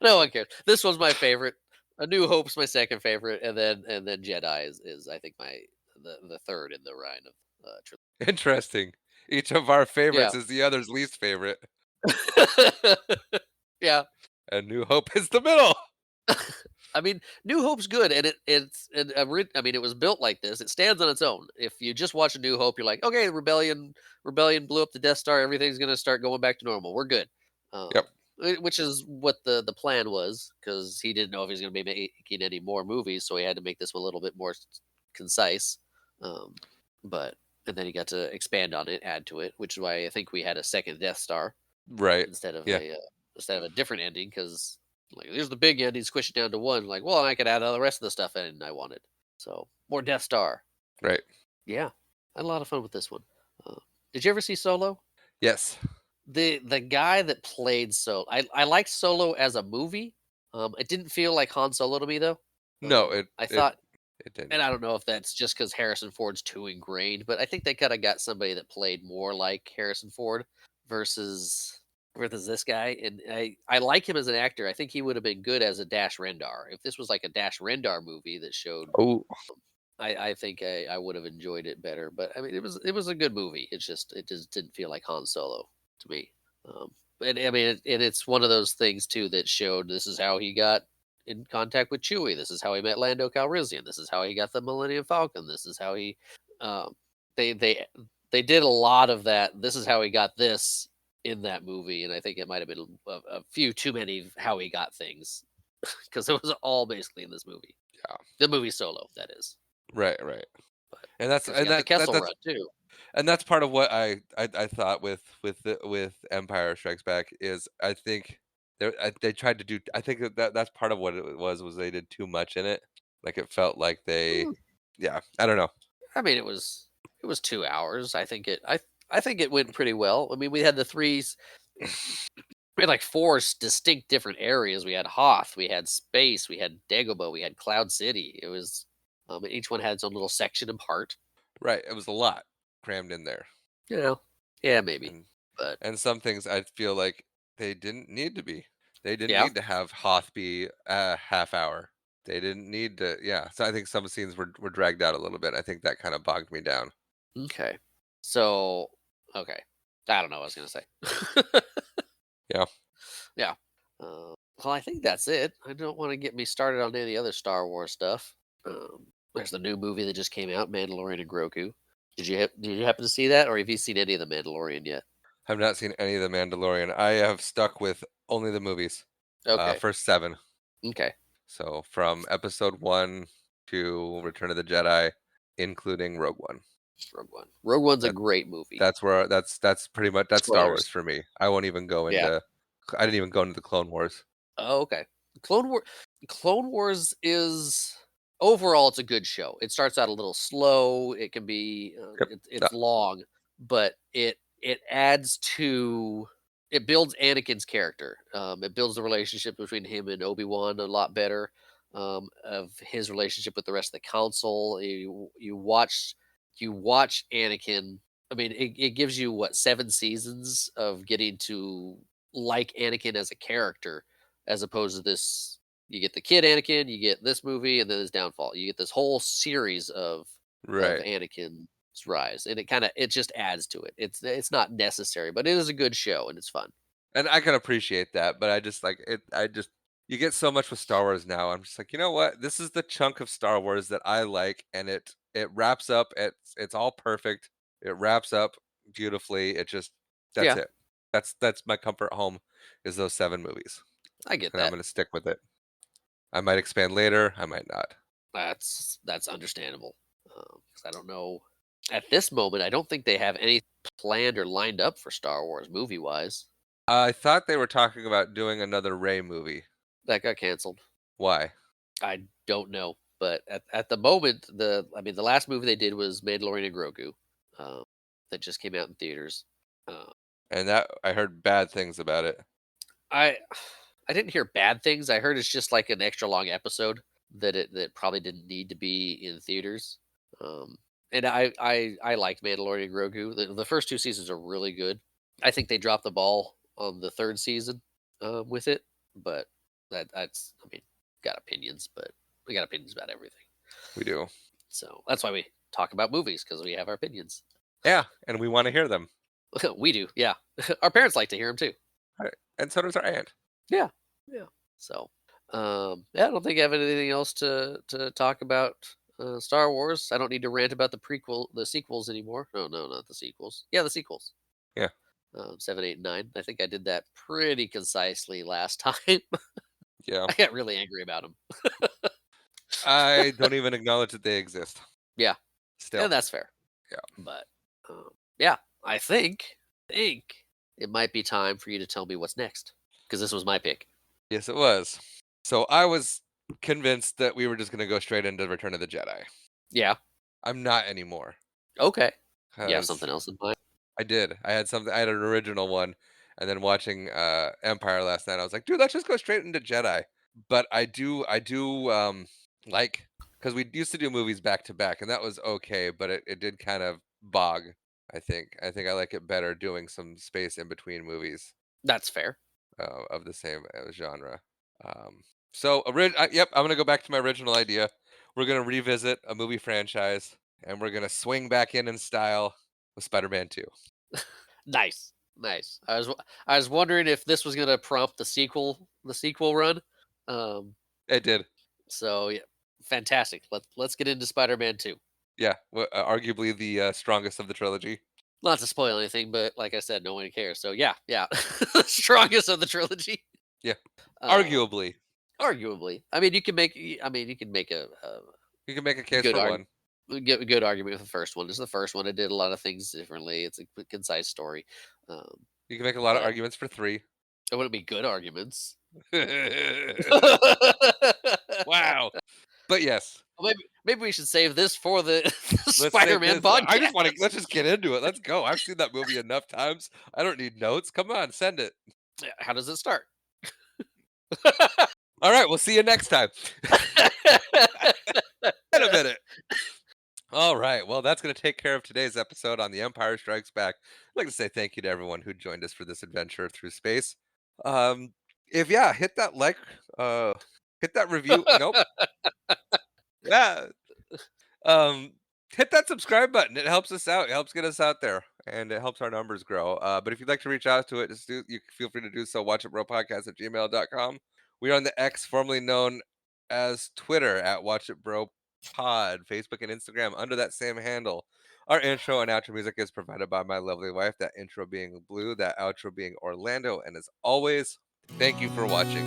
No one cares. This one's my favorite. A New Hope's my second favorite, and then Jedi is I think the third in the line of trilogy. Interesting. Each of our Yeah, favorites is the other's least favorite, yeah. and New Hope is the middle. I mean, New Hope's good, and I mean, it was built like this. It stands on its own. If you just watch A New Hope, you're like, okay, rebellion blew up the Death Star. Everything's gonna start going back to normal. We're good. Yep. Which is what the plan was, because he didn't know if he was gonna be making any more movies, so he had to make this one a little bit more concise. Um, but and then he got to expand on it, add to it, which is why I think we had a second Death Star Right. instead of Yeah. a different ending, because like here's the big ending, squish it down to one. Like, well, I could add all the rest of the stuff in I wanted. So more Death Star. Right. Yeah, I had a lot of fun with this one. Uh, did you ever see Solo? Yes. The guy that played I liked Solo as a movie. It didn't feel like Han Solo to me though. No. I It thought, it and didn't. I don't know if that's just because Harrison Ford's too ingrained, but I think they kind of got somebody that played more like Harrison Ford versus this guy. And I like him as an actor. I think he would have been good as a Dash Rendar. If this was like a Dash Rendar movie that showed, Oh. I think I would have enjoyed it better. But I mean, it was a good movie. It just didn't feel like Han Solo to me. Um, and I mean, and it's one of those things too that showed this is how he got in contact with Chewie. This is how he met Lando Calrissian. This is how he got the Millennium Falcon. This is how he, um, they they they did a lot of that. This is how he got this in that movie, and I think it might have been a few too many how he got things because it was all basically in this movie. Yeah. The movie Solo, that is, Right. Right. but And that's because you and got the that Kessel that's Run too. and that's part of what I thought with Empire Strikes Back is I think they tried to do. I think that's part of what it was they did too much in it. Like it felt like they, Mm, yeah. I don't know. I mean, it was 2 hours. I think it went pretty well. I mean, we had the threes. We had like four distinct different areas. We had Hoth, we had space, we had Dagobah, we had Cloud City. It was, and each one had its own little section and part. Right. It was a lot crammed in there, You know, yeah, maybe, and but some things I feel like they didn't need to be. They didn't yeah, need to have Hoth be a half hour. They didn't need to. Yeah. So I think some scenes were dragged out a little bit. I think that kind of bogged me down. okay. So, okay, I don't know what I was gonna say. Yeah. Yeah. Well, I think that's it. I don't want to get me started on any other Star Wars stuff. There's the new movie that just came out, Mandalorian and Grogu. Did you happen to see that, or have you seen any of the Mandalorian yet? Have not seen any of The Mandalorian. I have stuck with only the movies, Okay. first 7. Okay. So from episode 1 to Return of the Jedi, including Rogue One. Rogue One. Rogue One's a That great movie. that's where that's pretty much that's Star Wars Spoilers. for me. I won't even go Yeah. into I didn't even go into the Clone Wars. Oh, okay. Clone War. Clone Wars is overall it's a good show. It starts out a little slow. It can be Yep. it's long, but it adds to it builds Anakin's character. It builds the relationship between him and Obi-Wan a lot better. Of his relationship with the rest of the council. You watch Anakin I mean, it gives you what, 7 seasons of getting to like Anakin as a character, as opposed to this. You get the kid Anakin, you get this movie, and then his downfall. You get this whole series of Right. Anakin's rise, and it just adds to it. It's not necessary, but it is a good show and it's fun. And I can appreciate that, but I just like it. I just you get so much with Star Wars now. I'm just like, you know what? This is the chunk of Star Wars that I like, and it wraps up. It's all perfect. It wraps up beautifully. It just that's Yeah, it. That's my comfort home is those 7 movies, I get and I'm that. gonna stick with it. I might expand later. I might not. That's understandable. 'Cause I don't know at this moment. I don't think they have any planned or lined up for Star Wars movie wise. I thought they were talking about doing another Ray movie. That got canceled. Why? I don't know, but at the moment, the last movie they did was Mandalorian and Grogu, um, that just came out in theaters. Uh, And that I heard bad things about it. I I didn't hear bad things. I heard it's just like an extra long episode that probably didn't need to be in theaters. Um, and I liked Mandalorian and Grogu. The first 2 seasons are really good. I think they dropped the ball on the 3rd season, with it, but that's I mean, got opinions, but we got opinions about everything. We do. So that's why we talk about movies because we have our opinions. Yeah, and we want to hear them. We do, yeah. Our parents like to hear them too. Right, and so does our aunt. Yeah, yeah. So, yeah, I don't think I have anything else to talk about Star Wars. I don't need to rant about the sequels anymore. No, no, not the sequels. Yeah, the sequels. Yeah, 7, 8, and 9. I think I did that pretty concisely last time. yeah. I got really angry about them. I don't even acknowledge that they exist. Yeah, Still. and that's fair. Yeah. But yeah, I think it might be time for you to tell me what's next because this was my pick. Yes, it was. So I was convinced that we were just gonna go straight into Return of the Jedi. Yeah. I'm not anymore. Okay. You have Because something else in mind? I did. I had something I had an original one, and then watching Empire last night, I was like, dude, let's just go straight into Jedi. But I do like because we used to do movies back to back, and that was okay, but it did kind of bog, I think. I think I like it better doing some space in between movies. That's fair. Of the same genre. Um, yep, I'm gonna go back to my original idea. We're gonna revisit a movie franchise, and we're gonna swing back in style with Spider-Man 2. Nice. Nice. I was wondering if this was gonna prompt the sequel run. Um, It did, so yeah, fantastic. Let's get into Spider-Man 2. yeah, arguably the strongest of the trilogy. Not to spoil anything, but like I said, no one cares. So yeah, yeah, the strongest of the trilogy. Yeah, Um, arguably, arguably, I mean, you can make a you can make a case good for arg one. good argument with the first one. It's the first one. It did a lot of things differently. It's a concise story, um, You can make a lot of but arguments for 3. it wouldn't be good arguments. Wow, but yes, Well, maybe we should save this for the, the let's save Spider-Man this. I just want to podcast. let's just get into it. Let's go. I've seen that movie enough times. I don't need notes. Come on, send it. Yeah, how does it start? All right, we'll see you next time. In a minute. All right. Well, that's going to take care of today's episode on The Empire Strikes Back. I'd like to say thank you to everyone who joined us for this adventure through space. Um, if yeah, hit that like, uh, hit that review. Nope. Yeah. Um, hit that subscribe button. It helps us out. It helps get us out there, and it helps our numbers grow. But if you'd like to reach out to it, you feel free to do so. Watch it, bro. Podcast at gmail.com. We are on the X, formerly known as Twitter, at Watch It Bro Pod, Facebook and Instagram under that same handle. Our intro and outro music is provided by my lovely wife. That intro being Blue, that outro being Orlando. And as always, thank you for watching.